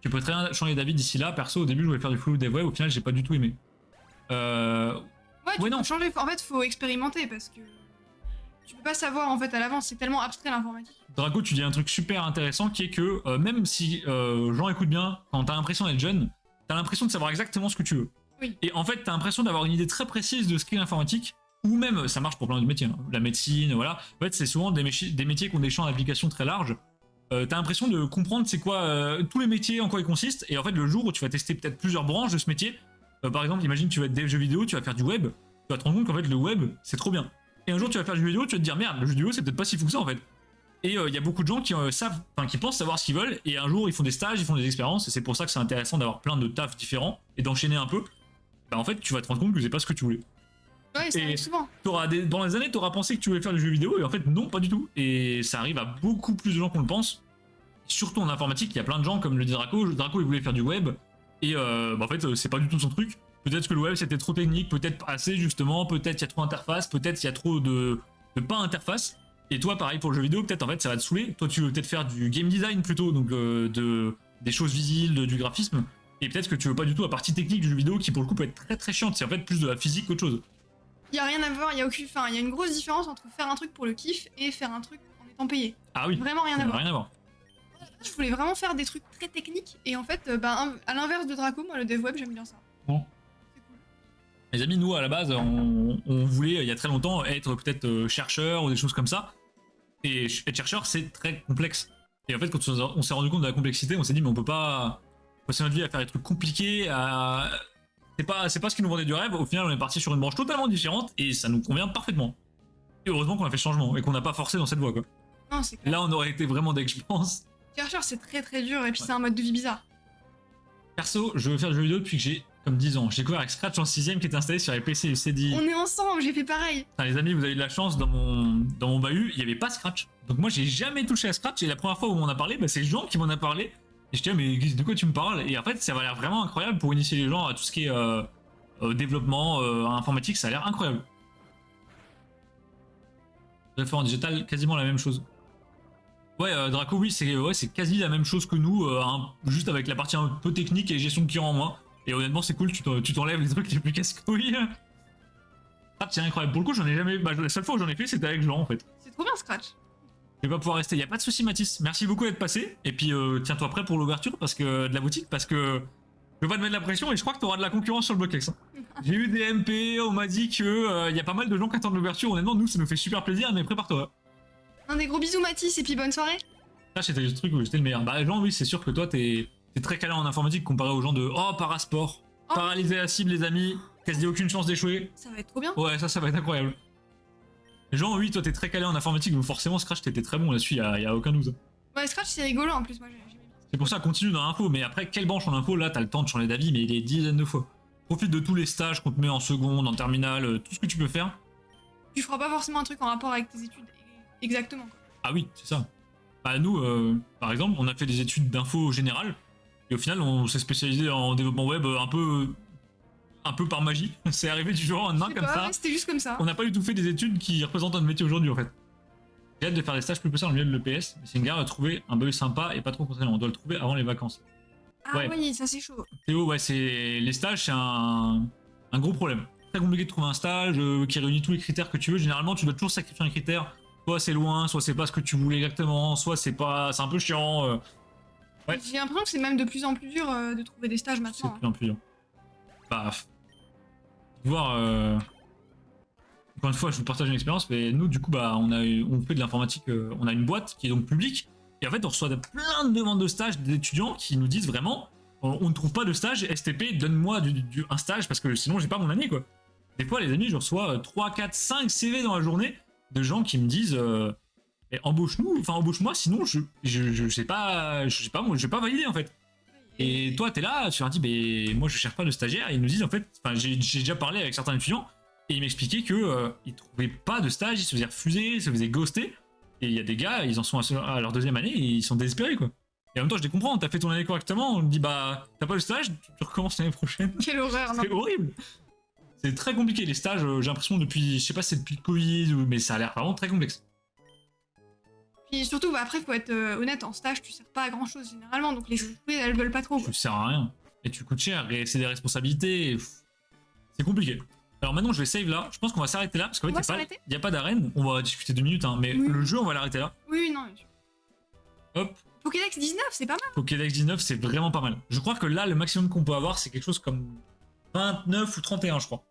Tu peux très bien changer d'avis d'ici là. Perso, au début, je voulais faire du full dev web, au final, j'ai pas du tout aimé. Ouais, tu peux changer. En fait, faut expérimenter parce que tu peux pas savoir en fait à l'avance. C'est tellement abstrait l'informatique. Draco, tu dis un truc super intéressant qui est que même si Jean écoute bien, quand t'as l'impression d'être jeune, t'as l'impression de savoir exactement ce que tu veux. Oui. Et en fait, t'as l'impression d'avoir une idée très précise de ce qu'est l'informatique, ou même, ça marche pour plein de métiers, hein, la médecine, voilà. En fait, c'est souvent des métiers qui ont des champs d'application très larges. T'as l'impression de comprendre c'est quoi tous les métiers, en quoi ils consistent, et en fait, le jour où tu vas tester peut-être plusieurs branches de ce métier, par exemple, imagine tu vas être dev jeux vidéo, tu vas faire du web, tu vas te rendre compte qu'en fait, le web, c'est trop bien. Et un jour, tu vas faire du jeu vidéo, tu vas te dire merde, le jeu vidéo, c'est peut-être pas si fou que ça en fait. Et il y a beaucoup de gens qui qui pensent savoir ce qu'ils veulent, et un jour ils font des stages, ils font des expériences, et c'est pour ça que c'est intéressant d'avoir plein de tafs différents et d'enchaîner un peu. Bah en fait, tu vas te rendre compte que c'est pas ce que tu voulais. Ouais, ça arrive souvent. Dans les années, t'auras pensé que tu voulais faire du jeu vidéo, et en fait, non, pas du tout. Et ça arrive à beaucoup plus de gens qu'on le pense. Surtout en informatique, il y a plein de gens, comme le dit Draco. Draco, il voulait faire du web, et en fait, c'est pas du tout son truc. Peut-être que le web c'était trop technique, peut-être pas assez justement, peut-être il y a trop d'interface, peut-être il y a trop de pas interface. Et toi, pareil pour le jeu vidéo, peut-être en fait ça va te saouler. Toi, tu veux peut-être faire du game design plutôt, donc des choses visibles, du graphisme. Et peut-être que tu veux pas du tout la partie technique du jeu vidéo qui pour le coup peut être très très chiante. C'est en fait plus de la physique qu'autre chose. Il y a rien à voir, il y a aucune. Enfin, il y a une grosse différence entre faire un truc pour le kiff et faire un truc en étant payé. Ah oui. Vraiment rien à voir. Rien à voir. Je voulais vraiment faire des trucs très techniques et en fait, à l'inverse de Draco, moi le dev web j'aime bien ça. Bon. Les amis, nous à la base, on voulait il y a très longtemps être peut-être chercheur ou des choses comme ça. Et être chercheur, c'est très complexe. Et en fait, quand on s'est rendu compte de la complexité, on s'est dit mais on peut pas passer notre vie à faire des trucs compliqués. C'est pas ce qui nous vendait du rêve. Au final, on est parti sur une branche totalement différente et ça nous convient parfaitement. Et heureusement qu'on a fait ce changement et qu'on n'a pas forcé dans cette voie quoi. Non, c'est clair. Là, on aurait été vraiment deck, je pense. Chercheur, c'est très très dur et puis c'est un mode de vie bizarre. Perso, je veux faire du jeu vidéo depuis que j'ai comme 10 ans. J'ai découvert avec Scratch en 6ème qui était installé sur les PC et CDI. On est ensemble, j'ai fait pareil. Enfin, les amis, vous avez de la chance, dans mon bahut, il n'y avait pas Scratch. Donc moi, j'ai jamais touché à Scratch et la première fois où on en a parlé, c'est Jean qui m'en a parlé. Et je dis, mais de quoi tu me parles? Et en fait, ça va l'air vraiment incroyable pour initier les gens à tout ce qui est développement informatique, ça a l'air incroyable. Référent digital, quasiment la même chose. Ouais, Draco, oui, c'est quasi la même chose que nous, juste avec la partie un peu technique et gestion de client en moins. Et honnêtement, c'est cool, tu t'enlèves les trucs les plus casse-couilles. Scratch, c'est incroyable. Pour le coup, j'en ai jamais. La seule fois où j'en ai fait, c'était avec Jean en fait. C'est trop bien Scratch. Je vais pas pouvoir rester, y a pas de souci, Mathis. Merci beaucoup d'être passé. Et puis, tiens-toi prêt pour l'ouverture de la boutique parce que je veux pas te mettre la pression et je crois que t'auras de la concurrence sur le Blockx. Hein. J'ai eu des MP, on m'a dit que y a pas mal de gens qui attendent l'ouverture. Honnêtement, nous, ça nous fait super plaisir, mais prépare-toi. Un des gros bisous Mathis et puis bonne soirée. Là, c'était le truc où j'étais le meilleur. Bah, Jean, oui, c'est sûr que toi, t'es très calé en informatique comparé aux gens de parasport. Oh. Paralyser la cible, les amis. Quasi aucune chance d'échouer. Ça va être trop bien. Ouais, ça va être incroyable. Jean, oui, toi, t'es très calé en informatique, donc forcément, Scratch, t'étais très bon là-dessus, y a aucun doute. Ouais, Scratch, c'est rigolo en plus, moi j'aime bien. C'est pour ça, continue dans l'info, mais après, quelle branche en info, là, t'as le temps de changer d'avis, mais des dizaines de fois. Profite de tous les stages qu'on te met en seconde, en terminale, tout ce que tu peux faire. Tu feras pas forcément un truc en rapport avec tes études. Exactement. Quoi. Ah oui, c'est ça. Bah, nous, par exemple, on a fait des études d'info générale, et au final, on s'est spécialisé en développement web un peu par magie. C'est arrivé du jour au lendemain comme ça. Ouais, c'était juste comme ça. On n'a pas du tout fait des études qui représentent notre métier aujourd'hui en fait. J'ai hâte de faire des stages plus poussés dans le milieu de l'EPS, mais c'est une galère de trouver un BE sympa et pas trop contraignant. On doit le trouver avant les vacances. Ah ouais. Oui, ça c'est chaud. Théo, ouais, les stages, c'est un gros problème. Très compliqué de trouver un stage qui réunit tous les critères que tu veux. Généralement, tu dois toujours sacrifier un critère. Soit c'est loin, soit c'est pas ce que tu voulais exactement, soit c'est un peu chiant. Ouais. J'ai l'impression que c'est même de plus en plus dur de trouver des stages C'est maintenant. de plus en plus dur. Bah, voir. Encore une fois, je vous partage une expérience, mais nous, du coup, bah, on fait de l'informatique, on a une boîte qui est donc publique, et en fait, on reçoit plein de demandes de stage d'étudiants qui nous disent vraiment, on ne trouve pas de stage, STP, donne-moi un stage, parce que sinon, j'ai pas mon année, quoi. Des fois, les amis, je reçois 3, 4, 5 CV dans la journée de gens qui me disent, embauche-moi, sinon, je sais pas, moi, je vais pas valider, en fait. Et toi, t'es là, tu leur dis, moi, je cherche pas de stagiaire. Et ils nous disent, en fait, j'ai déjà parlé avec certains étudiants, et ils m'expliquaient que ils trouvaient pas de stage, ils se faisaient refuser, ils se faisaient ghoster. Et il y a des gars, ils en sont à leur 2e année, et ils sont désespérés, quoi. Et en même temps, je les comprends, t'as fait ton année correctement, on te dit, t'as pas le stage, tu recommences l'année prochaine. Quelle horreur, non. C'est horrible. C'est très compliqué, les stages, j'ai l'impression, depuis, je sais pas si c'est depuis le Covid, mais ça a l'air vraiment très complexe. Puis surtout, après, faut être honnête, en stage, tu sers pas à grand chose généralement, donc les entreprises, elles veulent pas trop. Tu sers à rien. Et tu coûtes cher, et c'est des responsabilités. C'est compliqué. Alors maintenant, je vais save là. Je pense qu'on va s'arrêter là, parce qu'en fait, il n'y a pas d'arène. On va discuter 2 minutes, hein, mais le jeu, on va l'arrêter là. Oui, non, bien sûr. Hop. Pokédex 19, c'est pas mal. Pokédex 19, c'est vraiment pas mal. Je crois que là, le maximum qu'on peut avoir, c'est quelque chose comme 29 ou 31, je crois.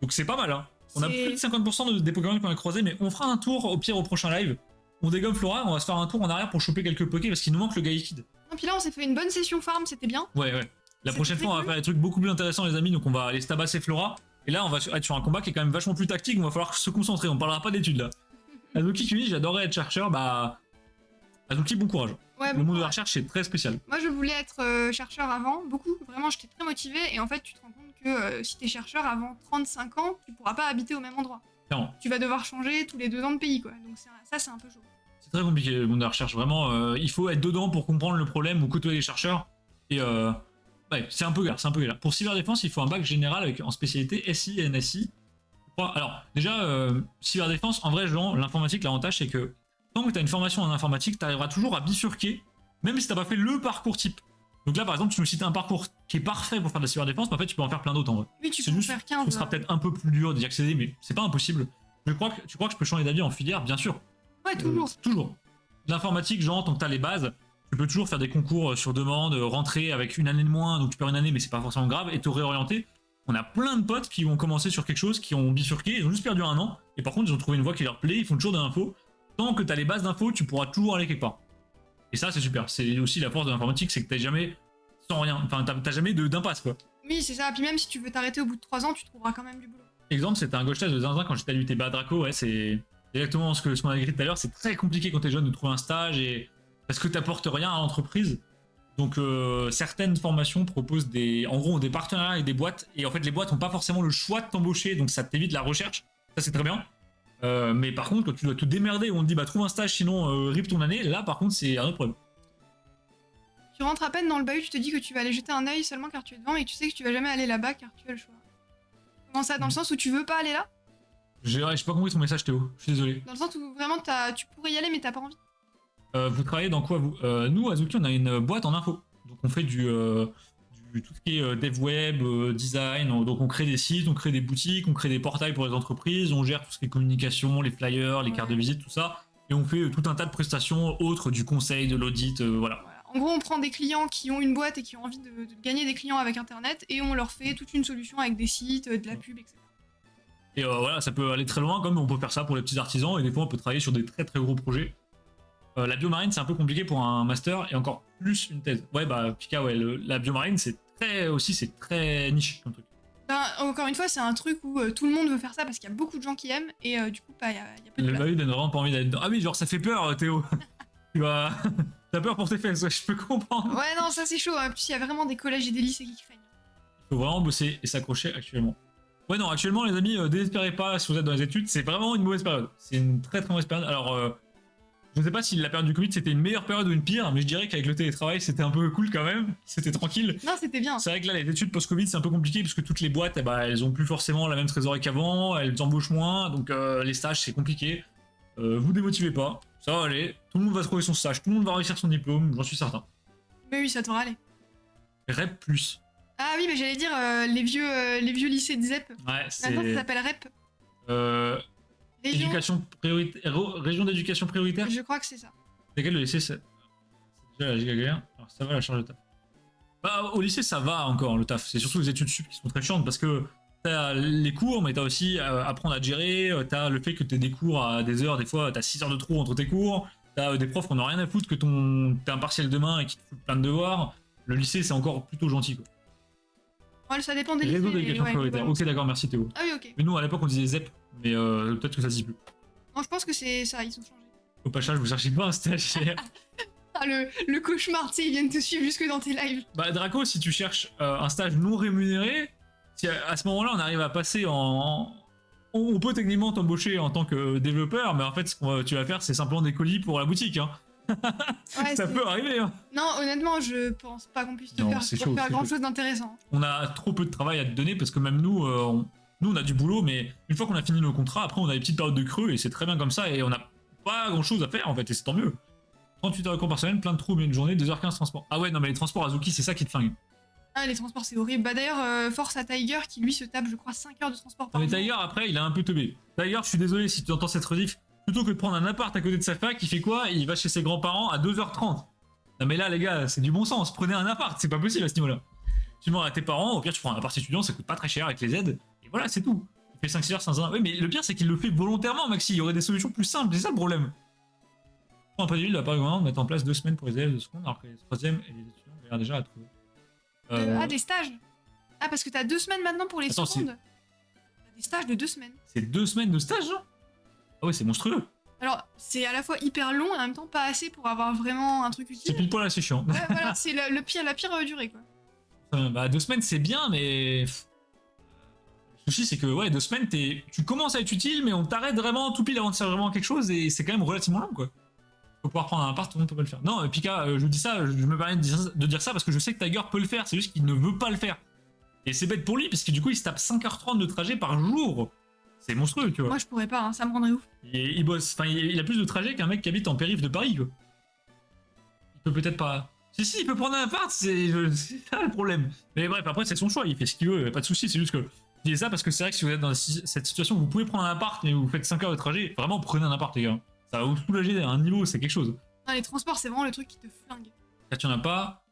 Donc c'est pas mal, hein. On a plus de 50% des Pokémon qu'on a croisés, mais on fera un tour au pire au prochain live. On dégomme Flora, on va se faire un tour en arrière pour choper quelques Poké parce qu'il nous manque le Gaïkid. Non, puis là, on s'est fait une bonne session farm, c'était bien. Ouais. La prochaine fois, on va faire des trucs beaucoup plus intéressants, les amis. Donc, on va aller stabasser Flora. Et là, on va être sur un combat qui est quand même vachement plus tactique. On va falloir se concentrer. On parlera pas d'études là. Azuki qui dit j'adorais être chercheur. Azuki, bon courage. Ouais, le monde de la recherche, c'est très spécial. Moi, je voulais être chercheur avant, beaucoup. Vraiment, j'étais très motivée. Et en fait, tu te rends compte que si t'es chercheur avant 35 ans, tu pourras pas habiter au même endroit. Clairement. Tu vas devoir changer tous les 2 ans de pays, quoi. Donc, ça, c'est un peu chaud. C'est très compliqué le monde de la recherche. Vraiment, il faut être dedans pour comprendre le problème ou côtoyer les chercheurs. Et c'est un peu galère, Pour cyberdéfense, il faut un bac général en spécialité SI et NSI. Alors, déjà, cyberdéfense, en vrai, l'informatique, l'avantage, c'est que tant que tu as une formation en informatique, tu arriveras toujours à bifurquer, même si tu n'as pas fait le parcours type. Donc là, par exemple, tu nous cites un parcours qui est parfait pour faire de la cyberdéfense, mais en fait, tu peux en faire plein d'autres en vrai. Oui, tu peux en faire 15. Ce sera peut-être un peu plus dur d'y accéder, mais c'est pas impossible. Tu crois que je peux changer d'avis en filière? Bien sûr. Ouais, toujours. Toujours. L'informatique, tant que tu as les bases, tu peux toujours faire des concours sur demande, rentrer avec une année de moins, donc tu perds une année, mais c'est pas forcément grave, et te réorienter. On a plein de potes qui ont commencé sur quelque chose, qui ont bifurqué, ils ont juste perdu 1 an, et par contre, ils ont trouvé une voie qui leur plaît, ils font toujours de l'info. Tant que tu as les bases d'infos, tu pourras toujours aller quelque part. Et ça, c'est super. C'est aussi la force de l'informatique, c'est que t'as jamais sans rien. Enfin, t'as jamais d'impasse, quoi. Oui, c'est ça. Puis même si tu veux t'arrêter au bout de 3 ans, tu trouveras quand même du boulot. Exemple, c'était un gauche test de zinzin quand j'étais à l'UT Draco, ouais, c'est exactement ce qu'on a écrit tout à l'heure. C'est très compliqué quand t'es jeune de trouver un stage et parce que t'apportes rien à l'entreprise. Donc certaines formations proposent des partenariats avec des boîtes et en fait les boîtes n'ont pas forcément le choix de t'embaucher, donc ça t'évite la recherche. Ça c'est très bien. Mais par contre, quand tu dois te démerder où on te dit trouve un stage sinon rip ton année, là par contre c'est un autre problème. Tu rentres à peine dans le bahut, tu te dis que tu vas aller jeter un œil seulement car tu es devant, mais tu sais que tu vas jamais aller là-bas car tu as le choix. Comment ça? Dans le sens où tu veux pas aller là? J'ai pas compris ton message, Théo. Je suis désolé. Dans le sens où vraiment tu pourrais y aller mais t'as pas envie. Vous travaillez dans quoi vous? Nous, Azuki, on a une boîte en info. Donc on fait tout ce qui est dev web, design. Donc on crée des sites, on crée des boutiques, on crée des portails pour les entreprises, on gère tout ce qui est communication, les flyers, les cartes de visite, tout ça. Et on fait tout un tas de prestations autres du conseil, de l'audit, voilà. En gros, on prend des clients qui ont une boîte et qui ont envie de gagner des clients avec Internet et on leur fait toute une solution avec des sites, de la pub, etc. Et voilà, ça peut aller très loin, comme on peut faire ça pour les petits artisans, et des fois on peut travailler sur des très très gros projets. La biomarine, c'est un peu compliqué pour un master, et encore plus une thèse. Ouais, Pika, ouais, la biomarine, c'est très niche comme truc. Ben, encore une fois, c'est un truc où tout le monde veut faire ça parce qu'il y a beaucoup de gens qui aiment, et du coup, il y a peu de place. Le bahut donne vraiment pas envie d'aller dedans. Ah oui, genre ça fait peur, Théo. Tu vas... T'as peur pour tes fesses, ouais, je peux comprendre. Ouais, non, ça c'est chaud. En plus, il y a vraiment des collèges et des lycées qui craignent. Il faut vraiment bosser et s'accrocher actuellement. Ouais, non, actuellement, les amis, désespérez pas si vous êtes dans les études, c'est vraiment une mauvaise période. C'est une très très mauvaise période. Alors, je ne sais pas si la période du Covid c'était une meilleure période ou une pire, mais je dirais qu'avec le télétravail c'était un peu cool quand même, c'était tranquille. Non, c'était bien. C'est vrai que là, les études post-Covid c'est un peu compliqué parce que toutes les boîtes, elles ont plus forcément la même trésorerie qu'avant, elles embauchent moins, donc les stages c'est compliqué. Vous démotivez pas, ça va aller, tout le monde va trouver son stage, tout le monde va réussir son diplôme, j'en suis certain. Mais oui, ça devrait aller. REP+. Ah oui, mais j'allais dire les vieux lycées de ZEP. Ouais, c'est... Maintenant, ça s'appelle REP. Région d'éducation prioritaire. Je crois que c'est ça. C'est quel le lycée? C'est déjà la giga galère. Alors ça va la charge de taf. Au lycée ça va encore le taf. C'est surtout les études sup qui sont très chiantes parce que t'as les cours, mais t'as aussi apprendre à gérer. T'as le fait que t'aies des cours à des heures, des fois t'as 6 heures de trou entre tes cours. T'as des profs qui n'ont rien à foutre que t'as un partiel demain et qui te foutent plein de devoirs. Le lycée c'est encore plutôt gentil quoi. Ouais, ça dépend des lycées. Réseau d'éducation prioritaire. Ok, d'accord, merci Théo. Ah oui, ok. Mais nous à l'époque on disait ZEP, mais peut-être que ça se dit plus. Non, je pense que c'est ça, ils ont changé. Au Pachage, vous cherchez pas un stagiaire. Ah, le cauchemar, tu sais, ils viennent te suivre jusque dans tes lives. Bah, Draco, si tu cherches un stage non rémunéré, si à ce moment-là, on arrive à passer en. On peut techniquement t'embaucher en tant que développeur, mais en fait, ce que tu vas faire, c'est simplement des colis pour la boutique. Hein. Ouais, Ça peut arriver. Hein. Non, honnêtement, je pense pas qu'on puisse te Non, faire, c'est pour chaud, faire c'est grand chaud. chose d'intéressant. On a trop peu de travail à te donner parce que même nous, nous, on a du boulot, mais une fois qu'on a fini nos contrats, après, on a des petites périodes de creux et c'est très bien comme ça et on n'a pas grand-chose à faire en fait, et c'est tant mieux. 38 heures de cours par semaine, plein de trous, mais une journée, 2h15 transport. Ah ouais, non, mais les transports Azuki, c'est ça qui te flingue. Ah, les transports, c'est horrible. Bah d'ailleurs, force à Tiger qui lui se tape, je crois, 5 heures de transport par Mais jour. Tiger, après, il a un peu teubé. Tiger, je suis désolé si tu entends cette rediff, plutôt que de prendre un appart à côté de sa fac, il fait quoi? Il va chez ses grands-parents à 2h30. Non mais là, les gars, c'est du bon sens, prenez un appart, c'est pas possible à ce niveau-là. Tu demandes à tes parents, au pire, tu prends un appart étudiant, ça coûte pas très cher avec les aides, et voilà, c'est tout. Il fait 5-6 heures sans un. Oui, mais le pire, c'est qu'il le fait volontairement, Maxi, il y aurait des solutions plus simples, c'est ça le problème. Un peu de la part du gouvernement de mettre en place 2 semaines pour les élèves de seconde, alors que les 3e et les étudiants ont l'air déjà à trouver. Ah, des stages. Ah, parce que t'as 2 semaines maintenant pour les Attends, secondes. T'as des stages de 2 semaines. C'est 2 semaines de stage, là? Ah ouais, c'est monstrueux. Alors, c'est à la fois hyper long et en même temps pas assez pour avoir vraiment un truc C'est utile. pile poil assez chiant. Ouais, voilà, c'est la pire durée, quoi. Bah, 2 semaines, c'est bien, mais. Le souci, c'est que, ouais, 2 semaines, tu commences à être utile, mais on t'arrête vraiment tout pile avant de faire vraiment quelque chose, et c'est quand même relativement long, quoi. Faut pouvoir prendre un appart, tout le monde peut pas le faire. Non, Pika, je dis ça, je me permets de dire ça parce que je sais que Tiger peut le faire, c'est juste qu'il ne veut pas le faire. Et c'est bête pour lui, parce que du coup, il se tape 5h30 de trajet par jour. C'est monstrueux, tu vois. Moi, je pourrais pas, hein, ça me rendrait ouf. Il bosse, enfin, il a plus de trajet qu'un mec qui habite en périph' de Paris, quoi. Il peut peut-être pas. Si, il peut prendre un appart, c'est ça le problème. Mais bref, après, c'est son choix, il fait ce qu'il veut, pas de soucis, c'est juste que. Je dis ça parce que c'est vrai que si vous êtes dans cette situation, vous pouvez prendre un appart, mais vous faites 5 heures de trajet, vraiment, prenez un appart, les gars. Ça va vous soulager à un niveau, c'est quelque chose. Non, les transports, c'est vraiment le truc qui te flingue. Là, tu en as pas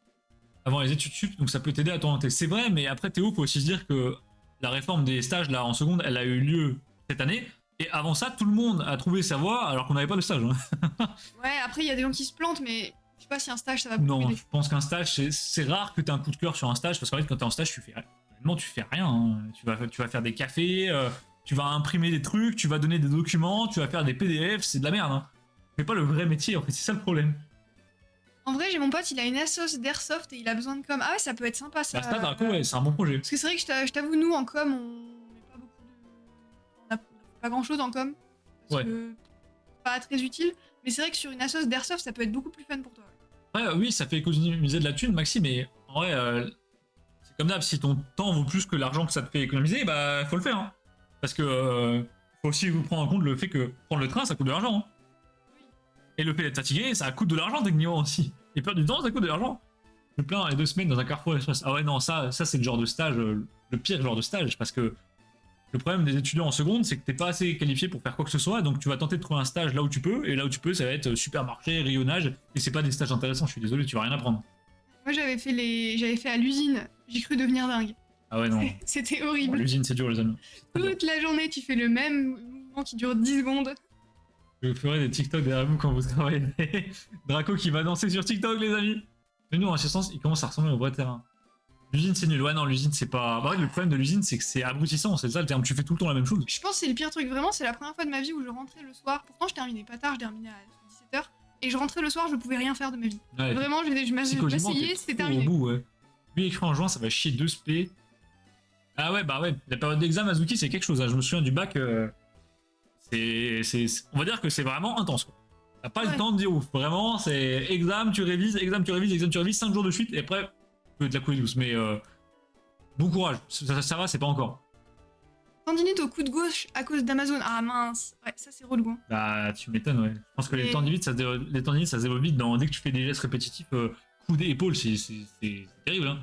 avant les études sup, donc ça peut t'aider à t'orienter. C'est vrai, mais après, Théo, faut aussi se dire que la réforme des stages là en seconde, elle a eu lieu cette année. Et avant ça, tout le monde a trouvé sa voie alors qu'on n'avait pas de stage. Hein. Ouais, après, il y a des gens qui se plantent, mais je sais pas si un stage, ça va beaucoup Non, aider. je pense qu'un stage, c'est rare que tu aies un coup de cœur sur un stage, parce qu'en fait, quand tu es en stage, tu fais rien. Hein. Tu vas faire des cafés, tu vas imprimer des trucs, tu vas donner des documents, tu vas faire des PDF, c'est de la merde. Hein. C'est pas le vrai métier, en fait, c'est ça le problème. En vrai, j'ai mon pote, il a une assos d'airsoft et il a besoin de com. Ah ouais, ça peut être sympa, ça. Bah, Stade Draco, ouais, c'est un bon projet. Parce que c'est vrai que je t'avoue, nous, en com, on met pas beaucoup de... On a pas grand-chose en com. Parce que c'est pas très utile. Mais c'est vrai que sur une assos d'airsoft, ça peut être beaucoup plus fun pour toi. Ouais, oui, ça fait économiser de la thune, Maxi, mais en vrai, c'est comme d'hab, si ton temps vaut plus que l'argent que ça te fait économiser, bah faut le faire. Hein. Parce que faut aussi vous prendre en compte le fait que prendre le train, ça coûte de l'argent. Hein. Et le fait d'être fatigué, ça coûte de l'argent techniquement aussi. Et perdre du temps, ça coûte de l'argent. Je me plains les 2 semaines dans un Carrefour Express. Ah ouais, non, ça c'est le genre de stage, le pire genre de stage, parce que le problème des étudiants en seconde, c'est que t'es pas assez qualifié pour faire quoi que ce soit, donc tu vas tenter de trouver un stage là où tu peux, et là où tu peux, ça va être supermarché, rayonnage, et c'est pas des stages intéressants, je suis désolé, tu vas rien apprendre. Moi, j'avais fait à l'usine. J'ai cru devenir dingue. Ah ouais, non. C'était Bon, horrible. l'usine, c'est dur, les amis. Toute la journée, tu fais le même mouvement qui dure 10 secondes. Je ferai des TikTok derrière vous quand vous travaillez. Draco qui va danser sur TikTok, les amis. Mais nous, en ce sens, il commence à ressembler au vrai terrain. L'usine, c'est nul. Ouais, non, l'usine, c'est pas. Bah, le problème de l'usine, c'est que c'est abrutissant, c'est ça le terme. Tu fais tout le temps la même chose. Je pense que c'est le pire truc. Vraiment, c'est la première fois de ma vie où je rentrais le soir. Pourtant, je terminais pas tard, je terminais à 17h. Et je rentrais le soir, je pouvais rien faire de ma vie. Ouais, Vraiment, je m'asseyais, c'était terminé. Au bout, ouais. Lui, écrit en juin, ça va chier 2 spé. Ah ouais, bah ouais, la période d'examen Azuki, c'est quelque chose. Hein. Je me souviens du bac. On va dire que c'est vraiment intense. Quoi. T'as pas le temps de dire ouf. Vraiment, c'est examen, tu révises, 5 jours de suite, et après, tu peux te la couler douce. Mais bon courage, ça va, c'est pas encore. Tendinite au coude gauche à cause d'Amazon. Ah mince, ouais, ça c'est relou. Hein. Bah, tu m'étonnes, ouais. Je pense que les tendinites, ça se développe vite. Dès que tu fais des gestes répétitifs, coude et épaule, c'est terrible. Hein.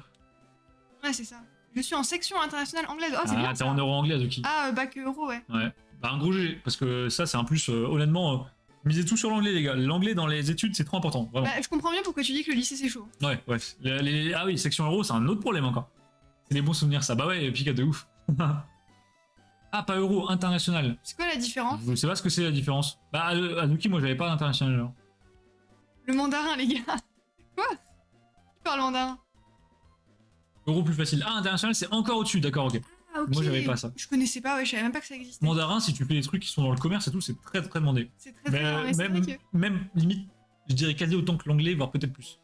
Ouais, c'est ça. Je suis en section internationale anglaise. Oh, c'est bien. T'es Ça. en euro anglais, Azuki. Ah, bac euro, ouais. Ouais. Bah, un gros GG, parce que ça, c'est un plus, honnêtement, misez tout sur l'anglais, les gars. L'anglais dans les études, c'est trop important, vraiment. Bah, je comprends bien pourquoi tu dis que le lycée c'est chaud. Ouais, bref. Ah oui, section euro, c'est un autre problème encore. C'est des bons souvenirs, ça. Bah ouais, Pika de ouf. Ah, pas euro, international. C'est quoi la différence? Je sais pas ce que c'est la différence. Bah, Azuki, moi, j'avais pas d'international. Alors. Le mandarin, les gars. Quoi? Tu parles mandarin? Euro plus facile. Ah, international, c'est encore au-dessus, d'accord, ok. Ah, ok. Moi, j'avais pas ça. Je connaissais pas, ouais, je savais même pas que ça existait. Mandarin, si tu fais des trucs qui sont dans le commerce et tout, c'est très très demandé. C'est très très bien, mais c'est vrai que... Même limite, Je dirais quasi autant que l'anglais, voire peut-être plus.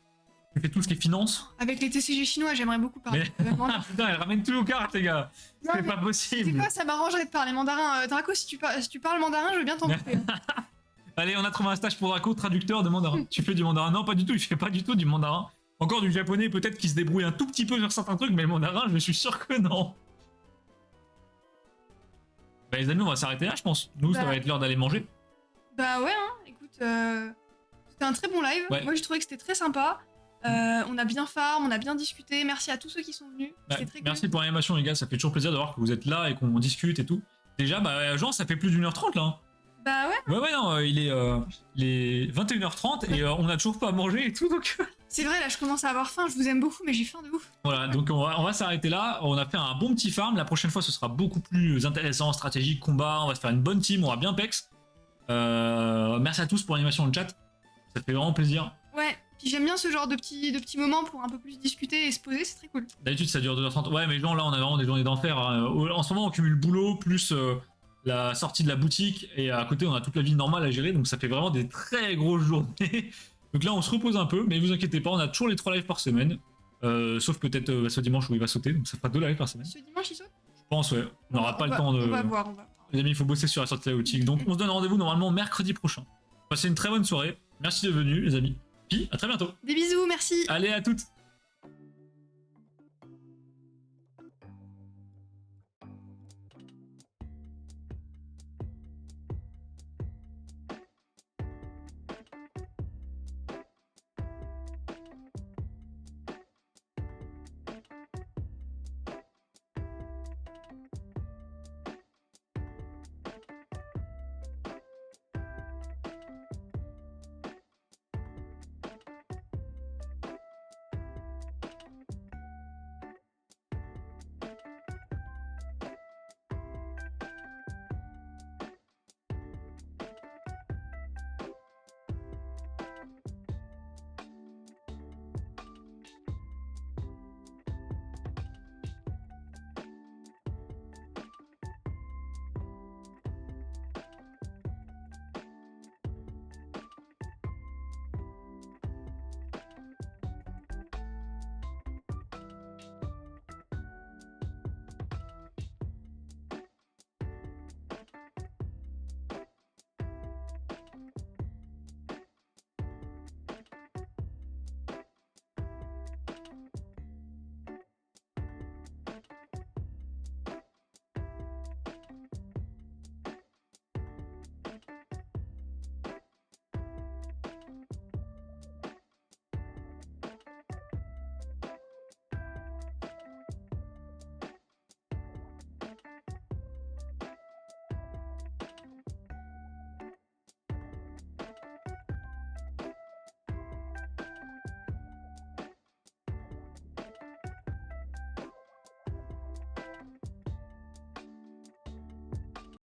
Tu fais tout ce qui est finance. Avec les TCG chinois, j'aimerais beaucoup parler. Ah putain, elle ramène tout aux cartes, les gars. Non, C'est mais pas C'est possible. quoi, ça m'arrangerait de parler mandarin. Draco, si tu parles mandarin, je veux bien t'en couper. Allez, on a trouvé un stage pour Draco, traducteur de mandarin. Tu fais du mandarin? Non, pas du tout, il fait pas du tout du mandarin. Encore du japonais, peut-être qu'il se débrouille un tout petit peu sur certains trucs, mais le mandarin, je suis sûr que non. Bah les amis, on va s'arrêter là, je pense. Nous, ça Bah. va être l'heure d'aller manger. Bah ouais, hein, écoute, c'était un très bon live. Ouais. Moi, j'ai trouvé que c'était très sympa. On a bien farm, on a bien discuté. Merci à tous ceux qui sont venus. Bah, C'était très merci cool. pour l'animation, les gars, ça fait toujours plaisir de voir que vous êtes là et qu'on discute et tout. Déjà, bah, Jean, ça fait plus d'1h30 là. Hein. Bah ouais, Ouais, non, il est 21h30 et on a toujours pas mangé et tout, donc. c'est vrai, là, je commence à avoir faim. Je vous aime beaucoup, mais j'ai faim de ouf. Voilà, donc on va s'arrêter là. On a fait un bon petit farm. La prochaine fois, ce sera beaucoup plus intéressant, stratégique, combat. On va se faire une bonne team, on va bien pex. Merci à tous pour l'animation dans le chat. Ça fait vraiment plaisir. Ouais, puis j'aime bien ce genre de petits moments pour un peu plus discuter et se poser, c'est très cool. D'habitude, ça dure 2h30. Ouais, mais Jean, là, on a vraiment des journées d'enfer. Hein. En ce moment, on cumule boulot plus la sortie de la boutique et à côté, on a toute la vie normale à gérer. Donc, ça fait vraiment des très grosses journées. Donc là, on se repose un peu, mais vous inquiétez pas, on a toujours les 3 lives par semaine. Sauf peut-être ce dimanche où il va sauter. Donc, ça fera 2 lives par semaine. Ce dimanche, il saute. Je pense, ouais. On n'aura pas le temps de. On va voir, on va voir. Les amis, il faut bosser sur la sortie de la boutique. Donc, on se donne rendez-vous normalement mercredi prochain. Passez une très bonne soirée. Merci d'être venus, les amis. Puis, à très bientôt. Des bisous, merci. Allez, à toutes.